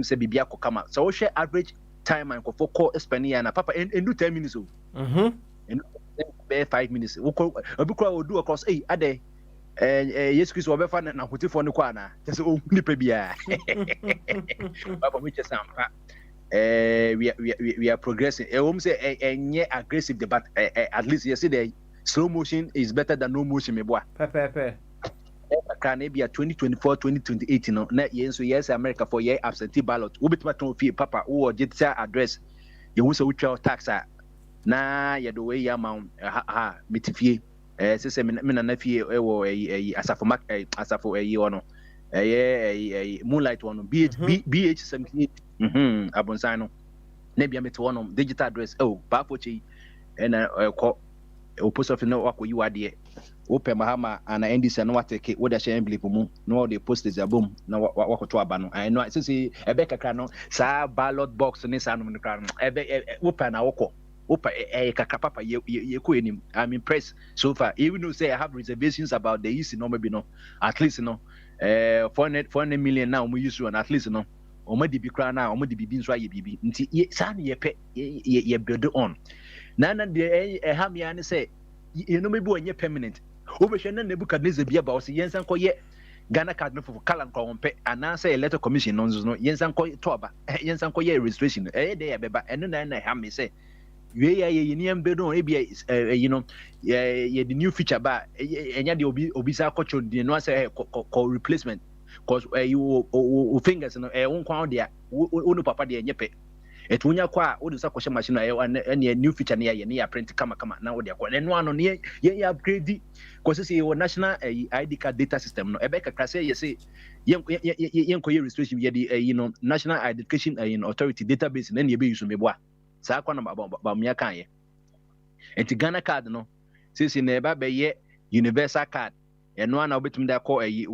say bibia ko kama so we share average time and for call espania na papa and do 10 minutes and 5 minutes obi kwa do across ade yes Chris obefa na hotifo ne kwa na just o nipa bia baba we just ampa we are progressing say enye aggressive debate at least you see the slow motion is better than no motion me boa pepe can be 2024 2028 no na yenso yes America for year absentee ballot wo betima ton fie papa wo digital address you wo so twa tax na ye do we ya ma mitifie sese me na fie ewo asafo ono moonlight one BH78 abonsan no na bia mete one digital address ba fochi na ko post office no wakoyi wade open mahama ana NDC no wateke wo da share envelope mu no the postage abom na wakoto aba no I know sese ebe kakra no sa ballot box ni sa no no kra no ebe open na woko kaka papa ye ko enim. I'm impressed so far even though say I have reservations about the east no maybe no at least no 400 million now we use one at least no omo di bi kra na omo di bibi nso aye bibi nti sa na ye pe ye build on na de ha me an say ye no maybe onye permanent obehwe na Nebukadnezar bia ba o say yensan koye Ghana card no for kala nko won pe ana say electoral commission no nzo no yensan koye toba yensan koye registration de ye beba eno na ha me say we ye niam bedo e bia the new feature ba enya de obi sa kocho de no say call replacement cause you fingers no won kwa de no papa de enyepe etunya kwa wo de sa koche machine na new feature na ye na print kama na wo de kwa eno ano ne ye upgrade cause say your national ID card data system no ebe kakra say ye say yen koye registration ye de national education authority database na ye be use meboa sa kwa na ba mya kan ye enti Ghana card no sisi na eba be ye universal card eno ana obetum da call ye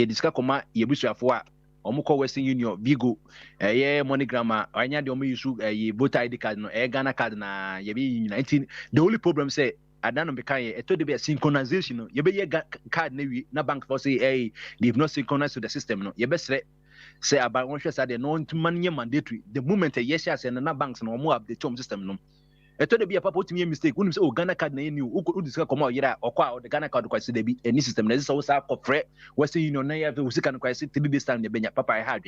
diska koma ye busuafo a omukọ Western Union Vigo ye MoneyGram anya de omu use ye voter ID card no Ghana card na ye be united. The only problem say adano be kan ye to de be synchronization no ye be ye card na wi na bank for say they've not synchronized to the system no ye be sre say about one share say no money mandatory the moment a yes say na banks no mo update your system no eto de bia papa otimi mistake wonu say Ghana card na new o discuss come out yira okwa the Ghana card kwase de bi any system na say so akofre Western Union na ya we can kwase 3 days time de benya papa I had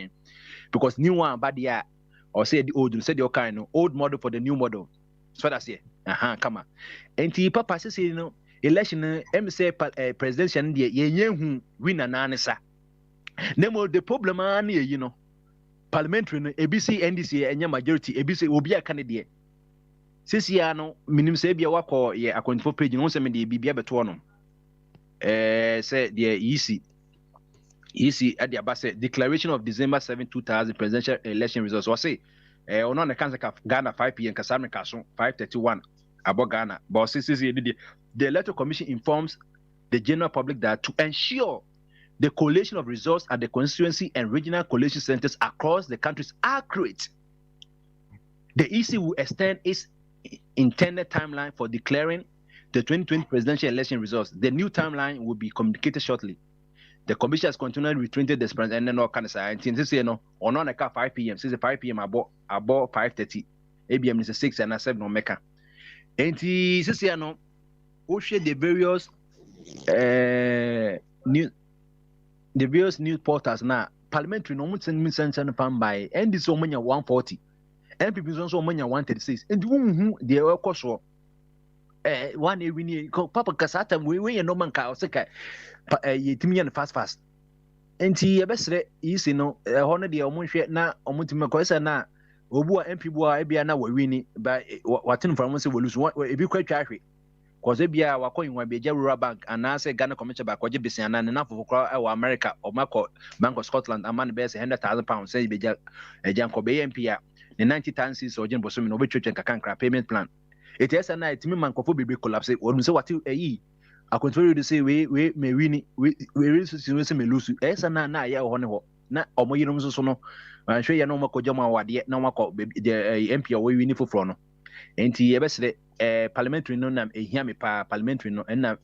because new one bad ya or say the old say the kind no old model for the new model so that's here come on enti papa say no election say presidential de ye hu winner na anisa nemo the problem an parliamentary no ABC NDC enya majority ABC obi aka ne de sisia no minim say bia wakọ ye akonfo page no se me de bibia beto no say the EC at the abase declaration of December 7 2000 presidential election results or say ono na kanza Ghana 5 pm kasame kaso 5:31 abo Ghana but sisi the Electoral Commission informs the general public that to ensure the collation of results at the constituency and regional collation centers across the country is accurate, the EC will extend its intended timeline for declaring the 2020 presidential election results. The new timeline will be communicated shortly. The commission has continually retreated the spread and then all kind of science. Since you know, on 5 p.m. Since 5 p.m. about 5:30, ABM is 6 and 7 on Mecca. And since you know, we share the various news portals now. Parliamentary no much send pan by and this so many 140. And people so many 136. And who they are cost one we need Papa Casata, we no man ka oseka yetimi and fast. Enti yebesre isi no hono de omunhwe na omutima ko esa na obu a MP bu a bia na wawini ba watin from say we lose ebi kwatwa ahwe cause bia wakoyinwa be Rural Bank and na say Ghana commercial bank kwaje besia na na fofokro e America o mako Bank of Scotland amane be say £100,000 say be janko be MP a the 90,000 cedis o jenbo so me no be twetwe kankra payment plan. It is a night me man kofo be collapse or say what you I continue to say we may win we really say me lose esa na ya ho ne ho na omo yinom so no man hwe ye no mako jama wade na mako the MP we win foforo no enti ye besere parliamentary no na ehia me pa parliamentary no na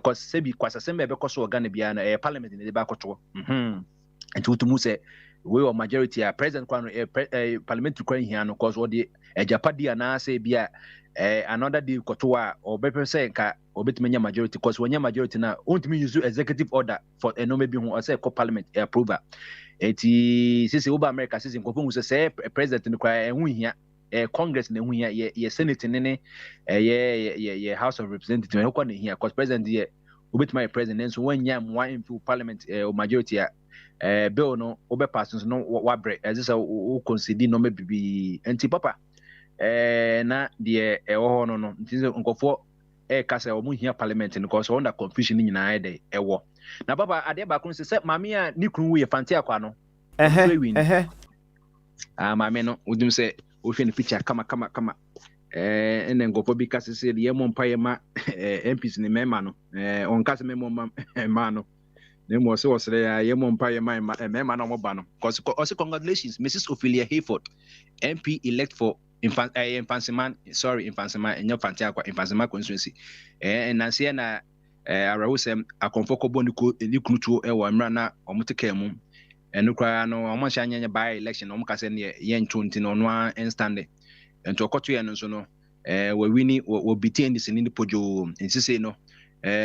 cause se bi kwasa se me be koso organ bia na parliament ne ba koto enti utumu se we or majority a president kwano parliamentary kwan hia no cause what the japadi na say bia another deal kotoa or better say ka obetimenya majority cause when majority na ontimi use executive order for no maybe who say parliament approval eti sisi oba America sisi nkofo hu say president no kwa ehun hia congress na ehun hia ye senate ne ye house of representatives no kwa na hia cause president ye obetimanya president so wanya mwa in parliament o majority a bill no obe pass no wabre as say o concede no maybe enti papa na de ewo no ntize nkofo kasa omu hia parliament no cause under confusion nyina ede ewo na baba ade ba kun se mame a ni kunu we fanti akwa no mame no udum se o hwe ni picture kama ene nkofo bi kasa se de yemo mpaye ma MPs ni mema no on kasa memo ma no nemo se wosre ya yemo mpaye ma mema no mo ba no cause congratulations Mrs. Ophelia Hayford MP elect for Infansiman in your Fantiaqua, Infansima constituency. And Nancy na Arahusem, a comfortable Niklutu, Ewa or Mutakemu, and Nukrano, Omashanya by election, Omcasen, Yen Tuntin on one and standing. And to Cotu and Sono, where we will be taken this in the Pojo, in Siseno,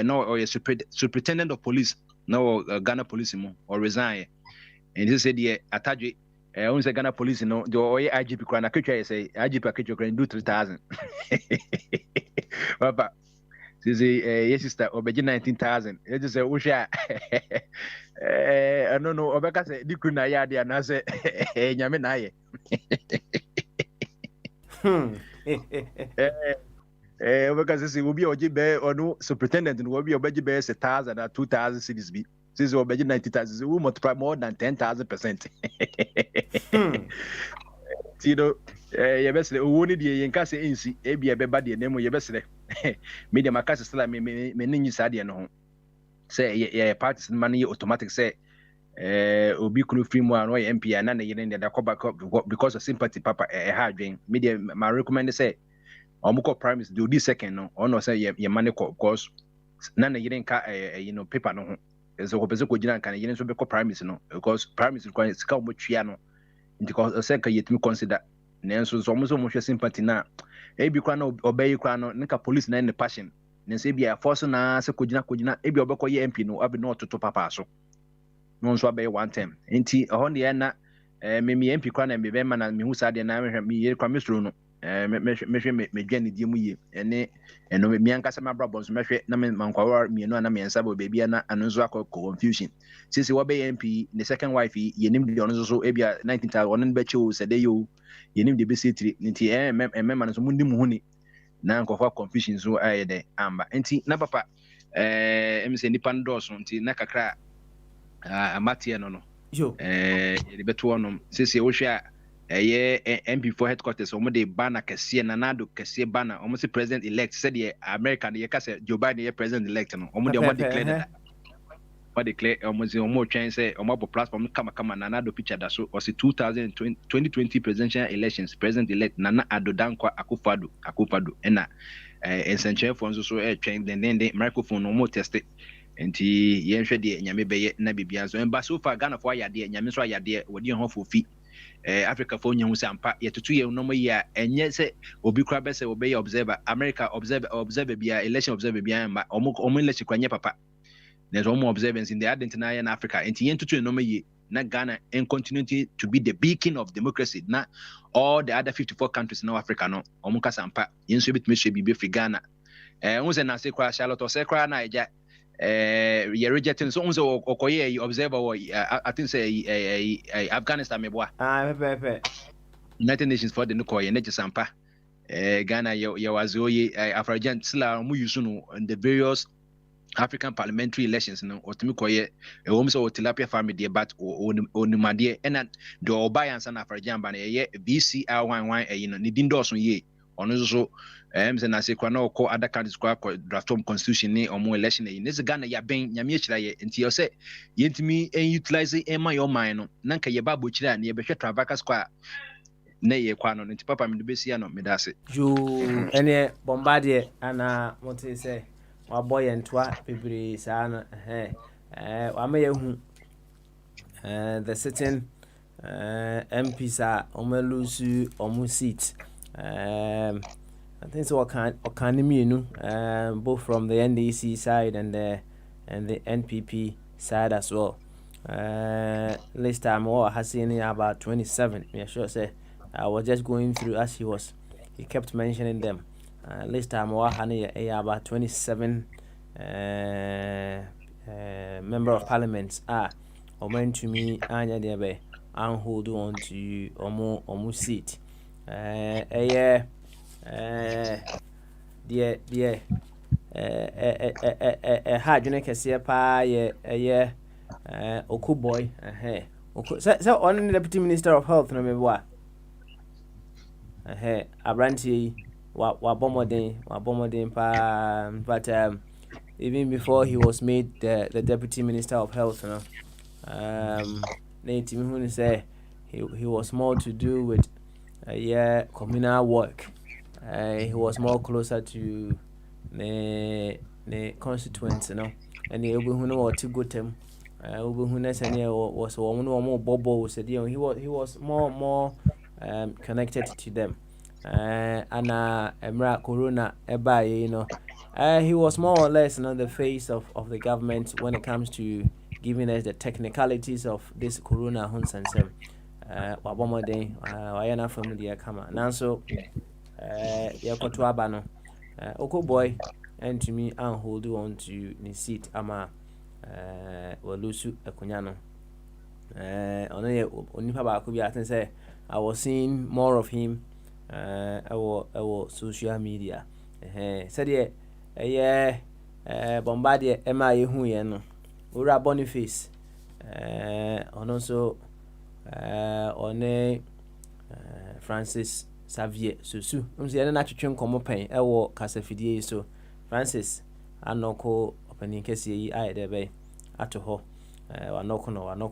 no, or a superintendent of police, no Ghana police or resign. And this said, yeah, Ataji. Once a Ghana police, no, the IGP Kwana Kitcha say IGP Kitcha can do 3,000. Papa, she say, yes, sister, Obeji 19,000. It just say, Usha. I don't know, Obeka say, Dikuna Yadi, and I say, Yaminaye. Obeka says, will be Ojibe or no superintendent, and will be Obeji Bears 1,000 or 2,000 cities be. Since we're budget 90,000, we multiply more than 10,000%. You know, you best only the Yankasi insi, ebi a bebadi name you best media Macas still me Sadia no. Say, yeah, parties money automatic say, Obi Kulu Frimo and MP and none in the because of sympathy, Papa, a hard drink. Media, my recommend say, Omuko Primes do this second, no, or no say, your money course, none of you paper no. So opese ko gina kan yene so be ko primaries no because primaries require sika mo twia no because say ka yetimi consider nenso so mo hwe sympathy na e bi kwa na obey kwa no nka police na ne passion nenso e bi a force na se ko gina e bi obekọ ye MP no abi no toto papa so no so abey one time enti ho ne na me MP kwa na me be ma na me hu sa de na me ye kwa mesro no me dwane die mu ye ene eno me ankasa mabrabon so mehwe na me mankwawa mienu na me ensa bo baby na anonzo akọ confusion sisi wo be MP the second wife ye nim de onzo so e bia 19 onen be chew se de yo ye nim de be setri nti mema no so mundi mu huni na nkwafa confusion so ayede amba nti na papa em se nipa ndo so nti na kakra amatie no no yo ye beto onom sisi wo hwe a MP4 headquarters omo de banner kese nanado kese banner omo se president elect said the American ye kase Joe Biden ye president elect no omo declare that what declare omo twen say omo platform kama nanado picture that so was 2020 presidential elections president elect Nana Addo Dankwa Akufo-Addo na ensenchen for nso so twen den microphone omo test enti yenhwe de nyame beye na bibia so emba so far Ghana for ayade nyame so ayade wodi ho fofi Africa for nyahu sampa yetutu ye no moyi a enye se obi kura be se obi observer America observer bia election observer bia ma omo election kwanye papa there's one more observance in the identity in Africa and yentutu no moyi na Ghana and continue to be the beacon of democracy na all the other 54 countries in Africa no omo ka sampa yenso bitme hwe bibe fi Ghana unse na se kwa Charlotte se kwa na eja you rejecting so unse okoye observer I think say Afghanistan meboa United Nations for the nukoye na jisampa Ghana ye wazoye Afrajan sila mu yusu no in the various African parliamentary elections no otumi koye wo mse tilapia family de but onimade and the obayansa na Afrajan ba na ye VCR11 no ni dindo so ye ono so mse na se kwa na okọ other countries kwa draft constitution ni omo election ni this Ghana ya ben nyame chira ye nti yo se yentimi utilize ema your mind no na nka ye ba bo chira na ye behwe travakas kwa na ye kwa no nti papa me do besi no me da se ju ene bombardier ana monte se wa boy entwa bibiri sana wa me yehu the sitting MPs are omelusu omu seat I think so both from the NDC side and the NPP side as well. Last time I has seen about 27. Yeah, sure say I was just going through as he kept mentioning them. Last time I had about 27 member of parliament or meant to me anya there and hold on to omu seat. Dear hard you kese pa ye oku boy so on the deputy minister of health no me boa abranti wa bomodin pa but even before he was made the deputy minister of health no native who say he was more to do with communal work. He was more closer to the constituents, you know, and the who know what to go to him. Who was one more bobo said, you know, he was more connected to them. And Emra Corona Eba, you know, he was more or less the face of the government when it comes to giving us the technicalities of this Corona Hunsansem. Wabomode wayana from the kama nanso yakoto aba no oko boy and to me and hold on to the seat ama walusu akunya no ono ye onipa ba ko bi aten say I was seeing more of him our social media said bombardier ema ye hu ye no ora Boniface ono so one Francis Xavier Susu umse na twetwe nkomo pen ewo kasafidie so Francis anoko opani kese yi ayede be ato ho wanoko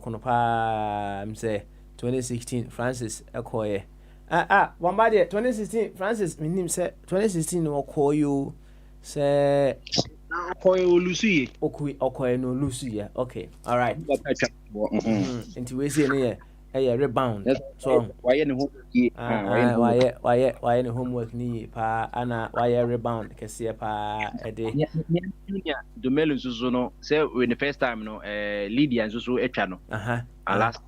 no pa mse 2016 Francis ekoye bombardie 2016 Francis minim se 2016 okoyo se akoye olusuye okoye no lusuye okay all right into we say ne rebound so why ne homework why ne homework ni pa ana why rebound kese pa ede junior domelo nsusu no say when the first time no Lydia nsusu etwa no last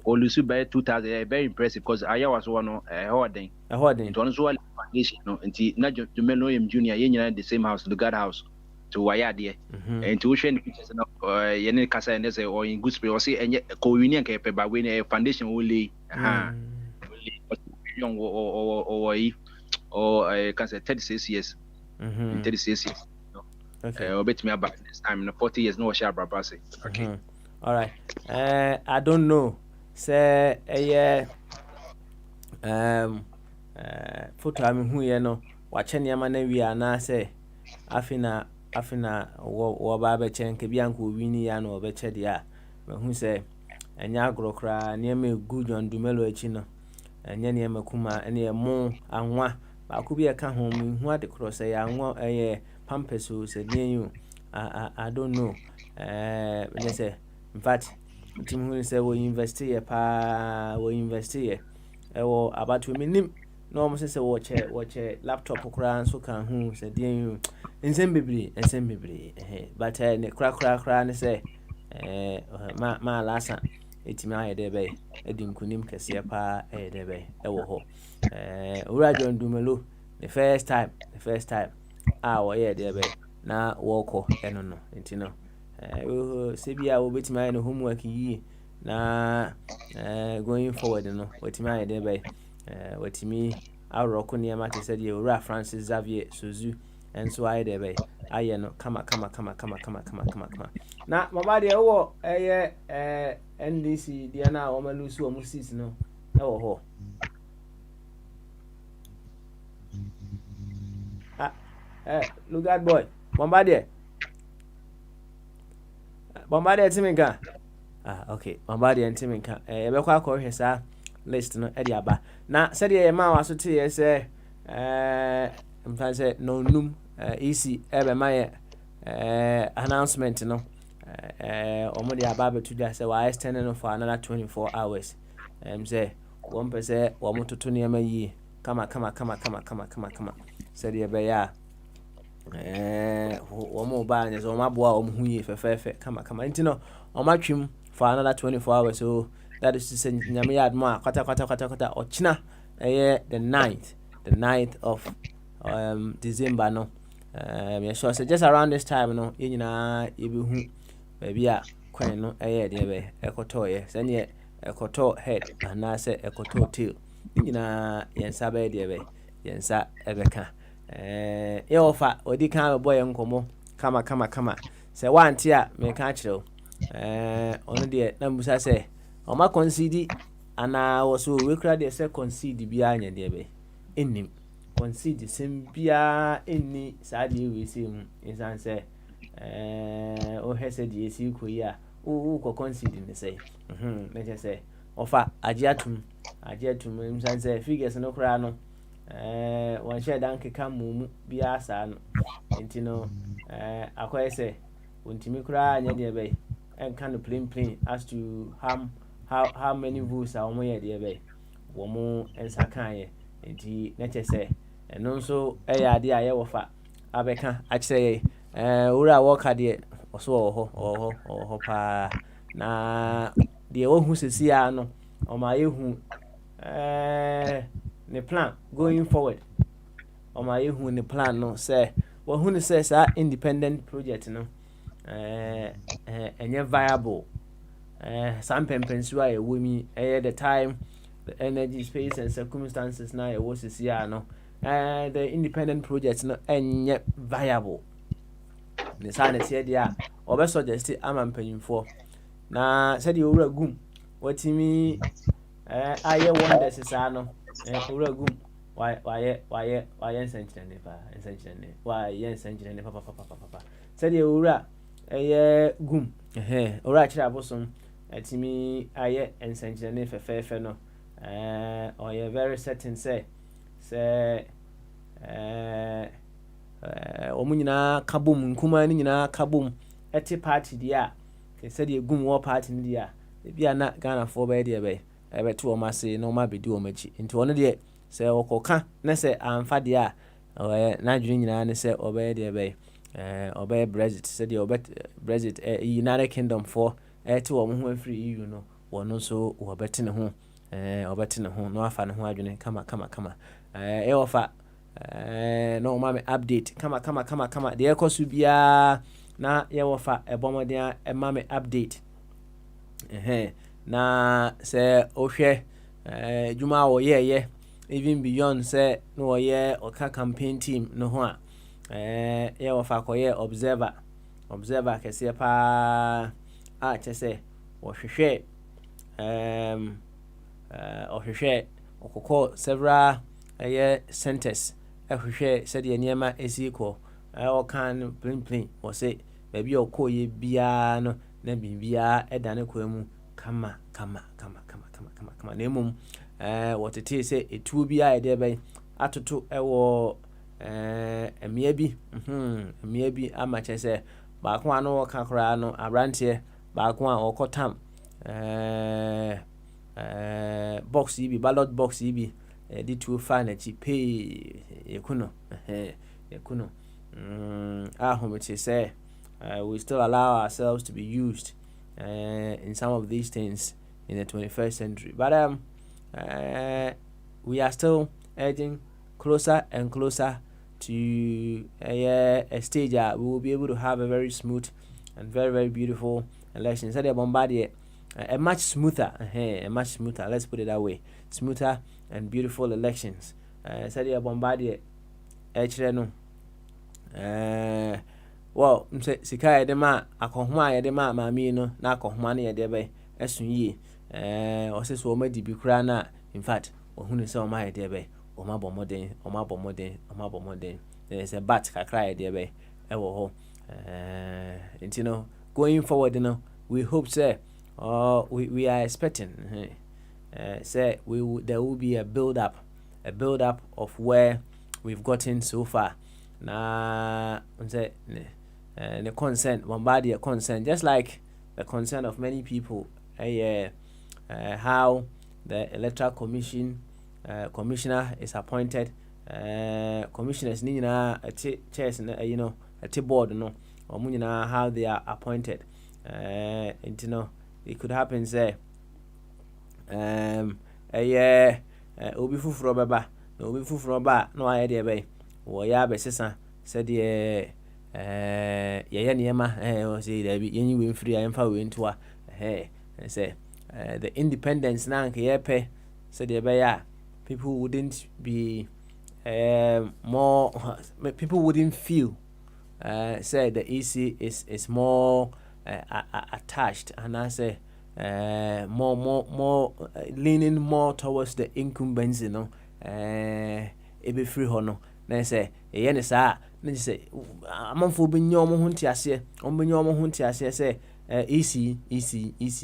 olusu by 2000 very impressive because aya was one hoarding to no so foundation no nti na domelo yem junior ye nyina the same house the guard house to wire there and to show the pictures no yene kasa and say or in good spirit or say enye ko union ka pe ba we na foundation will lay young or can say 36 years 36 years no okay bet me about this time no 40 years no share brother say okay all right I don't know say photo a mehu ye no wakyɛ nneɛma na wie anaasɛ afina wɔ ba bɛkyɛ nka bi anka owi ni ya na wɔbɛkyɛ deɛ a mehu sɛ ɛnyɛ agorɔ koraa nneɛma egu John Dumelo akyi no ɛnyɛ nneɛma kuma ɛne ɛmo anwa baako bi ɛka ho mehu ade korɔ sɛ yɛ anwa ɛyɛ pampers o sɛ deɛ yi o I don't know let's say in fact team hu sɛ wɔ invest yɛ paa wɔ invest yɛ ɛwɔ abatoɔ menim na wɔn sɛ wɔkyɛ laptop koraa nso ka ho sɛ deɛ yi nsɛm bebree but ne koraa ne sɛ ma lasa etimi ayɛ dɛ bɛyɛ ɛdi nkunim kɛseɛ paa ɛyɛ dɛ bɛyɛ ɛwɔ hɔ owura John Dumelo the first time a wɔyɛ dɛ bɛyɛ na wɔkɔ ɛno no nti no sɛ bi a wɔbɛtumi ayɛ no homework yie na going forward no wɔtumi ayɛ dɛ bɛyɛ wɔtumi aworɔko nneɛma te sɛ deɛ owura Francis Xavier Sozu ɛnso ayɛ dɛ bɛyɛ ayɛ no kama na mama deɛ wɔ ɛyɛ NDC deɛ na wɔn lose wɔn seats no ɛwɔ hɔ look at boy Bombardier Timinka okay Bombardier Timinka yɛbɛkɔ akɔhwɛ saa list no ɛde aba na sɛdeɛ yɛ ma waso te yɛ sɛ mfa sɛ no num EC ɛbɛma yɛ announcement no ɔmo de aba abɛto dwa sɛ wa extend no for another 24 hours sɛ wɔn pɛ sɛ wɔn toto nneɛma yie kama sɛdeɛ ɛbɛyɛ a wɔn ba nyɛ sɛ wɔn aboa wɔn ho yie fɛfɛɛfɛ kama nti no wɔn atwam for another 24 hours so that is to say nyame yɛ admo a kwata ɔkyena ɛyɛ the 9th of December no me sure say just around this time no yɛ nyinaa yɛbɛhu baabi a kwan no ɛyɛ deɛ bɛ ɛkɔtɔɔyɛ sɛneɛ ɛkɔtɔ head anaasɛ ɛkɔtɔ tail ne nyinaa yɛnsa bɛyɛ deɛ bɛ yɛnsa ɛbɛka yɛwɔfa ɔdi kan bɛbɔ yɛ nkɔmmɔ kama sɛ wante a meka akyerɛw ɔno deɛ na mbusa sɛ ɔma concede anaa wɔ so wekura deɛ sɛ concede biara nyɛ deɛ bɛ ɛnnim concede sɛm biara ɛnni saa deɛ wei sɛ mu ɛsiane sɛ wohwɛ sɛ deɛ ɛsi kɔ yi a wokɔ concede ne sɛ na kyɛ sɛ ɔfa agye atom ɛsiane sɛ figures no koraa no wɔnhyɛ da nkeka mu biara saa no nti no akɔyɛ sɛ wɔntumi koraa nyɛ deɛ bɛyɛ ɛnka no plain as to how many votes a wɔn yɛ deɛ bɛyɛ wɔn nsa kaeɛ nti na kyɛ sɛ ɛno nso ɛyɛ adeɛ a yɛwɔ fa abɛka akyerɛ yɛ wura a wɔka deɛ ɔso wɔ hɔ paa na deɛ wɔhu sisi a no ɔma yɛhu ne plan going forward ɔma yɛhu ne plan no sɛ wɔhu ne sɛ saa independent project no ɛnyɛ viable saa mpɛmpɛnsuo a yɛwɔ mi ɛyɛ the time the energy space and circumstances na yɛwɔ sisi a no the independent project no ɛnyɛ viable ne saa ne teɛ deɛ a ɔbɛsuggest ama mpanyinfoɔ na sɛdeɛ owura gum watimi ayɛ wonders saa no owura gum wayɛ nsɛnkyerɛnne papa sɛdeɛ owura ɛyɛ gum owura kyerɛ abosom atimi ayɛ nsɛnkyerɛnne fɛfɛɛfɛ no ɔyɛ very certain sɛ wɔn nyinaa ka bom nkuma no nyinaa ka bom ɛte party deɛ a sɛdeɛ gum wɔ party no deɛ a ebi a na Ghanafoɔ bɛyɛ deɛ bɛyɛ ɛbɛto wɔn ase na wɔn abɛdi wɔn akyi nti wɔn deɛ sɛ wɔkɔka na sɛ amfa deɛ a ɔyɛ n'adwene nyinaa ne sɛ ɔbɛyɛ deɛ bɛyɛ ɔbɛyɛ Brexit sɛdeɛ Brexit United Kingdom foɔ ɛte wɔn ho afiri EU no wɔn nso wɔbɛte ne ho na wafa ne ho adwene kama ɛwɔ fa na wɔn ma me update kama deɛ ɛkɔ so biara na yɛwɔ fa ɛbɔmɔden ɛma me update na sɛ ɔhwɛ adwuma a wɔyɛɛyɛ even beyond sɛ na wɔyɛ ɔka campaign team no ho a yɛwɔ fa kɔyɛ observer kɛseɛ paa a kyɛ sɛ ɔhwehwɛ ɔkɔkɔ several centers ɛhwehwɛ sɛdeɛ nneɛma ɛsi kɔ ɔka no plain wɔsɛ baabi a ɔkɔɔyɛ biara no na biribiara ɛda ne kwan mu kama na mmom wɔtetee sɛ etuo bi a yɛde bɛn atoto ɛwɔ mmea bi ama kyerɛ sɛ baako a no wɔka koraa no aberanteɛ baako a ɔkɔtam box yi bi ballot box yi bi de tuo fa n'akyi pee yɛku no ahomete sɛ we still allow ourselves to be used in some of these things in the 21st century, but we are still edging closer and closer to a stage where we will be able to have a very smooth and very, very beautiful election. So they bombarded a much smoother, let's put it that way, smoother and beautiful elections. So they bombarded no well, sika yɛde ma akɔhoma a yɛde ma maame no na akɔhoma no yɛde bɛ ɛso yie ɔsɛ so ɔma di bi koraa na in fact ɔhunu sɛ ɔma yɛde bɛ ɔma bɔ mmɔden sɛ bat kakra yɛde bɛ ɛwɔ hɔ nti no going forward no we hope sɛ we are expecting say there will be a build up of where we've gotten so far. Na the concern, Bombardier concern, just like the concern of many people, how the electoral commissioner is appointed, commissioners nina chairs, a board, how they are appointed, and it could happen say, obi fufuro beba, no obi fufuro ba, no idea be. Wɔyɛ abɛsesa sɛdeɛ yɛyɛ nneɛma sɛ dabi yɛnyi wei mfiri a yɛmfa wei ntoa sɛ the independence na anka yɛpɛ sɛdeɛ ɛbɛyɛ a people wouldn't be people wouldn't feel say the EC is more attached and I say more leaning more towards the incumbency ebe free hɔ no na sɛ ɛyɛ ne saa na sɛ amanfo bɛnya ɔmo ho nteaseɛ sɛ EC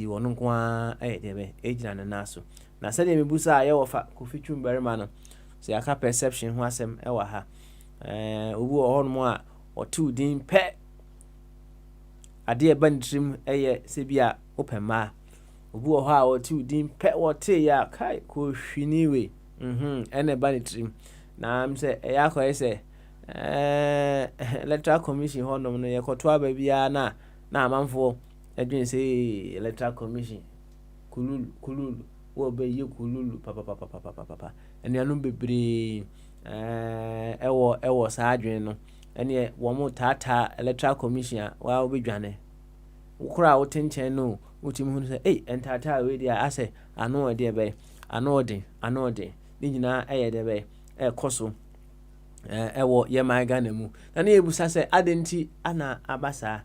wɔno nko a ɛyɛ deɛ bɛ ɛgyina ne nan so na sɛdeɛ mebusa a yɛwɔ fa Kofi Twumbarima no sɛ yɛaka perception ho asɛm ɛwɔ ha obi wɔ hɔ nom a ɔtew din pɛ adeɛ ɛba ne tirim ɛyɛ sɛ bi a wopɛ mmaa obi wɔ hɔ a ɔtew din pɛ wɔtee yɛ a kai kɔhwini wei ɛna ɛba ne tirim na am sɛ ɛyɛ akɔyɛ sɛ electoral commission hɔ nom no yɛkɔto aba biara na amanfoɔ adwene sɛ electoral commission kululu wɔbɛyɛ kululu papapapapapa anuanom bebree ɛwɔ saa adwene no ɛneɛ wɔn taataa electoral commission a wɔbɛdwane wokora a wote nkyɛn no wotumi hu sɛ ɛntaataa wei deɛ asɛ ano ɔdeɛ bɛyɛ ano ɔden ne nyinaa ɛyɛ deɛ bɛyɛ ɛkɔ so ɛwɔ yɛman Ghana mu na ne yɛbusa sɛ adɛnti ana aba saa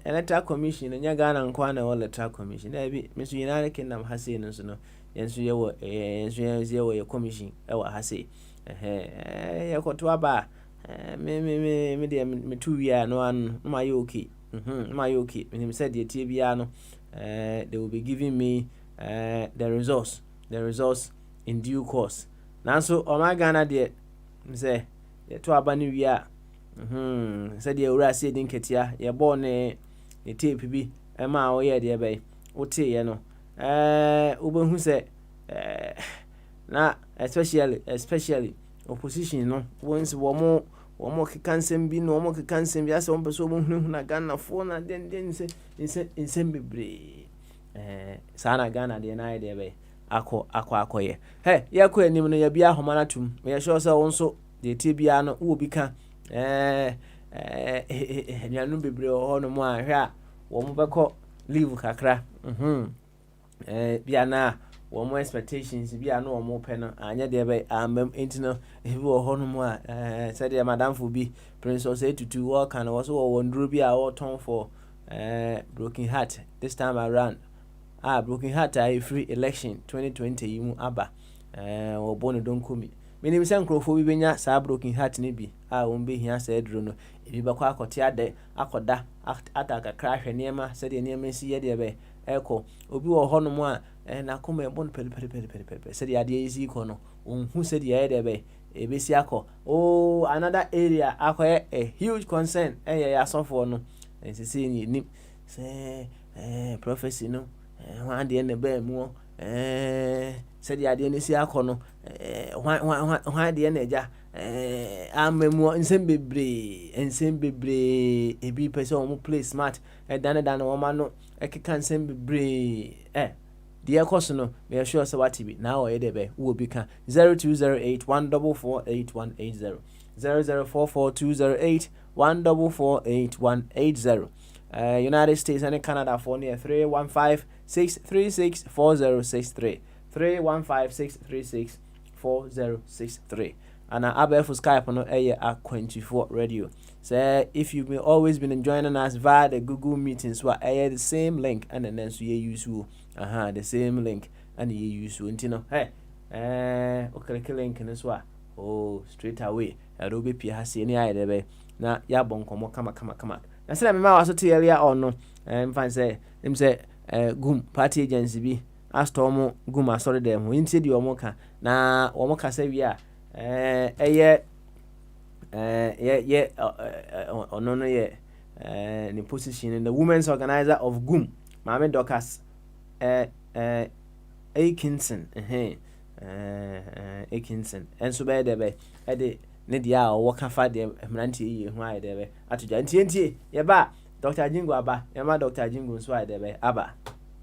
electoral commission nyɛ Ghana nko ana ɛwɔ electoral commission na bi me so United Kingdom ha sei no nso no yɛnso yɛwɔ yɛ commission ɛwɔ ha sei yɛkɔto aba me deɛ metu wie a no ano ma yɛ okay menim sɛ deɛ tie biara no they will be giving me the results in due course. Nanso ɔma Ghana deɛ sɛ yɛto aba no wie a sɛdeɛ owura sɛ di nketea yɛbɔɔ ne tape bi ɛma a wɔyɛ deɛ bɛyɛ woteeɛ no wobɛhu sɛ na especially opposition no wɔnsi wɔn keka nsɛm bi no wɔn keka nsɛm bi asɛ wɔn pɛ sɛ wɔn hunu na Ghanafoɔ na den nsɛm bebree saa na Ghana deɛ na ayɛ deɛ bɛyɛ akɔyɛ yɛkɔ anim no yɛbia ahoma no atom yɛhyɛ sɛ wo nso deɛ tie biara no wowɔ bi ka anuanom bebree wɔ hɔ no mu a hwɛ a wɔn bɛkɔ leave kakra bia na wɔn expectations bia na wɔn pɛ no anyɛ deɛ bɛ ambam enti no ebi wɔ hɔ no mu a sɛdeɛ madamfo bi prince ɔsɛ tutu wɔka no wɔ so wɔ wɔn duro bi a wɔtɔn for broken heart this time around broken heart a free election 2020 yi mu aba wo bono don komi menim sɛ nkrofo bi benya saa broken heart ne bi a wo be hia sɛ aduro no ebi bɛkɔ akɔte ade akɔda ataka crash niema sɛ de niema si ye de be eko obi wo hɔ no mu a na koma ebon pele sɛ de ade yi si kɔ no onhu sɛ de ye de be ebesi akɔ oh another area akɔ a huge concern ya asofo no nsisi ni nim sɛ prophecy no wan de ne ba mu sɛ de ade ne si akɔ no wan de ne agya amemu nsɛm bebree ebi pɛsɛ o mu play smart dan o ma no ekeka nsɛm bebree the course no me sure say what be now e dey be wo bi kan 0208144180 0044208144180 United States and Canada for near 315-636-4063 315-636-4063 and our for Skype no a 24 radio. So if you've always been joining us via the Google meetings, what the same link and then so you use the same link and you use you hey okay link and so straight away Adobe P has any idea na ya bon komo kama na say me ma waso te earlier on no fan say him say gum party agency bi astorm gum asori dem ho intie di omoka na omoka say wi a no ye ni position in the women's organizer of gum Mame Dorcas Atkinson Atkinson enso be de be de ne dia o waka fa de mrantie yi hu ai de be atoja ntie ye ba Dr. Jingo aba ye ma Dr. Jingo so ai de be aba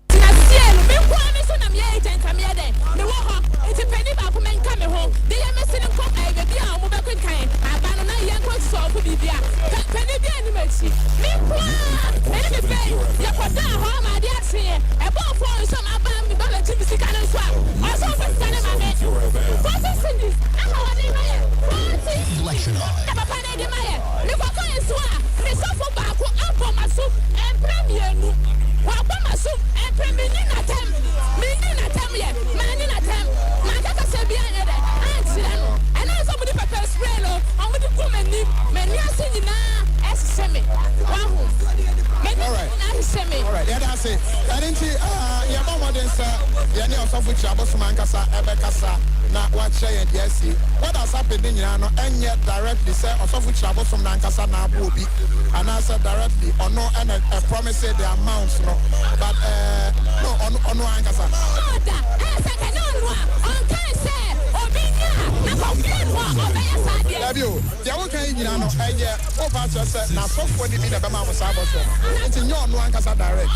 na sie no me kwa me so na me agent am ye de me wo ho enti pani ba ko men ka me ho de ye me sin ko ai be bia mo be ko kan aba no na ye ko so ko bibia pani bia ni machi me kwa ene me fe ye ko da ho ma de ase e bo fo so ma ba mi ba la ti bi sika no so a so fa sika na ma me what is this aha wa de ma ye election high papa na de ma ye me ko ko so a me so fo ba ko ampo ma so en premier nu wa ba ma so en premier ni na tem ye ma ni na tem ma ka ka se bia ye de antira no ena so mo di pepper spray no o mo di ko mani ase nyina ese me wa ho me na ese me all right yeah that's it aren't ya ba mo den sa ya ni osofo chi abosom ankasa ebe kasa na wa che ye de asi what has happened nyina no enye directly say osofo chi abosom na ankasa na abo obi and answer directly or no and promise the amounts no but no on ankasa Labio, the one kind you know, over just now, so for the bit of a mamma Sabo. It's in your no ankasa direct.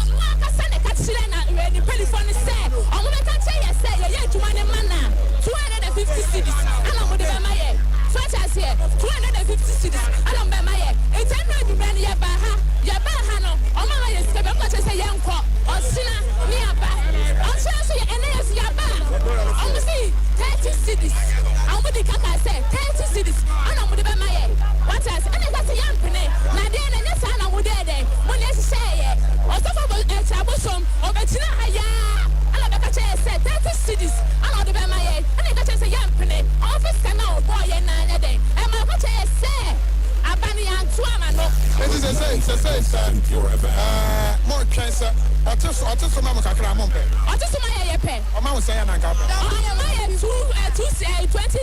The telephone said, I'm going to tell you, say, yeah, to one man, 250 cities. I don't want to be my head. Such as here, 250 cities. I don't be my head. It's a no brand Yabaha, Yabahano, or my is the much as a young cop, or Sina, nearby. I'll show you, and there's Yaba. I'm going to see 30 cities. I'm going to Kaka say 30 cities. I don't want to be my head. What else? And that's a young penny. Now, then, and that's how I would there. When you say it, or some of us or Bettina Haya. I don't know say 30 cities. I don't want to be my head. And I got a young penny. Office canal, boy, and 9 a day. And my watch say, Abani and Tuamano. This is a say, more cancer. Or just Mamma Cramon. Or just my pen. Or Mamma Sayan and Kappa. I am 20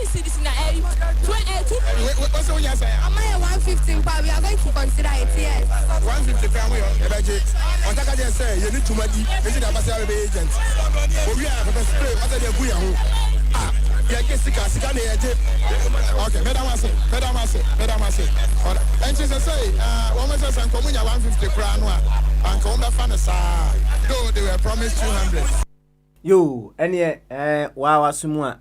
cities in the area. 22. What's the yes? I'm 115, but we are going to consider it, yes. 150 family on the budget. On that, I say, you need to make it a Basel agent. We have a spray, what are you doing? Okay, Madam Massey. And she say, woman says, I'm coming 150 crown and come back from the side. Though they were promised 200. Yo, any wasumwa,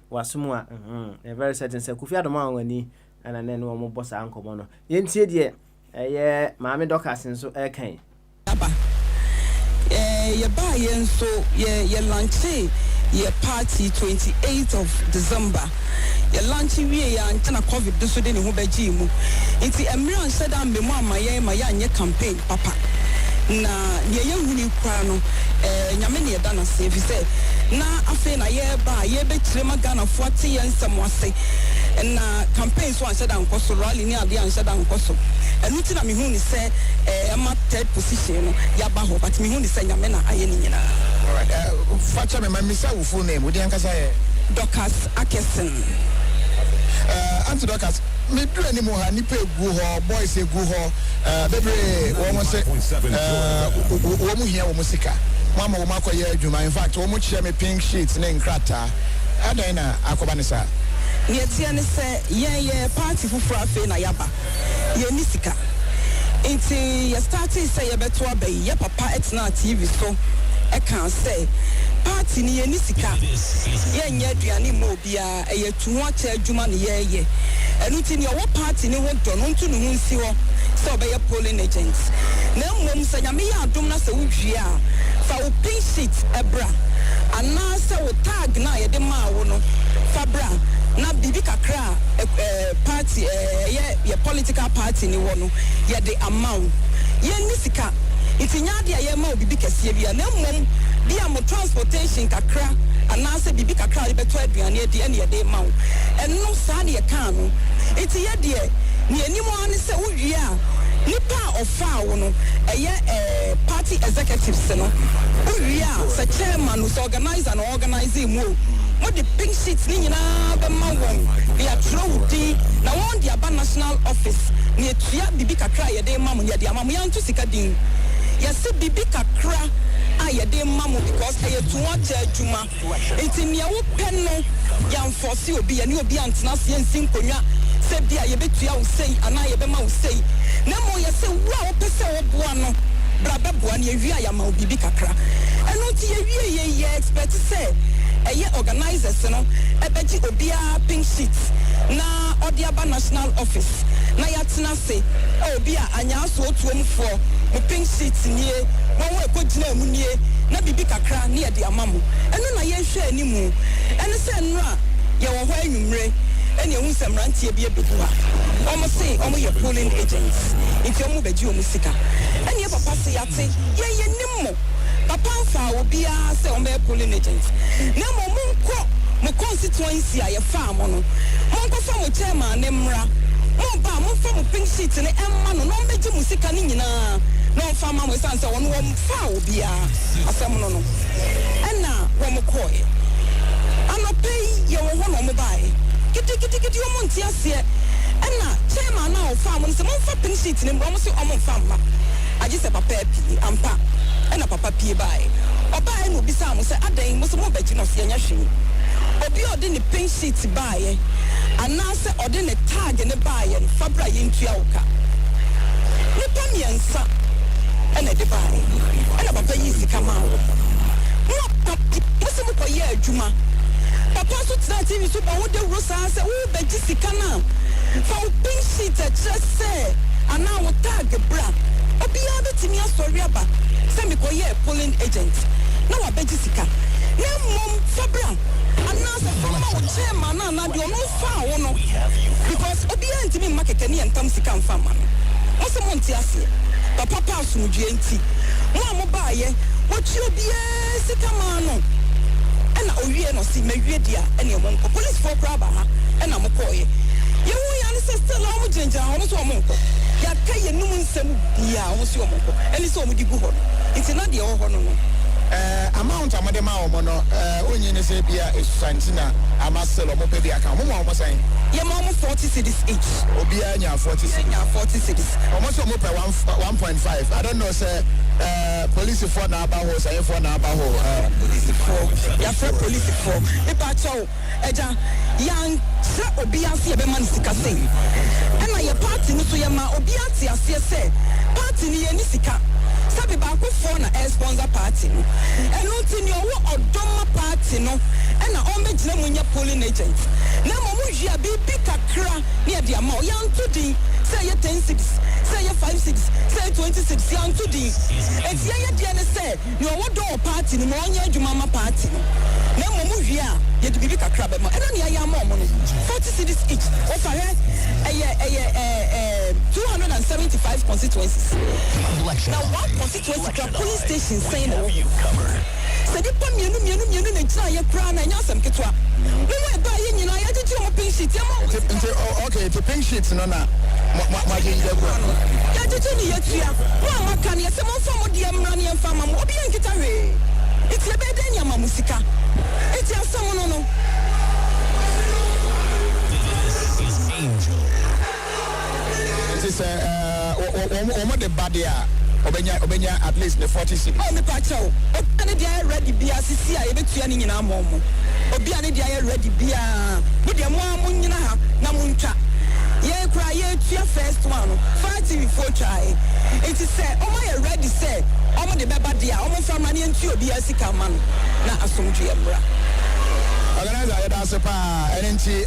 a very certain say, Kufia the man when he and then one more boss uncle mono. Yen said, yeah, Mammy Docas and so can. You buy and so, yeah, lunch. Your party 28th of December. Your lunch we and COVID this didn't who be jimu. It's a million said I'm my campaign, Papa. na ye huni kwa no nyame ne da na se fi se na afi na ye ba ye be kire magana fo ate ye nsem wase na campaign so anhyɛ da nkɔso rally ni ade anhyɛ da nkɔso ɛnu ti na me hu ni sɛ ɛma third position no ya ba ho but me hu ni sɛ nyame na ayɛ ni nyina. All right, facha me misa wo full name, odi ankasa ye Docas Akeson. Anti Docas, me do any more nipa egu ho, boys egu ho, bebre wo mo se wo mo hia wo mo sika. Mama wo makoye adwuma. In fact, wo mo chia me pink sheets ne nkrata. Adan na akoba ne sa. Ye tia ne se ye party fufura afi na yaba. Ye ni sika. Inti ye starting say ye beto abai ye papa etna TV so e kan say party ni ye ni sika ye nya aduane mo bia e ye tuho acha adwuma ne ye enu ti ni owo party ni ho do no ntu no hu nsi ho so obey polling agents na mmom se nyame ya adom na se wudwie a fa wo pin sheet ebra ana se wo tag na ye de ma wo no fa bra na bibi kakra party ye political party ni wo no ye de amount ye ni sika itinya de ye ma bibi kese bia na mmom bia mo transportation kakra ana se bibi kakra ye beto aduane de ene ye de ma wo eno sa ne ye kan no iti ye de ni enimo ane se wowie a nipa ofa wo no party executives no wowie a se chairman no so organizer no organize mu what the pink sheets ni nyina be ma won they are trowdi na won dia ba national office ni etua bibi kakra ye de ma mo ye de ama mo yanto sika din ye se bibi kakra a ye de ma mo because ye tuwa cha adwuma enti ne wo pen no ya enforce obi ye ni obi antena se ensin konwa se bia ye betua wo sei ana ye be ma wo sei na mo ye se wo a wo pese wo boa no bra be boa ne wi a ya ma bibi kakra eno ti ye wi ye expect say organizers no ebeji obia pink sheets na odiaba national office na yatina say obia anya so otuom for mo pink sheets nie won we kogina mu nie na bibi kakra ne ye de amamu eno na ye hwe animu eno se nra ye wo ho anwumre ene hu semrantie bi ebeku a omo say omo ye polling agents nti omo beji omo sika ene papa se yate ye nimmo papa fa obia se o me polling agent na mo munko mo constituency a ye fa mo no monko fa mo chairman ne mra mo ba mo fa mo pink sheet ne emma no no meji musika ni nyina no fa ma mo sanse won wo fa obia asem no no ena wo mo koe anope ye wo ho no mo bae kiti o mo ntia se ena chairman na o fa mo se mo fa pink sheet ne mo se o mo fa ma aji se papa pi ampa ena papa pie bae oba no bisa mo se adan mo se mo baji no se anya hwe obi odi ni pink sheet bae ana se odi ne tag ne bae fabra ye ntua woka ni pamiensa ena de bae ena papa yi sika ma mo se mo koye adwuma papa so tira TV so ba wo de rosa se wo baji sika na fa pink sheet a just ana wo tag bra obi a betimi asori aba se me koye polling agent na wa beji sika na mom fabra ana se former chairman na de ono fa wo no because obi a ntimi makeke ne entam sika mfa ma no mo se mo nti ase papa pass mu due nti mo a mo baaye wo chi obi a sika ma no ena owie no si mewie dia ene mo nko police for crab ha ena mo koye ye wo ya ne se still o mo jenja ho so mo nko ya ka ye num nsem bia ho so mo nko eni so mo di gu ho nti na de ho ho no amount amade ma wo no onyi ne se bia esusantina amaselo mo pe bia ka mo mo san ye mo 40 cities each obi anya 40 cities anya 40 cities almost mo pe 1.5 I don't know say police for na aba ho say for na aba ho police for ya for police for e pa cho eja yan se obi ase e be man sika sei e na ye party no so ye ma obi ate ase se party ni ye ni sika sabi ba ko for na sponsor party no eno ti ni owo odoma party no e na o megina munya polling agent na mo mu hia bibi kakra ne de ama o yan to din say ye 10 cities say ye 5 cities say 26 yan to din e ti ye de ne say ni owo do party ni mo nya adwuma ma party no na mo mu hia ye de bibi kakra be mo e na ne ya ama mo no 40 cities each. Offer 275 constituencies. Now one constituency polling station saying said the mienu na try ye kra na nya asem ketwa. We were buy you know ya did you pink sheet. Okay, the pink sheets no na ma je ide kwa. Ya did you ye tua. Wa maka na se mo fo mo de amra ne mfa ma mo obi enkita hwe. It's a bed nya ma musika. It's a song no. This is the badia. Obenya at least the 40 cities. Oh, me pacho. Obi dey ready bia sisi a ye betua ni nyina mo mo. Obi ane dey ready bia. Mo dey mo nyina ha na mo ntwa. Ye kra ye tua first one. Party before try. It is say omo ye ready say. Omo de beba dia. Omo fa mani ntu obi asika man. Na asomdwe emra. Organizer ya da sepa enenti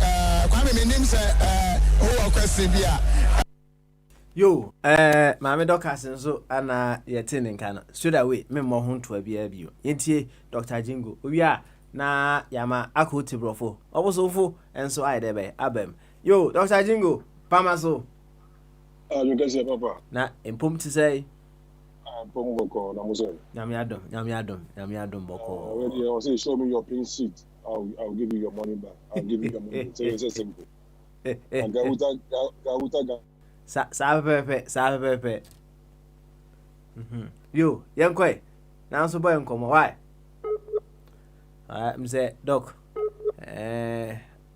kwame menim say who question bia. Yo, Mammy Doctors and so, Anna, your tin can straight away, me more home to a beer view. Yentie, Dr. Jingo, we are na Yama Akuti Brofo, almost awful, and so I debe, Abem. Yo, Dr. Jingo, Pamaso. You can say, Papa. Na, in Pum to say, Pomoko, Namuso. Yamiadum Boko. Already, I was saying, show me your pink sheet. I'll give you your money back. I'll give you your money. So it's just simple. And Gauta. Sabe. Yo, young quay. Now so boy come why? I'm say, Doc.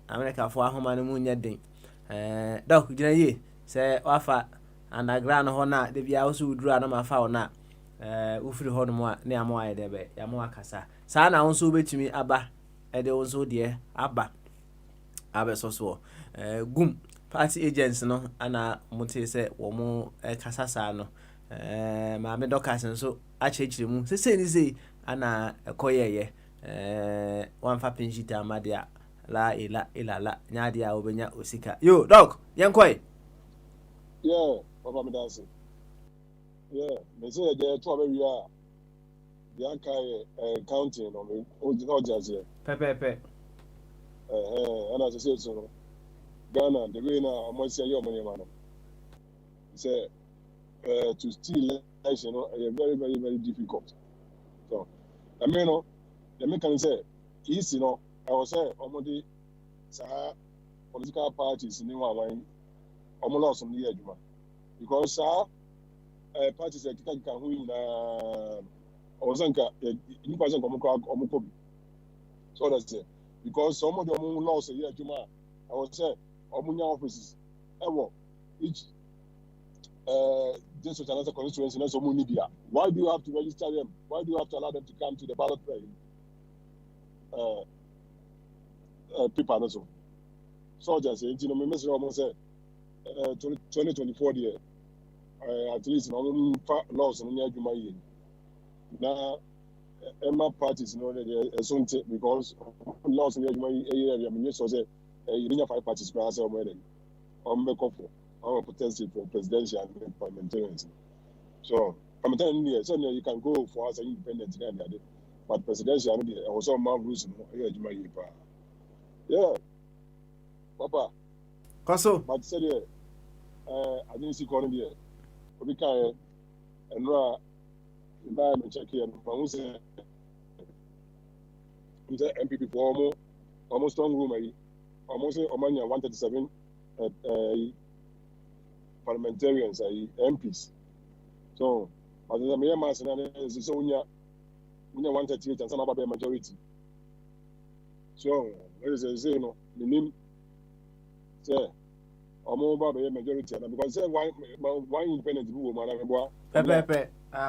America for home and moon yet ding. Doc, you know say offer and a grand honor, the house would run on my phone now. Ufri honor near more debe, Yamoa Casa. Sana also be to me, Abba, and also dear, Abba. Abba so gum. Party agents no ana mote say wo mo kasasa no Mammy Doctors and so achechire mu say ni say ana ekoyeye wan fa penjita amadia la ila nya dia obenya osika yo doc yenkoi yeah papa me dance yeah me say the to we are the ankai counting no me o just here pepe ana say so Ghana, the way now, I must say, your money, man. Say, to steal election, very, very, very difficult. So, I mean, the American say, easy, I was saying, already, political parties in the one, almost on the edge, man. Because, parties that can win, I was saying, you person come, so that's it. Because some of them lost a year, I was saying, Omunya offices. Each this was another constituency, not so many. Why do you have to register them? Why do you have to allow them to come to the ballot paper and so? Soldiers, you know, Mr. almost said 2024 year, at least no laws in the now, Emma parties, you know, they because laws in the area, I mean, so say. You didn't have 5 parties for us already. I'm potential for presidential and parliamentarians. So I'm telling you, so you can go for us independent, but presidential and also more rules. Yeah, Papa. Koso. But said I didn't see calling here. We can and environment check here. But who say MPP for almost strong room. Almost Omania 137 parliamentarians, MPs. So, but the mayor mass is so near 138 and some other majority. So, what is it? Say, no, the name say, Omo majority, because say one independent woman,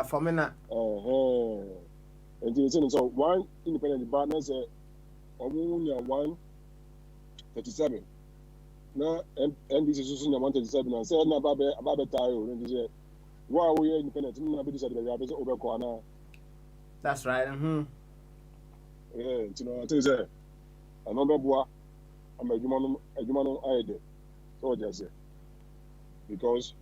for me now. And so one independent partner say, Omo 137. Now, NDC is 137 and said, about the tire. And he said, why we independent? That's right. Yeah, you know, I tell you, another boy, I'm a human idea. So just say, because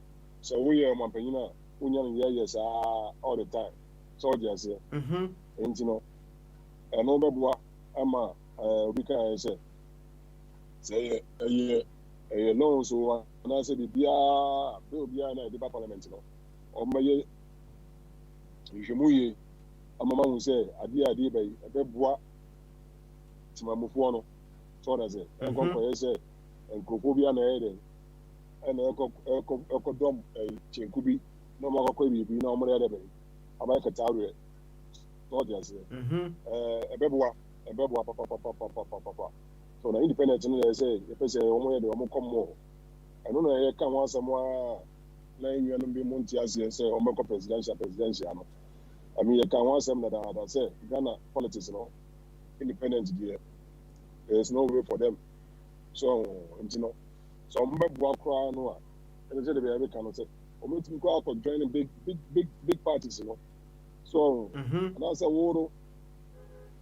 so we are Mampina, Union years all the time. So just say, and you know, another boy, I'm a we can say. say a loan so and I said the bill na the parliament no o maye hwemuye amama hu say ade bai ebeboa timamofo no so na say enkonko say enkofo bia na ede ena ekodom chenku bi no makokọ bibi na omre ede bai amaka tawre so dia say ebeboa papa so na independent no say e pese omo ye de omo komo eno na ye kan wasamwa na yin no bi monti ase say omo ko presidential no I mean, you can want some that I say Ghana politics, you know, independent there. There's no way for them. So, you know, so I'm going to cry no. And it's very cannot say, I'm going to go out for joining big parties, you know. So, and I say, oh,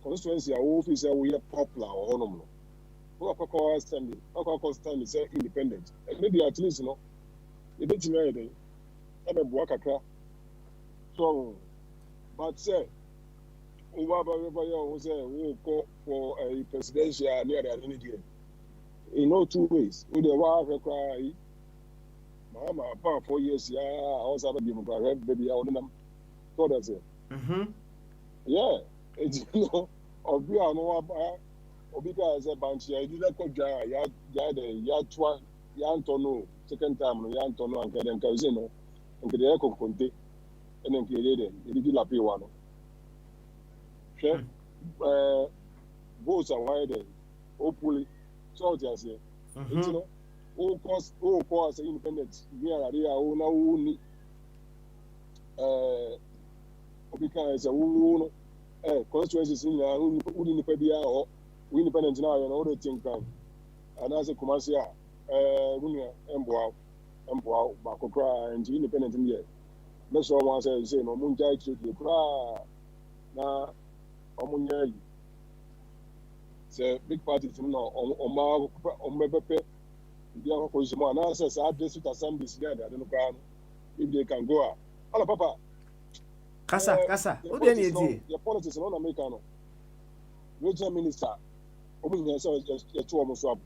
constituency, our office, we are popular or no. Who are constantly say independent. And maybe at least, you know, you didn't know anything. I'm a work a so. But say, who say who go for a presidential near the identity. In no 2 ways. Who the wife cry, Mama, about 4 years, yeah, I also have a given baby out of them. So that's it. Yeah, it's you know, be on or because a bunch, I did not go dry, Yantono, second time, Yantono, and Caden Casino, and the Echo Conte. And then created it la one. Votes are wide, hopefully, so just say, you know, all cause independence. Here, they are only because a constituencies in Unipedia or independent now and all the things. And as a commercial, Emboa, Bakokra, and independent in here. That's all I say, no Munjai to the cry. Now, Omunya say big parties, you know, on Mepepe, the other position, and I says, I district assemblies together, I don't know if they can go out. Hello, Papa. Kasa, who do you need? Your politics, no Americano. Regional minister, Omunya says, you're too almost up.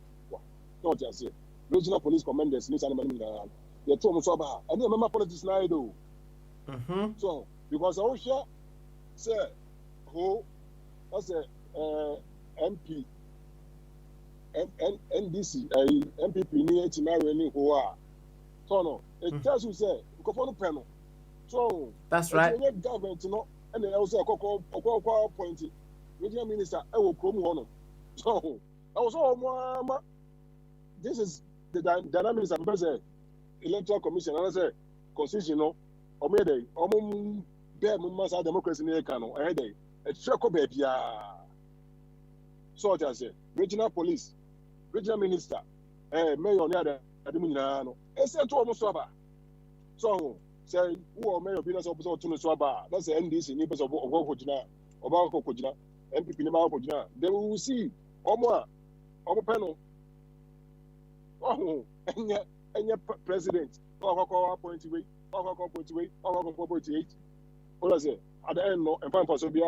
Don't just say, regional police commanders, Miss Animal, you're too almost up. I don't remember politics now, though. So, because I also say, who, that's a MP, NDC, MPP near to marry who are. So, no, it tells you, say, go for the panel. So, that's right. Government, you know, and then also a call appointed. Regional minister, I will come on. So, I was all this is the dynamics of the electoral commission, and I say, constitution, no. Omede, be must democracy in Kano, a check baby. So I say, regional police, regional minister, mayor near the Adimino, except to almost Swaba. So, say, who are mayor business officer to Swaba, that's the NDC, neighbors of Okojina, about Okojina, MPP Okojina. They will see, Omo panel, and your president, or appointed. 4.8. What I say? At the end, no, and find for so be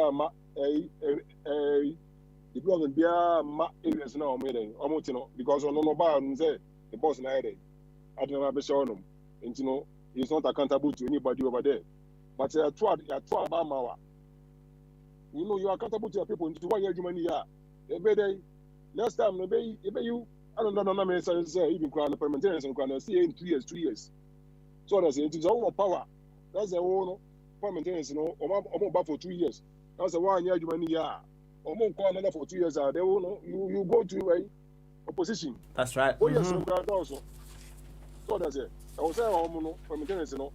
the government be areas now meeting almost because on no bar and say the boss na I don't know be sure no. And you know, he's not accountable to anybody over there. But you try about mawa. You know, you are accountable to your people into 1 year money here. Every day, next time, maybe you, I don't know, say even crown the parliamentarians and crown see in 2 years. So that's it. It's all power. That's the whole parliamentarians, you know, about for 2 years. That's the 1 year money here. Another for 2 years. They will know you go to opposition. That's right. Oh yes, also. So that's it. I was saying, parliamentarians, you know,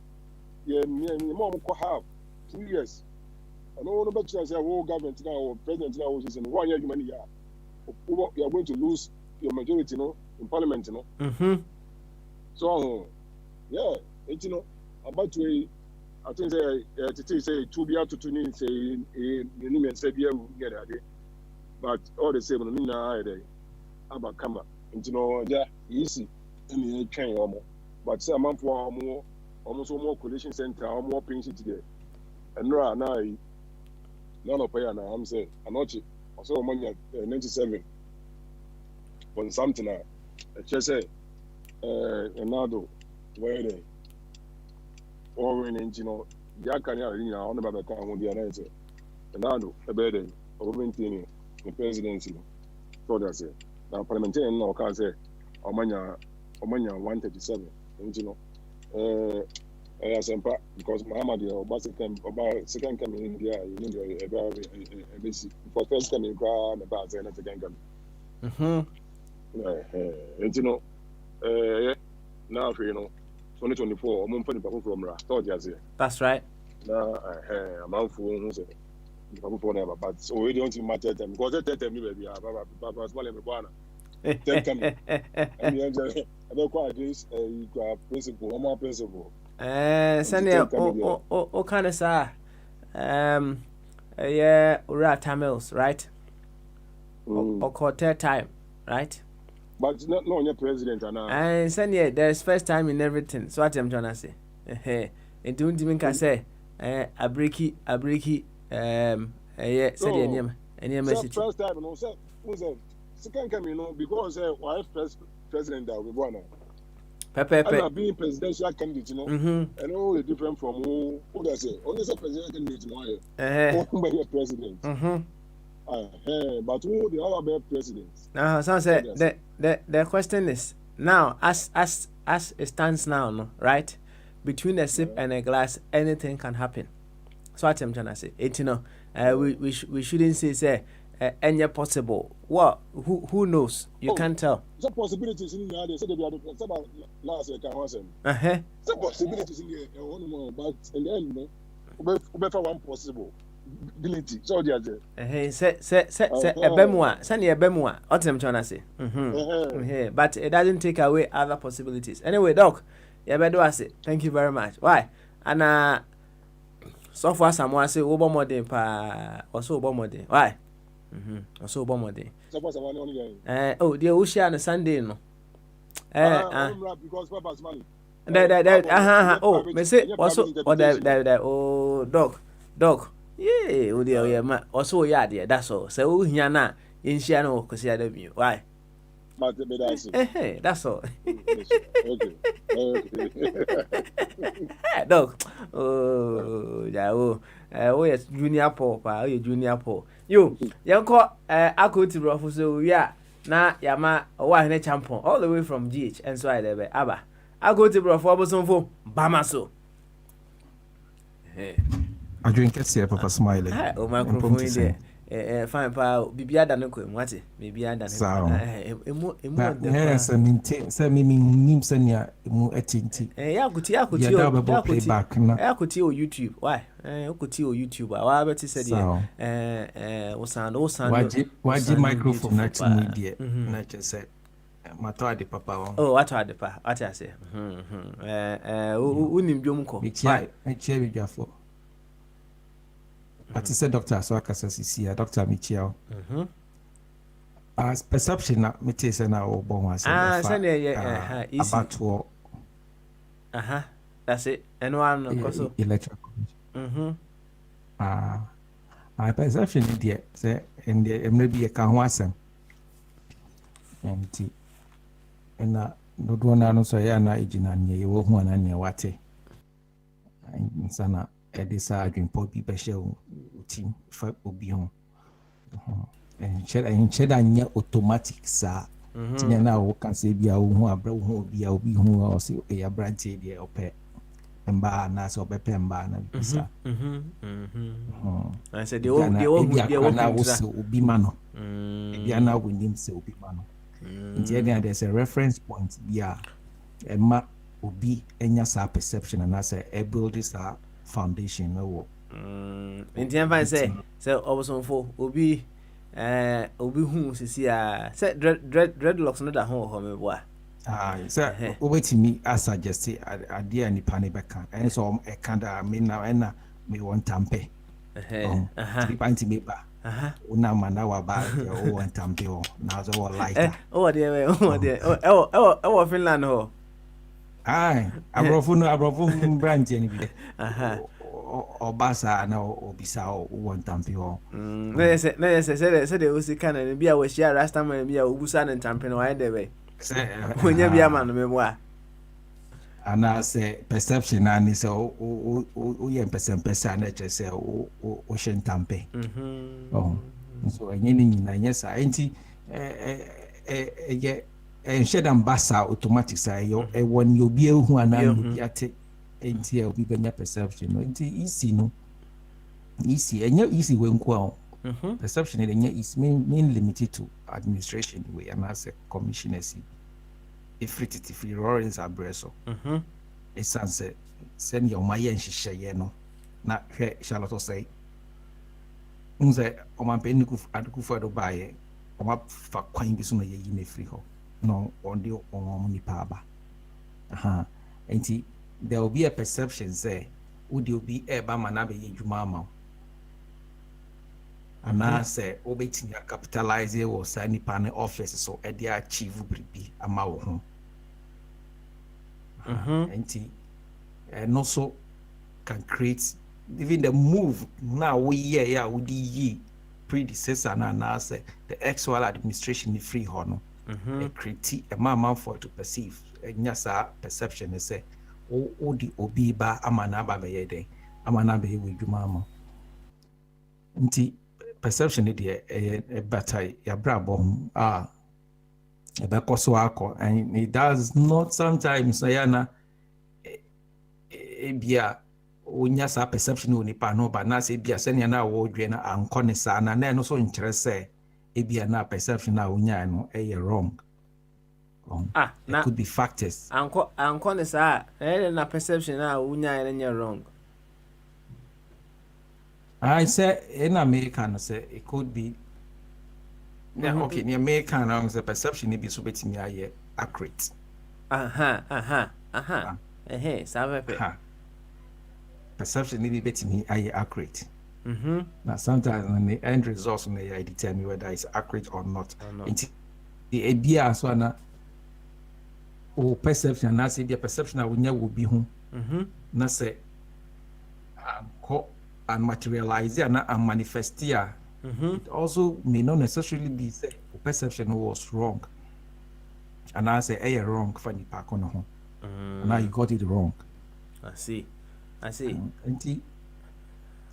yeah, mom could have 2 years. I don't want to bet you as a whole government now or president now is in 1 year money here. You are going to lose your majority, you know, in parliament, you know. So yeah, you know, about to I think say to be out to need say in say be get there. But all the same, no na there about camera. You know, yeah, easy. Any train almost. But say a month for more almost more coalition center or more pension today. And now none of pay now I'm saying I'm not also money 97. on something I just say Ronaldo where they or in you know ya can you know on about on the answer Ronaldo a better or maintaining the presidency so that's it now parliamentarian no can say Omanya 137 you know asempa because Muhammad Oba second coming in India you need about ABC for first coming crowd about the second coming and you know now you know 2024 I'm funny people from ra thought you say That's right. now I'm out for who say people for never but so we don't matter them because that time baby but small me bwana ten coming and you enjoy about quite this you got principle one more principle Sanya o kind of sa yeah ura Tamils right or quarter time right but no your president and Sanya there's first time in everything so what I'm trying to say it don't even can say a breaky yeah said any message first time no say who's second coming you know because why first president that we born I'm being presidential candidate, you know, and all the different from who does it. Only a presidential candidate, who president. But who the other presidents? So say the question is now as it stands now, no, right? Between a sip and a glass, anything can happen. So what I'm trying to say, it you know, we shouldn't say any possible. What? Who knows? You can't tell. Some possibilities in there. They said they are some last year can answer. Some possibilities in there. But in the end, no, we better one possibility. So they are say a bemwa. Send a bemwa. What I'm trying to say. But it doesn't take away other possibilities. Anyway, Doc, you better do it. Thank you very much. Why? And so far someone say over more than pa or so over more than why? So bomb day. Oh, the ocean on Sunday, no. Because Papa's money. Oh, me say also or that oh dog. Yeah, oh dear, yeah, also yeah, dear. That's all. So here now in Shiano, cause I don't know why. That's all. Dog. Oh, yeah, oh, yes, junior Paul, junior Paul. You, yanko, akuti bro, so yeah, na yama, wa ne champion, all the way from GH, and so I there, Abba. Akuti bro, for Bosonfo, Bamaso. I drink it here, Papa smiling. Oh, microphone in there. Fine, pal, Bibia than what it, maybe I done. Yes, I mean, say me Nimsenia, etinti. Yakuti, play back. Yakuti or YouTube. Why? Yakuti or YouTube. I bet he said, was why the microphone not media? Not just said, Matoa de Papa. Oh, what are the pa? What I say? Unim Jumko. I cheer with your for. But he said, Doctor, so I can see Dr. Michel. As perception, me say now, Obama said, about to. That's it. And one also electrical. My perception is there, say, and there maybe a can was and no one so ya na ejina nye wo hu na nye wate. Sana edisa adwin po bi behye team fa obi ho. And check anya automatic sa. Tinya na wo kan se bia wo hu abra wo hu obi a obi hu o se e abrante de ope. Mba na so bepe mba na bisa. I said the one na wo se obi ma no. Bia na wo nim se obi ma no. There's a reference point bia ma obi enya sa perception and as a build this foundation no. Indian fan say oboson fo obi hu sisi a say dreadlocks no da ho me boa say obeti me as suggest idea ni pane beka and so e kan da me na me want tampe ti panti me ba una mana wa ba o want tampe o na so wa lighter oh Finland ho abrofo branch ni bi Obasa na obisa one tampi ho. Na yese de osi kana ne bia we share rasta man bia obusa ne tampi no why de be. Wonya bia man me boa. Ana say perception na ni say o yen person na che say o hye tampi. So enye ni nyina enye sa enti enhye da mbasa automatic say yo e woni obi ehu ana obi ate enti obi benya perception no enti easy no easy enye easy we nko perception enye is main limited to administration we and as a commissioners if Lawrence Abreso esanse send your my nhyehyeye no na hwe Charlotte say unze omampeni adukufo do baye oma fa kwan bi so na yeyi na free ho no on the on nipa aba enti there will be a perception say would you be eba mana be yedwuma ama ana say obetimi capitalize wo sa nipa ne office so e dey achieve bribi ama wo ho enti no so can create even the move now we yeah would ye predecessor na say the actual administration ni free ho no a critique a man for to perceive nyasa perception is say o di obi ba amana ba be yede amana be we dwuma ama nti perception dey e better ya brabo e be koso akọ and it does not sometimes yana bia onya sa perception oni pa no ba na say bia se na wo dwe na anko ne sa na no so nkyere se bia na perception na onya no wrong. It could be factors. Anko ne sa na perception na onya na wrong. I say in America no say it could be okay in America no say perception be so betimi aye accurate. Perception need be betimi aye accurate. Now sometimes when the end results may determine whether it's accurate or not. The idea so na o perception na say the perception will be ho na say and materialize and manifest here. It also may not necessarily be say the perception was wrong and I say wrong for the park on home and now you got it wrong. I see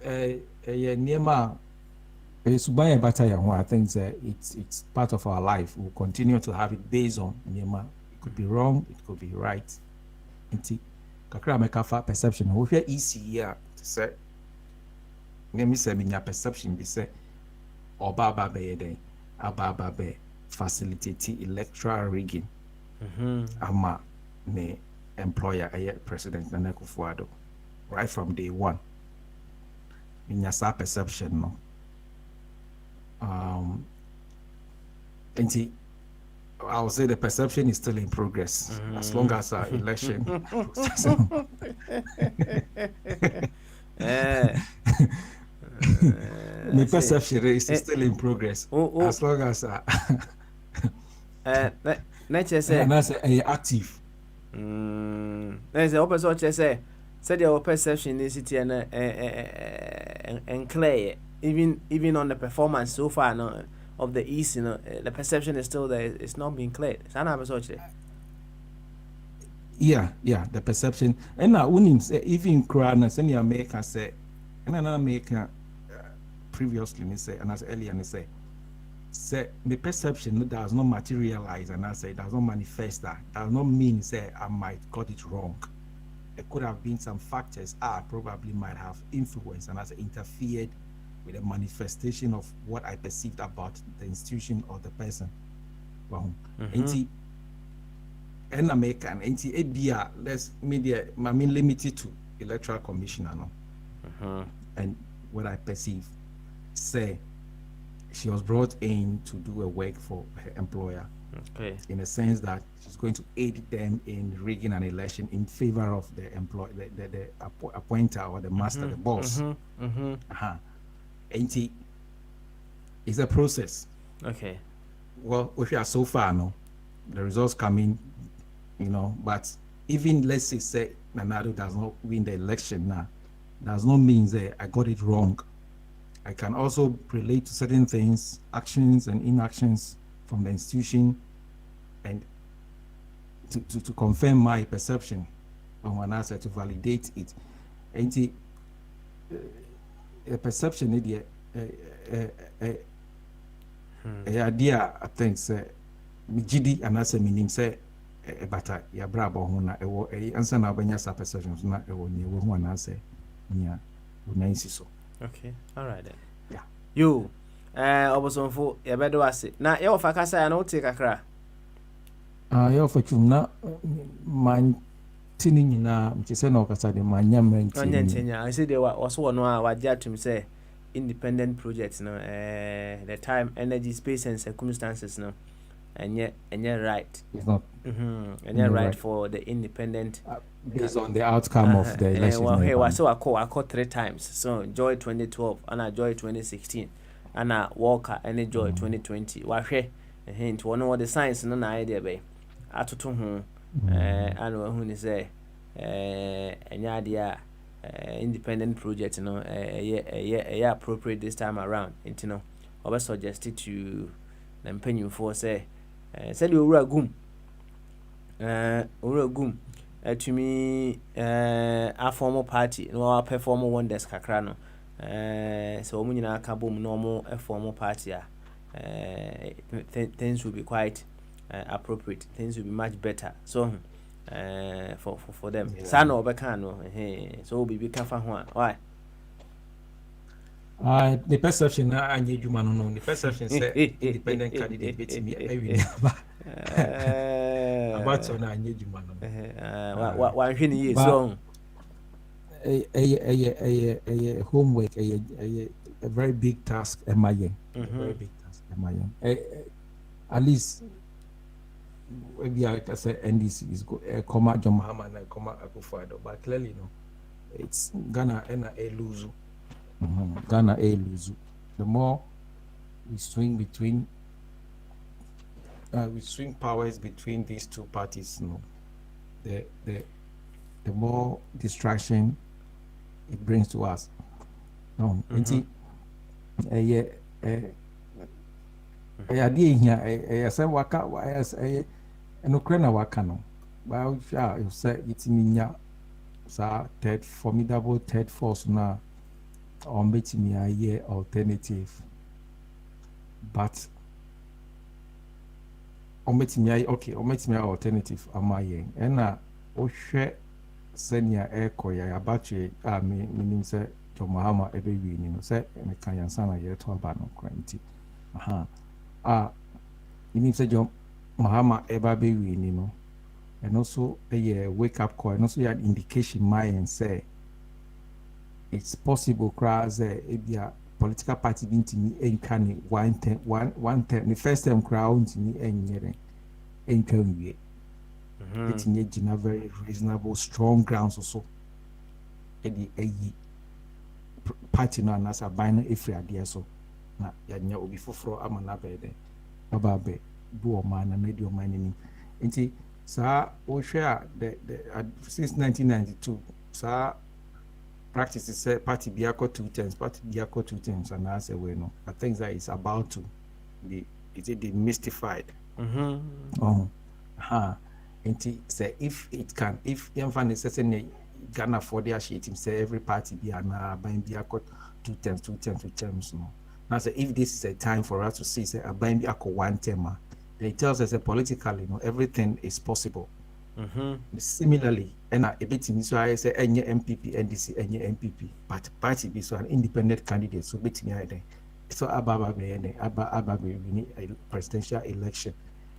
Nema Subaya Bataya, I think that it's part of our life. We'll continue to have it based on Nema. It could be wrong, it could be right. Kakra mekafa perception. We feel easy here to say Nemi say minya perception be say Obaba be Ababa be facilitate electoral rigging. Ama ne employer President Nana Akufo-Addo right from day one. In your perception, no. And I would say the perception is still in progress as long as our election. The perception is still in progress as long as nature say and that's active. There's a open source say your perception is it and clear even on the performance so far no, of the East, the perception is still there. It's not being cleared. Yeah, the perception. And now even Krana send America say and another America previously say and as earlier say the perception does not materialize and I say it does not manifest that does not mean say I might got it wrong. There could have been some factors probably might have influenced and has interfered with the manifestation of what I perceived about the institution or the person. And American ABR let's media I mean limited to electoral commissioner and what I perceive say she was brought in to do a work for her employer. In a sense that she's going to aid them in rigging an election in favor of the the appointer or the master, the boss. And it's a process. Okay. Well, if you are so far now, the results come in, but even let's say Nanado does not win the election now, does not mean that I got it wrong. I can also relate to certain things, actions and inactions from the institution, and to confirm my perception on an asset, to validate it. And the perception idea, idea, I think, say, Mijidi and as a meaning say, but ya brabo hona, answer na benya sa perceptions na near one answer, yeah, so. Okay, all right then. Yeah. You, Obosonfo, you better was it. Now, your fakasa, I know take a crack. Yo for chumna man tini nyina mchese na okasa de manyam renti. I say there was one wa to say independent projects no the time, energy, space and circumstances no and yet right. It's not and yet right for the independent based on the outcome of the election. Well, hey, I call 3 times. So Joy 2012 and Joy 2016 and Walker and Joy 2020. Wa hint one of the signs no idea be atoto ho and who ni say enya dia independent project no yeah appropriate this time around you know obe suggested to the mpanyin for say said you owura gum to me a formal party no perform wonders kakra no so omu nyina aka bom no a formal party things will be quite appropriate, things will be much better so for them sana obeka no so we be kafa ho why the perception anye juma no the perception say independent candidate bet me every about so na anye juma no wa hwe ni ye so homework a very big task very big task at least maybe I can say NDC is come out John Mahama and come out Akufo-Addo, but clearly no, it's Ghana and a lose. Ghana a lose. The more we swing between powers between these two parties, no, the more distraction it brings to us. No, idea here say waka no krena waka no ba you say it minya sa third formidable third force na on betimi aye alternative but on betimi aye okay on betimi alternative amaye na o hwe senia ekoya abache meaning say to Mahama ebe wi ni no say me kan yansa na ye to aba no kwanti you need to jump Mahama eba be winning, you know, and also a wake up call, and also an indication mind say it's possible crowds a political party into me ain't can 110 the first time crowd to me ain't can we it's in a very reasonable strong grounds also a party no and as a binary if idea so na yanya obi foforo amana bede baba be do o man na media man ni nti sa o hwe the since 1992 sa practice say party be akọ 2 times party be akọ 2 times and as a way no I think that is about to be demystified nti say if it can if emfa necessary Ghana for their shit him say every party be ana ban be akọ 2 times no. Now, so if this is a time for us to see, say, a binding ako 1 term, it tells us that politically, you know, everything is possible. Similarly, and a bit in so I say, any MPP, NDC, any MPP, but party be so an independent candidate, so bit in so Ababa we need a presidential election.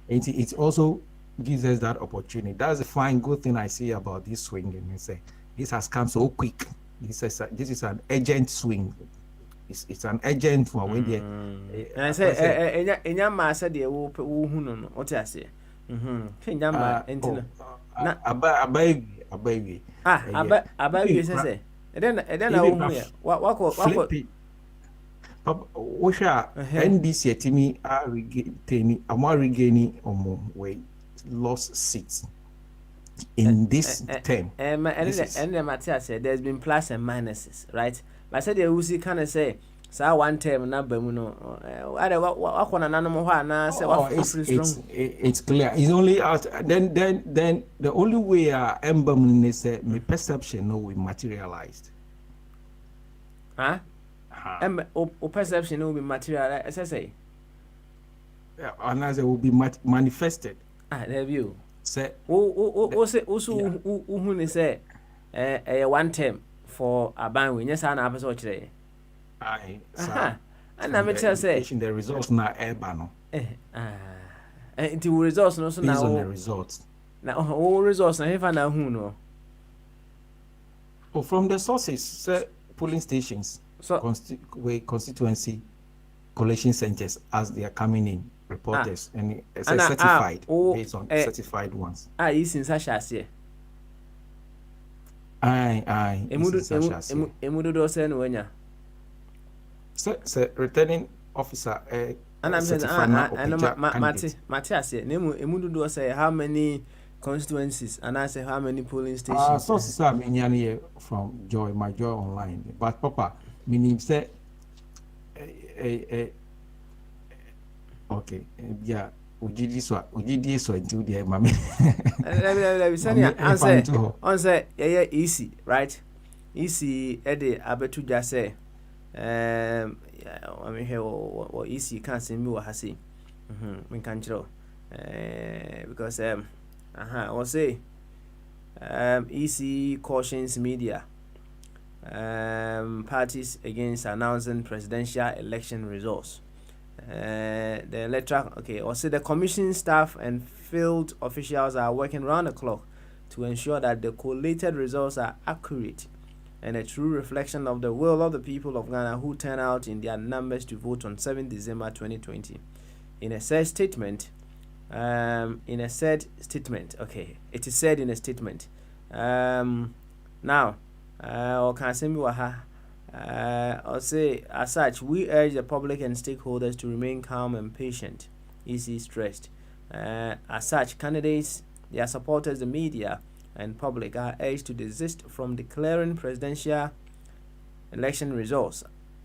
And it also gives us that opportunity. That's a fine, good thing I see about this swing. And say, this has come so quick. This is an urgent swing. It's an agent for when they and I say enya ma say de wo hu no what I say enya ma entina na abai say then na wo hu ya wako wo sha NDC atimi a regain omo way lost seats in this term. And Matthias said there's been plus and minuses, right? But I said the Uzi kind of say, so one term number, it's clear. It's only out. Then the only way emblem is my perception no we materialized. Huh? Perception will be materialized. As I say, and as it will be manifested. There you. Say, who say, one term for a ban when yes, I have a today. Aye, and I'm saying the results now urban. It will results no so now. Based on the results. Now all results I have now who know. Oh, from the sources, polling stations, so constituency collation centers as they are coming in. Reporters and certified based on certified ones. Is in such as here. Aye. Emudu do say no wenya. So returning officer. And I'm saying Matthias here. Emudu do say how many constituencies and I say how many polling stations. Sources are many from my Joy Online. But Papa, meaning say okay, yeah. Ujidi so until the mama. Answer, yeah, easy, right? Easy, Eddie, Abetu just say, I mean, here, or easy can't see me or Hassi. We can't show, because, I'll say, easy cautions media, parties against announcing presidential election results. The electoral also the commission staff and field officials are working round the clock to ensure that the collated results are accurate and a true reflection of the will of the people of Ghana who turn out in their numbers to vote on 7 December 2020. It is said in a statement. Now, I'll say, as such, we urge the public and stakeholders to remain calm and patient. Easy stressed. As such, candidates, their supporters, the media, and public are urged to desist from declaring presidential election results,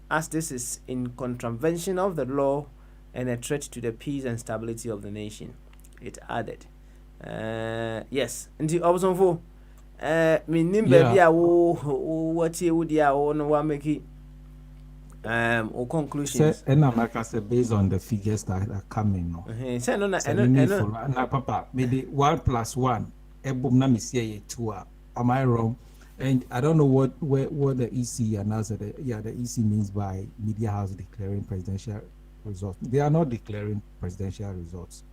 as this is in contravention of the law and a threat to the peace and stability of the nation. It added. Yes. And also for. Baby, what you would no make it or conclusions. And America say based on the figures that are coming. No, Papa, maybe 1 + 1. Am I wrong? And I don't know what the EC announced. The EC means by media house declaring presidential results. They are not declaring presidential results.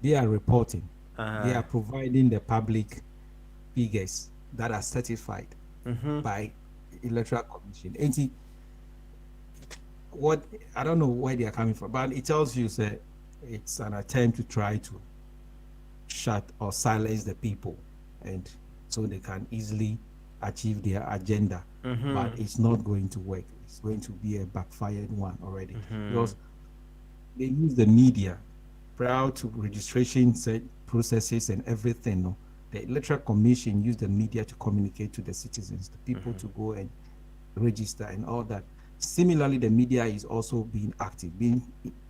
They are reporting. They are providing the public figures that are certified by electoral commission. And what I don't know where they are coming from, but it tells you that it's an attempt to try to shut or silence the people, and so they can easily achieve their agenda. But it's not going to work. It's going to be a backfired one already, because they use the media prior to registration processes and everything. No? The Electoral Commission used the media to communicate to the citizens, the people to go and register and all that. Similarly, the media is also being active, being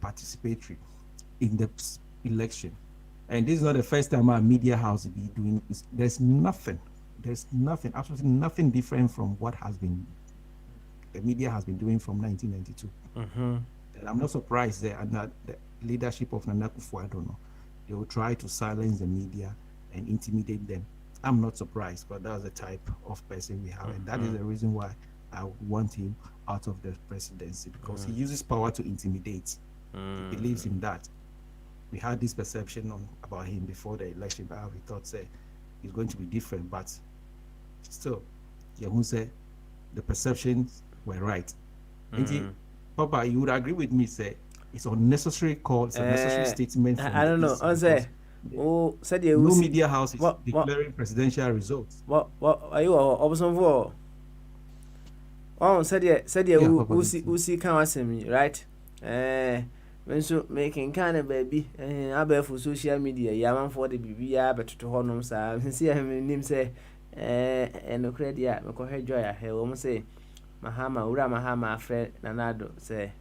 participatory in the election. And this is not the first time our media house be doing this. There's nothing, absolutely nothing different from what the media has been doing from 1992. And I'm not surprised that the leadership of Nana Akufo-Addo, they will try to silence the media and intimidate them. I'm not surprised, but that's the type of person we have, and that is the reason why I want him out of the presidency, because he uses power to intimidate. He believes in that. We had this perception about him before the election, but we thought he's going to be different, but still, Yehun said the perceptions were right. Papa, you would agree with me, say it's unnecessary call, it's a necessary statement. I don't know. Said no media house is declaring presidential results. What are you observing for? Said Usi can answer me, right? nso making kind of baby abɛ for social media ya man for the bibi ya bɛtoto hɔ nom saa nsi ya nim sɛ ɛnokora deɛ a mekɔhwɛ joy ahɛ wɔ m sɛ mahama wura mahama afrɛ nanado sɛ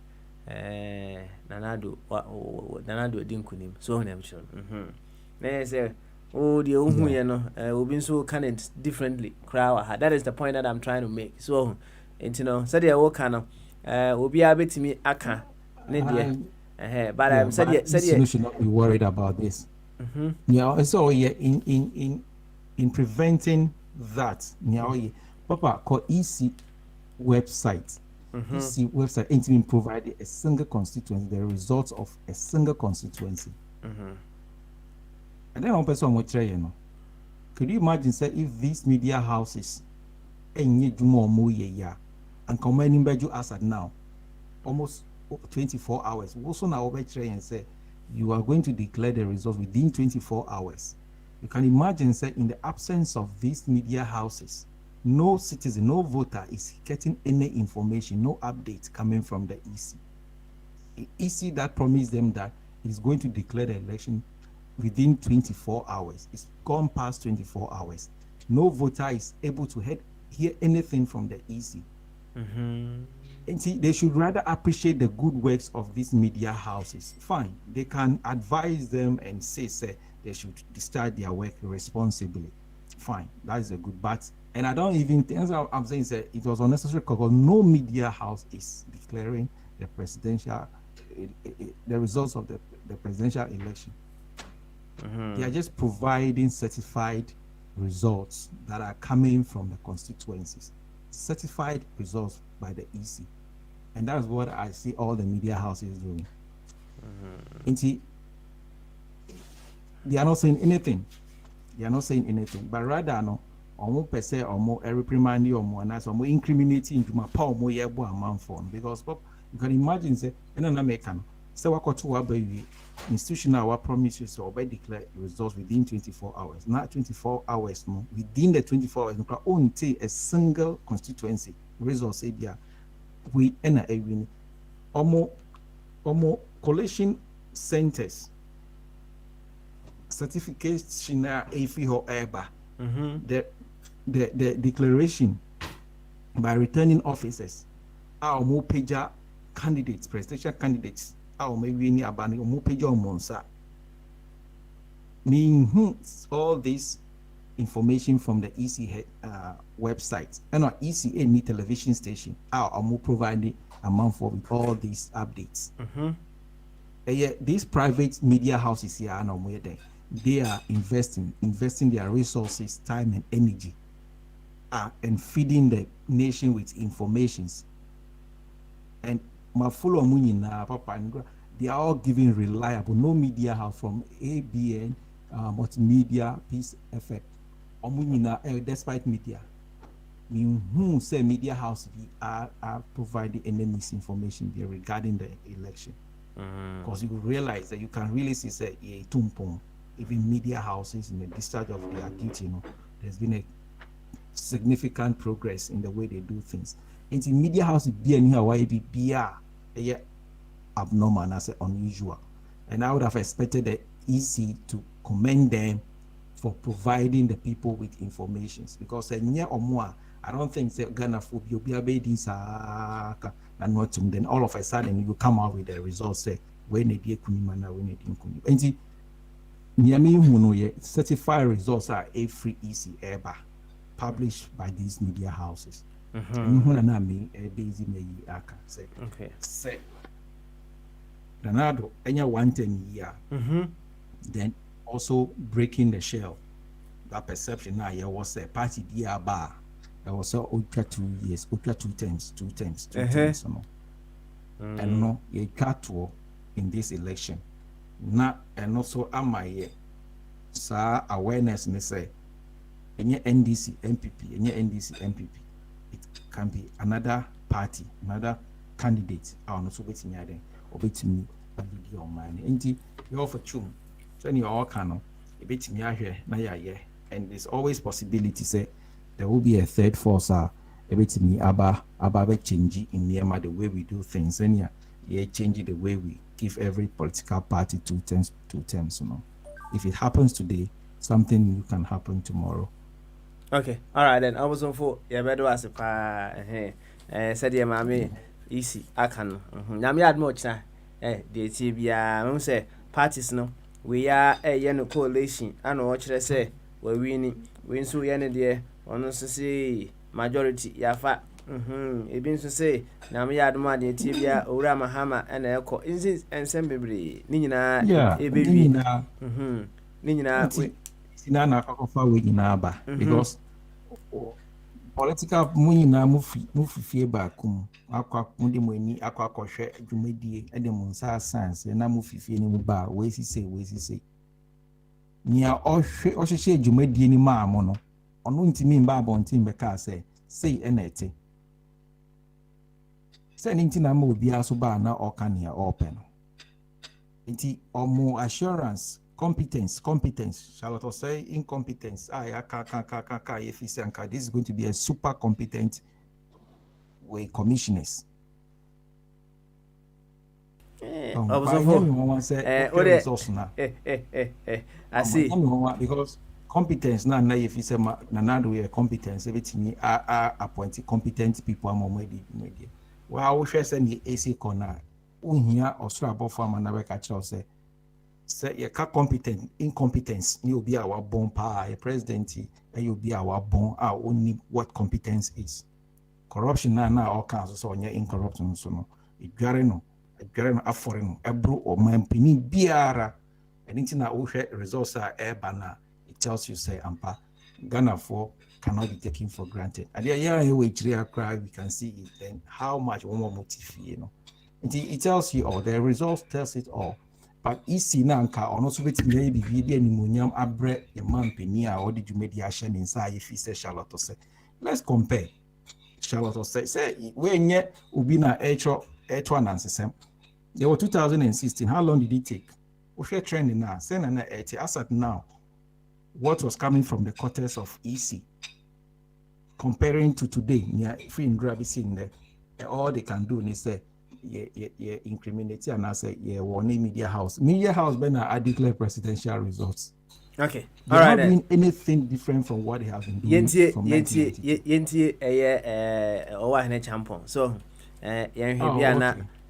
nanado di nkunim so ho nam kyerɛ na yɛ sɛ deɛ wohu yɛ no obi nso can it differently koraa wɔ ha. That is the point that I'm trying to make. So nti no sɛdeɛ woka no obiara bɛtumi aka ne deɛ but you should not be worried about this. Yeah, so yeah, in preventing that, Papa call EC website. EC website ain't been provided a single constituency, the results of a single constituency. And then one person will try, could you imagine say if these media houses and commanding by you as at now, almost 24 hours. Also now over and say you are going to declare the results within 24 hours. You can imagine say in the absence of these media houses, no citizen, no voter is getting any information, no updates coming from the EC. The EC that promised them that it is going to declare the election within 24 hours. It's gone past 24 hours. No voter is able to hear anything from the EC. And see, they should rather appreciate the good works of these media houses. Fine, they can advise them and say they should start their work responsibly. Fine, that is a good. But and I don't even think I'm saying it was unnecessary because no media house is declaring the presidential, the results of the presidential election. They are just providing certified results that are coming from the constituencies, certified results by the EC. And that's what I see all the media houses doing. They are not saying anything. They are not saying anything. But rather, no, almost per se, almost every primary or more, and that's almost incriminating to my power more amount for. Because you can imagine, say, in an American, so what to baby institutional promises or by declare results within 24 hours. Not 24 hours, no, within the 24 hours, no, only a single constituency results. We enter a win. Collation centers, certification, or ever. The declaration by returning officers, our more pager candidates, presidential candidates, our maybe any abandon more pager monsa. Meaning all this information from the EC website and our ECA any television station are more providing a month for with all these updates. These private media houses here are not where they are investing their resources, time and energy and feeding the nation with informations. And my follow papa, they are all giving reliable, no media house from ABN, multimedia, Peace Effect. Despite media, who say media house are providing any misinformation there regarding the election. Because you realize that you can really see say even media houses in the discharge of their duty, there's been a significant progress in the way they do things. And the media house be anyhow why be abnormal and I say unusual. And I would have expected the EC to commend them for providing the people with informations, because I don't think Ghana phobia and not then all of a sudden you come out with the results say when they did kunimana when they didn't kunimana. Certified results are a free EC ever published by these media houses. Say Ronaldo, any 110 year, then also breaking the shell. That perception now was a party dear bar. There was ultra 2 years, ultra two times. And no, a cut in this election. Not and also am I sir awareness me say any NDC MPP, any NDC MPP. It can be another party, another candidate. I don't know so waiting here then or waiting me a video on mine. And you offer chum. So any all canon, a bit me here, na yeah. And there's always possibility say there will be a third force a bit me aba change in the way we do things. And yeah, change the way we give every political party 2 terms, If it happens today, something new can happen tomorrow. Okay, all right then. I was on for yeah, better was a pa. Said yeah, mammy, easy. I can. Now me add much na. The TBA. I'm say parties no. We are a yellow coalition. I know what you say. We winning. We so yellow there. Honestly, say majority. Yeah, fat. It been to say. Now me add more the TBA. Ora Mahama and Echo. Is it and assembly? Nina. Yeah, Nina. Nina. Sinana akakofa we nyinaa ba because political mu nyinaa mu fifie baako mu mu de mo ani akɔhwɛ dwumadie de mo nsa science na mu fifie ne mu ba we sise nia ɔhwehwɛ dwumadie ni maa mo no ɔno ntimi mba abɔnten bɛka sɛ sei na ɛte sɛ ne ntina ma obi aso ba na ɔka nea ɔpɛ no nti ɔmo assurance competence. Charlotte say incompetence. This is going to be a super competent way commissioners. I see. Because competence now if you say na we competence everything are appointed competent people among media. Well, I will share say AC corner. Unhia osra above farm na be catch us say you can't competent, incompetence, you'll be our born power, a president, and you'll be our born, our only what competence is. Corruption now all kinds of so on your incorruption, so no. A gareno, a foreign, a bro or man penny biara, and internet results are air banner. It tells you, say, Ampa, Ghana 4 cannot be taken for granted. And yeah, which real cry, we can see it, then how much one more motive, It tells you all, the results tells it all. But isi na nka ono so betimi ya bibi animonyam abre e mampani a odi dwumadi ahye ne nsa ayefi se Charlotte say. Let's compare. Charlotte say we nye obi na echo anansesem. There were 2016. How long did it take? We share trend now. Say na as at now. What was coming from the quarters of EC comparing to today, near free and grab in there. All they can do is say incriminate and I say media house when I declare presidential results. Okay, all right. Not doing anything different from what they have been doing from 1990. Owahene champion. So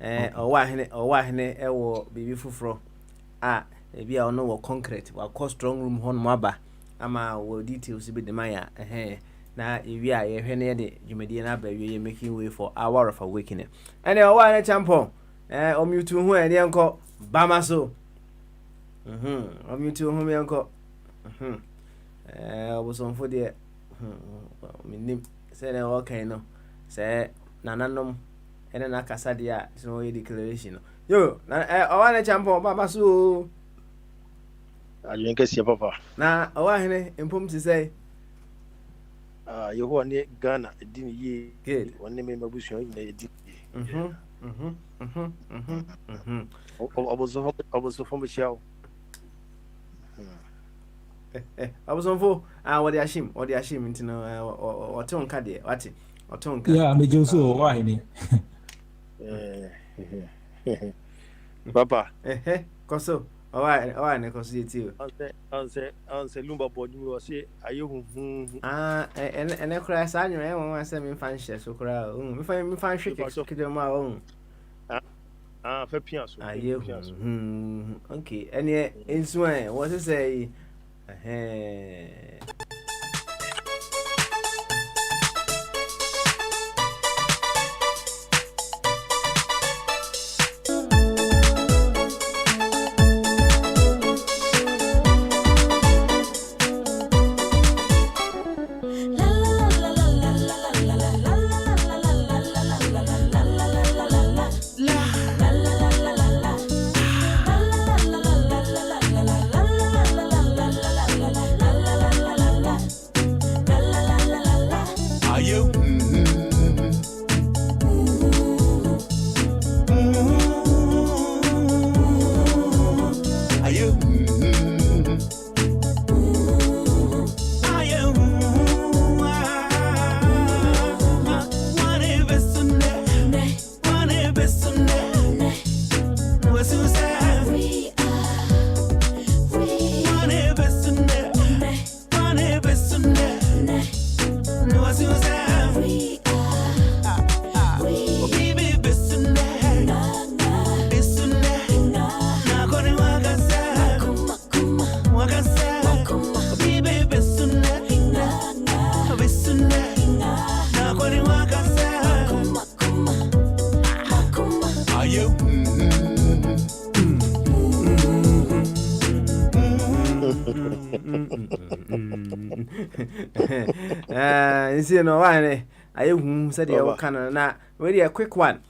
owahene ewo bibi fufuro ebi a ono wo concrete wa cost strong room hon maba ama wo details be de maya na ewi a ye hwene de dwumadie na ba wie making way for hour of awakening ene owahene champion omutu hu ene enko bama so omutu hu me enko obosonfo de minim se na wo kan no se nananom ene na kasa de a so ye declaration no yo na owahene champion bama so ayen kesi papa na owahene empom ti say yeho ne Ghana edin ye wonne me mabusu na edin obosofo mchiao obosofo what the ashim ntino otonka de wati otonka yeah me joso owahene papa koso Owa ne koso yeti anse lumba bodu o se ayehu ene kura sa anyo e won ase me fan hye so kura me fan hwe kidema o fa pia so okay ene ensu an what say You see, no one. I whom said you can na very a quick one.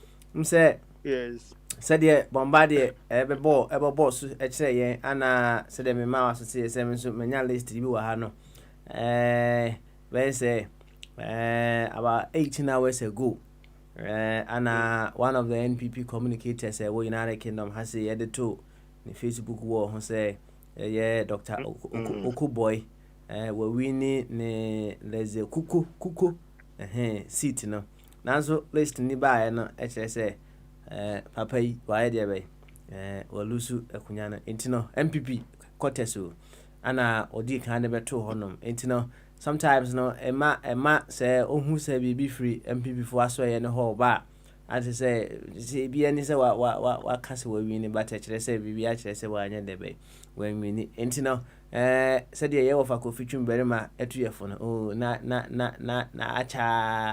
Say Yes. said ye bombardier ever boss say and said me mouse say 7 so many list you were no when say about 18 hours ago and one of the NPP communicators well United Kingdom has said the two the Facebook wall who say yeah Dr. Okuboy we need ne there's a kuku seat no nanso list ni ba no e kire say papa yi waye de be walusu akunya no entino MPP koteso ana odi kan de beto honom entino sometimes no ema say ohun say bibi free MPP fo aso ye ne ho ba ati say bi ani say wa kase wa wi ni ba te kire say bibi a kire say wa anya de be wa wi ni entino said ye wo fa ko fitwum berima etuyefo no oh na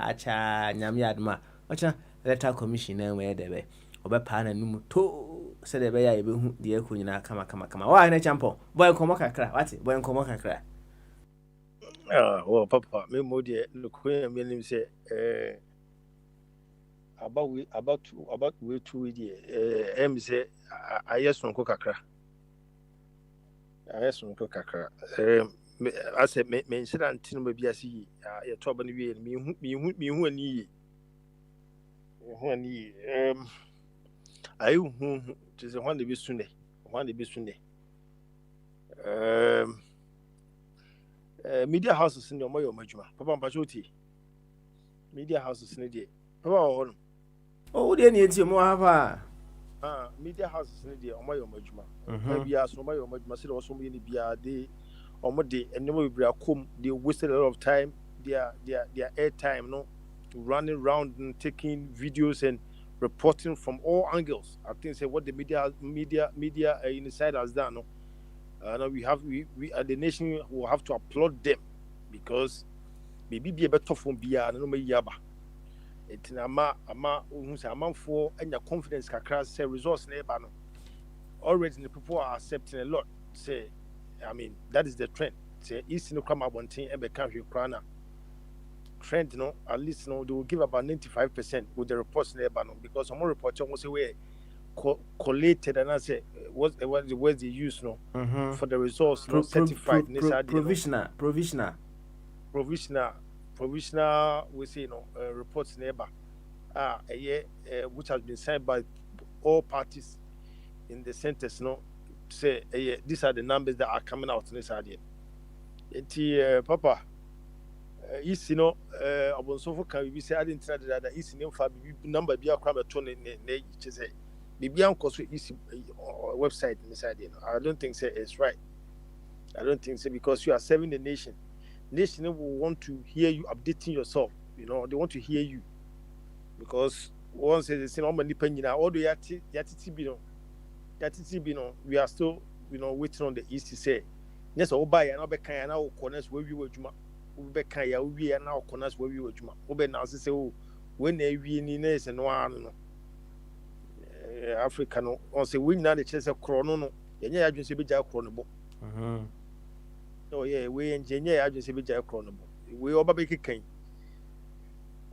acha nyame adma ocha electoral commission na we de be obepa na num to said be ya be hu de ko nyina kama wa na champo boy komo kakra wati boy komo kakra Well, Papa, me more the look when me say about we 2 years. Say I yes on kakra. I yes on kakra. I said me incident tin me bi asi ya to ba ni we me hu ani ayi hu to say when they be sune media houses in your majuma papa mpachoti media houses in the papa oh de ni enti mo ha media houses in the omoyo majuma bia so omoyo majuma say also me ni bia de omode enemo bibra kom they wasted a lot of time their air time no running around and taking videos and reporting from all angles. I think say what the media inside has done no now we the nation will have to applaud them because maybe be a better from bia no me yaba it ama who say amanfo anya confidence kakra say resource na eba no already the people are accepting a lot say I mean that is the trend say east no come abontin e be kan hwe krana trend no at least no they will give about 95% with the reports na eba no because some report will say we collated and I say what the words they use no for the results not certified provisional we say no reports neighbor which has been signed by all parties in the centers no say these are the numbers that are coming out in this idea papa is abonsofo can we say I didn't tell that is number be akwa beto ne say Bibian cause is website inside I don't think say it's right. I don't think so because you are serving the nation. Nation will want to hear you updating yourself. You know, they want to hear you. Because once they say many penina, all the yatiti we are still, waiting on the east to say. Yes, all buy and be kind now corners where we were juma. Be kind ya we are now corners where we were juma. Obe now say when they in ness and one Africa no on say we na the chese krono no yenye ya dwese beja krono bo oh yeah we engineer ya dwese beja krono bo we oba be kikan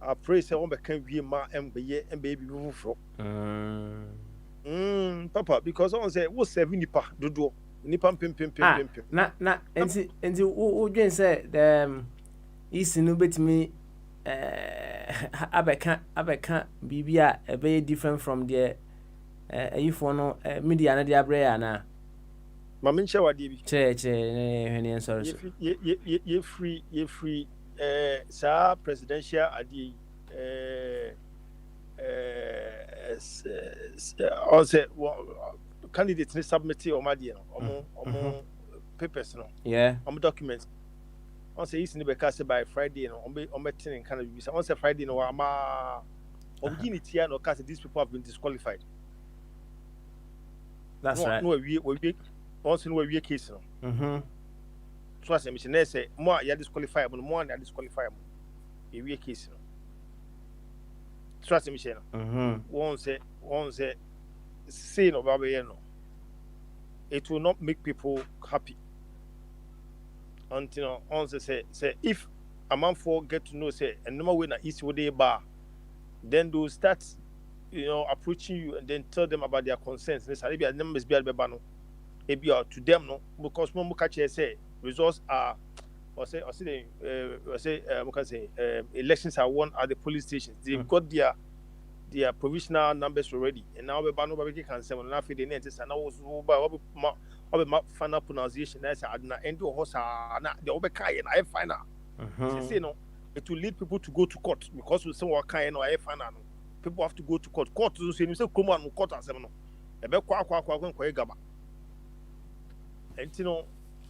I pray say on be kan wie ma embe bi fufuro papa because on say wo 7 nipa dodo nipa pem na enti wo dwen say isi no betimi abeka bibia e be different from the if no media na dia bre na ma me nche wade bi che hwene sorry ye free sa presidential adi also candidates ni submit o ma die no omo papers no yeah omo documents on say is ni be cast by Friday no omo tin kind of be on say Friday no ama opportunity no cast these people have been disqualified. That's right. No, we once in we case no. So as I mentioned, say more you disqualify, but more you disqualify. We case no. So as I mentioned, once say no baba no. It will not make people happy. until on say if a man for get to know say and no way na east would they bar, then they'll start approaching you and then tell them about their concerns. This maybe numbers be albano. Maybe to them no because more catch say results are or say elections are won at the police stations. They've got their provisional numbers already, and now we can say when after the next and now my final pronunciation. That's adna end your horse na the obekai and I final. Say no, it will lead people to go to court because we say what kind or I final. People have to go to court. Court to say you say come on court as no. Ebe kwa gaba. And you know,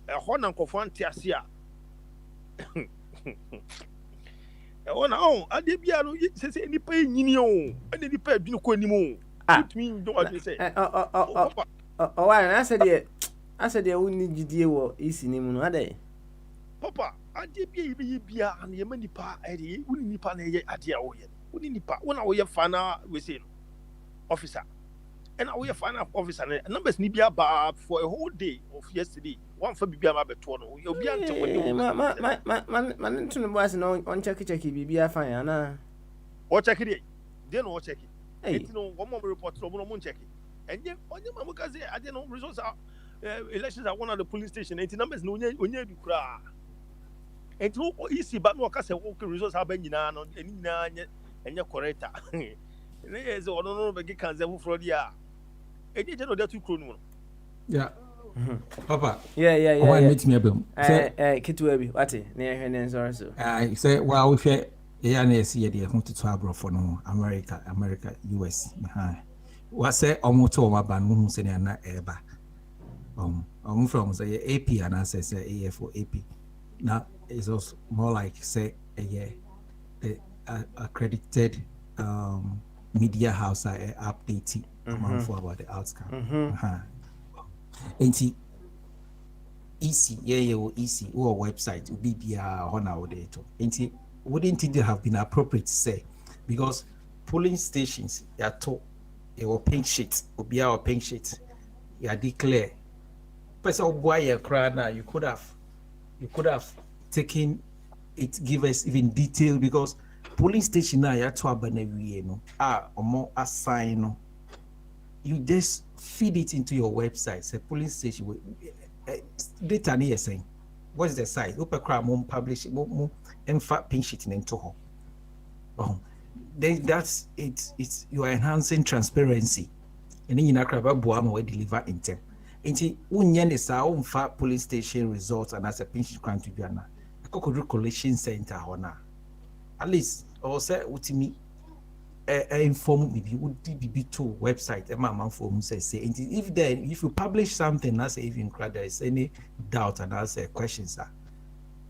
a horn and confront tiasia. Oh no, I did be say any pay ninio, and any pay binuko anymore. It means don't want to say. Oh, I said, they only need you easy name, are they? Papa, I did be and your money pa, Eddie, wouldn't nip on a idea. Wouldn't nip when I will find out within officer. And I will find out officer and numbers need be about for a whole day of yesterday. One for be about 12. You'll be until man to the boys on checky be a fine. Or check it. Then or check it. Hey, no one more report, so one check it. And then on your mamma, I don't know results are elections at one of the police station. 80 numbers no near you cry. And no easy, but no case walking results have been and you're correct. There's one no big cancer for the year. And you know that you could. Yeah. Papa. Yeah. One meet me about. Kitwebi, what near Hennens or so. I say, well, we share a see the want to travel for no America, US. What say almost all my band who say na eba. From say AP and I say AF or AP. Now it's also more like say the accredited media house I update for about the outcome. Enti easy easy or website will be on our data. Enti wouldn't it have been appropriate to say because polling stations are told your pink sheet will be our pink sheet. You are declare. Person boy your crowd now you could have taken it, give us even detail because polling station now you to abandon or more assign no. You just feed it into your website. Say polling station data near saying what's the site? Open crowd mom publish mom in fact pink sheet into her. Then that's it's you are enhancing transparency. And then you know crab boam we deliver intel. Inti unyen is our own fact police station results and as a pink sheet crime to be na. A collection center hona. At least or say utimi inform maybe would be to website a man form say if you publish something that's even there is any doubt and ask questions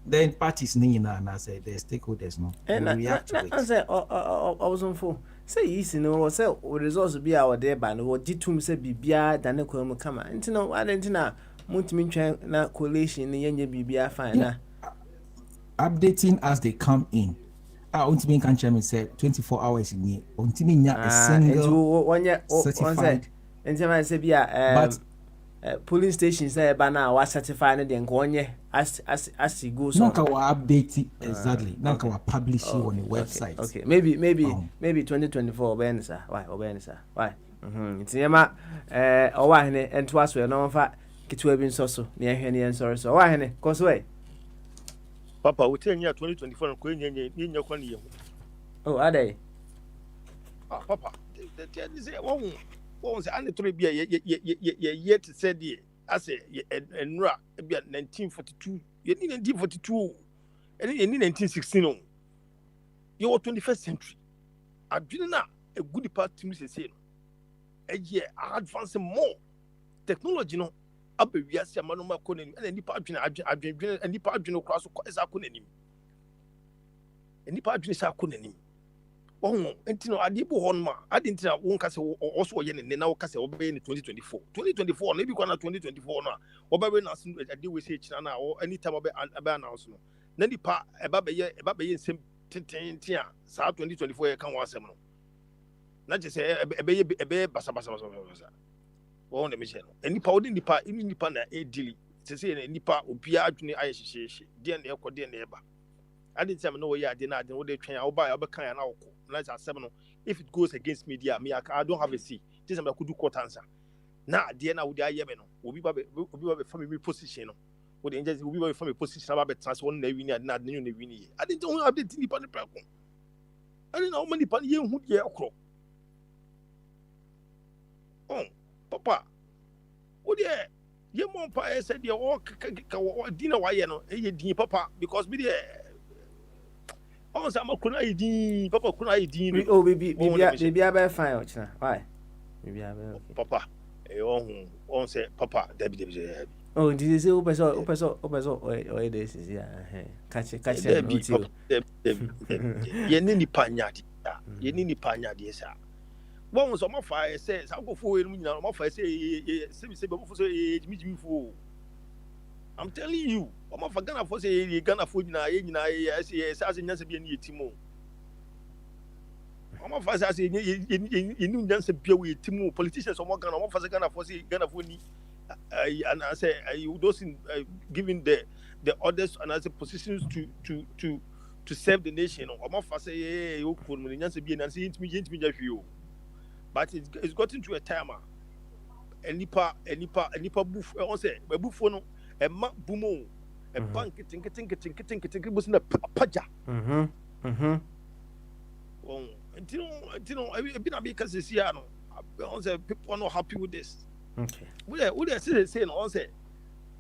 then parties and I say the stakeholders no react to it. I say I was on for say easy no say results be our there by no ditum say bibia than the come and no I didn't know multi na collation yenye bibia fine na updating as they come in. Ultimate can chairman say 24 hours in here. Ultimate a single certified. And I say but polling stations say bana was certified and go as he goes on. Nanka wa update it exactly. Nanka wa publish it on the website. Okay. Maybe 2024 Obensa. Why Obensa? Why? It's yema owa hene entwas we no fa kitwe bi nso ne hwene en sorry so owa hene cause way Papa, we tell you 2024 and Queen in your corner. Oh, are they? Papa, they won't say, and the 3 yet said, I say, and Ra, 1942, you need 1942, and in 1916. You are 21st century. I didn't know a good part to me say, a year, I advance more technology, no. Abe wiase amanoma konenim ena nipa adwene nipa adwene kra so esa konenim nipa adwene sa konenim ohun entino ade bu hon ma ade ntina won kase wo so ye ne na wo kase wo be ne 2024 na bi kwa na 2024 na wo be na asu ade we se kira na wo anytime obe announce no na nipa eba be ye nsem tenten a sa 2024 ye kan wo asem no na je se ebe basa on the mission. And nipa na e dili to say nipa obia adwene aye hyehyehye de na ekọ de na eba adi time no we ade na ade wo de twen a wo ba ya be kan ya na wo ko na za asem no if it goes against media me I don't have a say this am could do court answer na ade na wo de aye be no obi ba be family position no wo de just obi ba be family position ba be transfer na wi ni ade na ade na wi ni ade to update nipa ne pra ko ade na wo mani pa ye hu de ekro papa wo de ye mo pa e said the ka dinner wa ye no e din papa because me there on sa ma kuna idin papa kuna idin oh baby abe fine ochina why baby abe okay papa e on say papa debi oh did you say opeso o this is yeah catch no ye ni panyade ye ni panyade sa won so ma fa e say sa go fo e mu nyina ma fa say se be fo so e jimi fo I'm telling you, I'm for Ghana for say Ghana for nyina say say nyanse bia ni etimo. I'm for say you nyanse bia we etimo politicians of Ghana, I'm for Ghana for say Ghana for ni and I say those in giving the orders and as positions to serve the nation. I'm for say you could nyanse bia nyanse intimi jafio. But it's gotten to a time and nipa boof on say bufo no e ma bumo e bank tinki bus na paja ntino e bi na be ka sesi ya no on say people are not happy with this okay we say no on say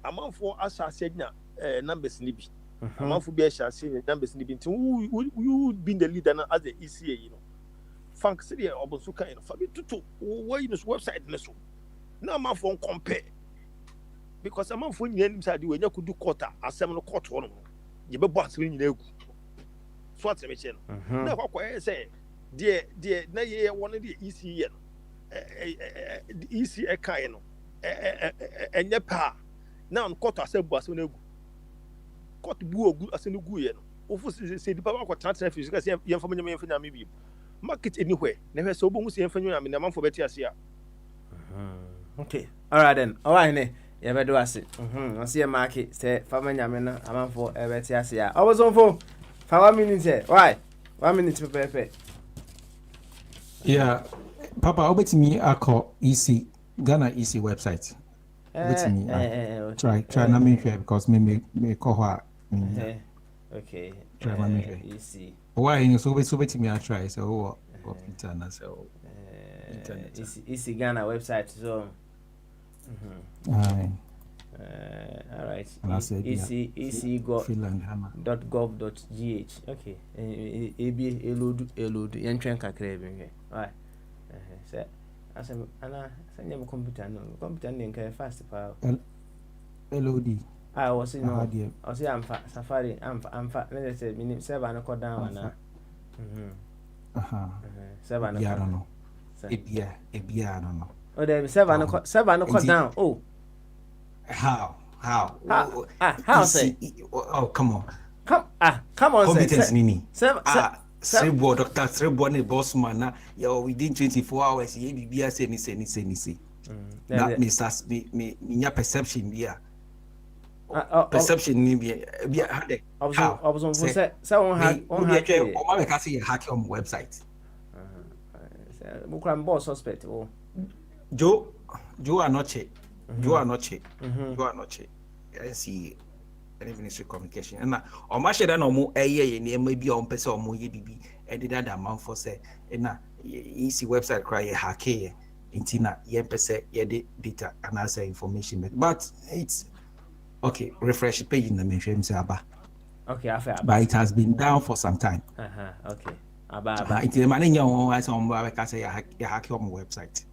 amanfo asase nya numbers ni bi amanfo bi asase numbers ni bi nti who been the leader na as the ECA you know funk city obosu kan no fa bi tutu wo yi no website ne so na amanfo compare because a man for any side when you could do quarter as seven quarter one. You be boss when you so what's the mission? Now, what say, dear, na ye one of the EC, the EC a kind, and your pa now quarter as a boss when you got good as a new good. Officers say the power of transfer because you're from your main maybe market anywhere. Never so almost in for a man for better as here. Okay, all right then, all right. Yeah, but do I see? I see a market say family yamina amanfo ebeti ase ya. I was on for 1 minute here. Why? 1 minute pepe. Yeah, Papa, obetimi akọ EC Ghana EC website. Obetimi try na me share because me call her. Okay. Try na me share. EC. Why you so obetimi I try so internet so EC Ghana website so all right. ec.gov.gh. Okay. Eload. Entren kakra bi. Why? Say asem ana sanya mo computer no. Computer ni nka fast pa. LOD. I was no. I say am Safari am let's say minim server no ko down na. Server no. Yeah, no. Ebia no. Oh, there server no ko down. Oh. How? How say? Oh, come on. Come on. Competence nini. Srebo Dr. Srebo ne boss man na yo within 24 hours ye bibia say ni. That means me perception bia. Perception ni bia hade. I was on say on hack o ma be ka say hack on website. Mo kram boss suspect oh. Joe Anoche. I see any ministry communication. And o ma share na omo eye ni e bi on pese omo ye bibi e dey that man for say na easy website cry hack e intina ye pese ye de data and as information but it's okay refresh page in the mention say aba. Okay, after but it has been down for some time. Okay. Aba. It the man nyawo as on ba say ya hack on website.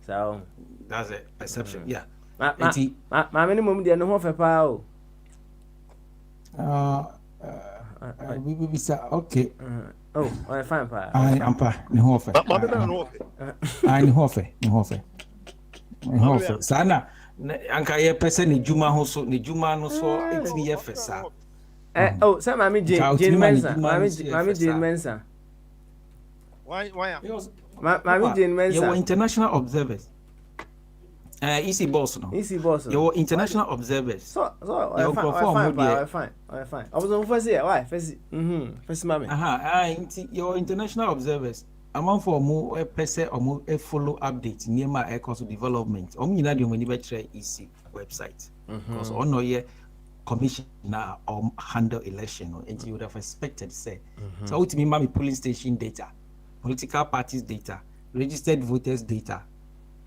So that's a perception. Yeah. My minimum there no for pa o. We say okay. Oh, fine pa. I am pa ni ho fe. Ni ho fe. Sana anka ye pese ni juma ho so ni juma no so etini ye fe sa. Oh, say mami Jane Mensa. Mami Jane Mensa. Why? Mami Jane Mensa. You were international observers. EC boss no. EC boss. Your international observers. So fine. I was on first year. Why? First mommy. Your international observers. Among for more person or more follow updates near my course of development. Nyina de money betre EC website. Because on no year commission now or handle election and you would have expected say. So ultimately my polling station data, political parties data, registered voters data.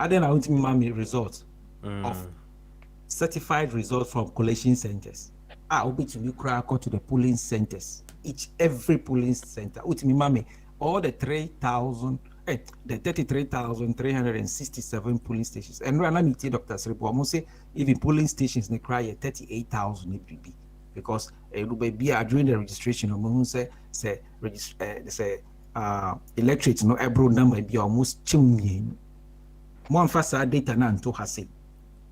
And then I want me results of certified results from collection centers. I'll be to go to the polling centers. Every polling center. Ultimately, all the 33,367 polling stations. And right now, me tell Dr. Sripo, I'm say even polling stations they cry 38,000 APB because it will be during the registration. I'm say electorate no every number be almost 2 million. More faster data na nto hase.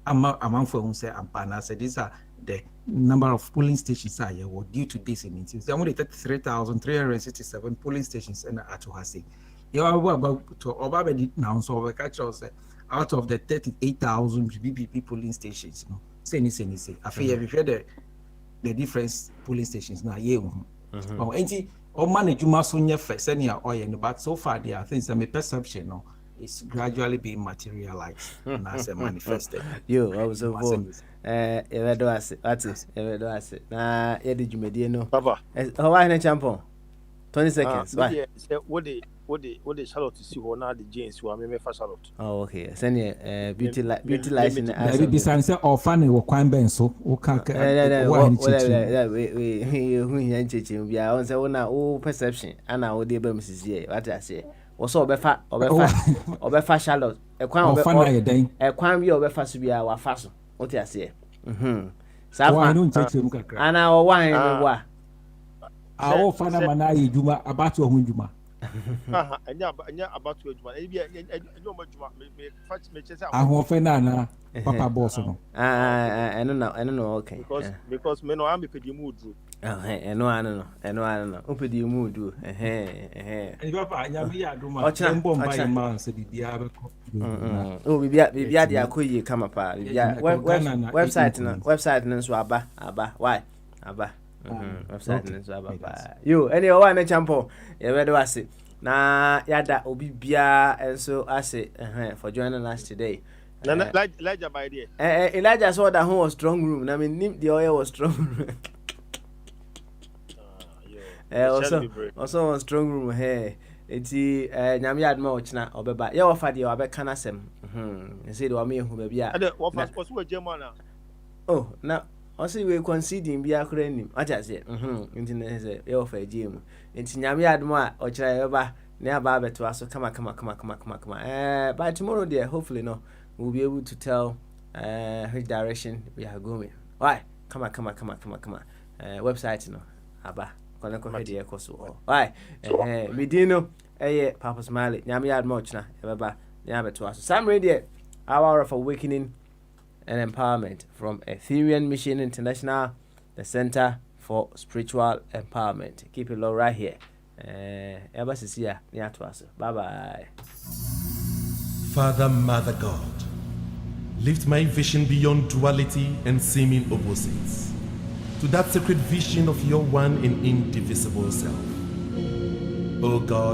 Among for say ampana say these are the number of polling stations are here due to this in it. There are only 33,367 polling stations in Ato Hase. You are about to Obabedi now, so we catch us out of the 38,000 BPP polling stations. No, say. I feel the different polling stations now. Oh, ain't or manage you must on your face any but so far there are things that my perception no. It's gradually being materialized and as a manifested. I was over. Ever do as it. Nah, did you media no? Papa. Oh, I need champion. 20 seconds. Why? What they Charlotte to see or not the James who are me for Charlotte. Oh, okay. Send you beauty light in the answer. Maybe Sansa or Fanny or Quine Benso or we are on the perception and I would be Mrs. Ye. What I say. Also, Obefa Charlotte. A crown we Obefa to be our fashion. What I say. I don't take him. And our wine. Our Fana Manai Juma about your Juma. And about your Juma. I hope Fenana, Papa Bosso. I don't know. Okay. Because men are me pretty mood. I know. Open the mood. Do. Oh, we are the Akuyi come up. Website and so Abba. Why? Abba. Website and so Abba. You, any one a champo. You ready to say? Na yada obi bia and so I say for joining us today. Elijah by there. Elijah saw that home was strong room. I mean, the oil was strong. Also on strong room here. It's nyame adma ochina obeba. Ye ofa de obeka na sem. Say do me hu ba bia. Was we German now? Oh, now also we conceding bia kra nim. Aja say nti na say ye ofa ejie mu. Nti nyame adma ochira yeba na aba beto aso kama. By tomorrow there hopefully no we'll be able to tell which direction we are going. Why? Come. Website no. Aba. Kono koso. Why? Medino Papa Smiley. Nyame yad much na ebeba nyame to us. Sam Radio Hour of Awakening and Empowerment from Ethereum Mission International, the Center for Spiritual Empowerment. Keep it low right here. Eba sisia near to us. Bye. Father, Mother God, lift my vision beyond duality and seeming opposites to that sacred vision of your one and indivisible self. O God,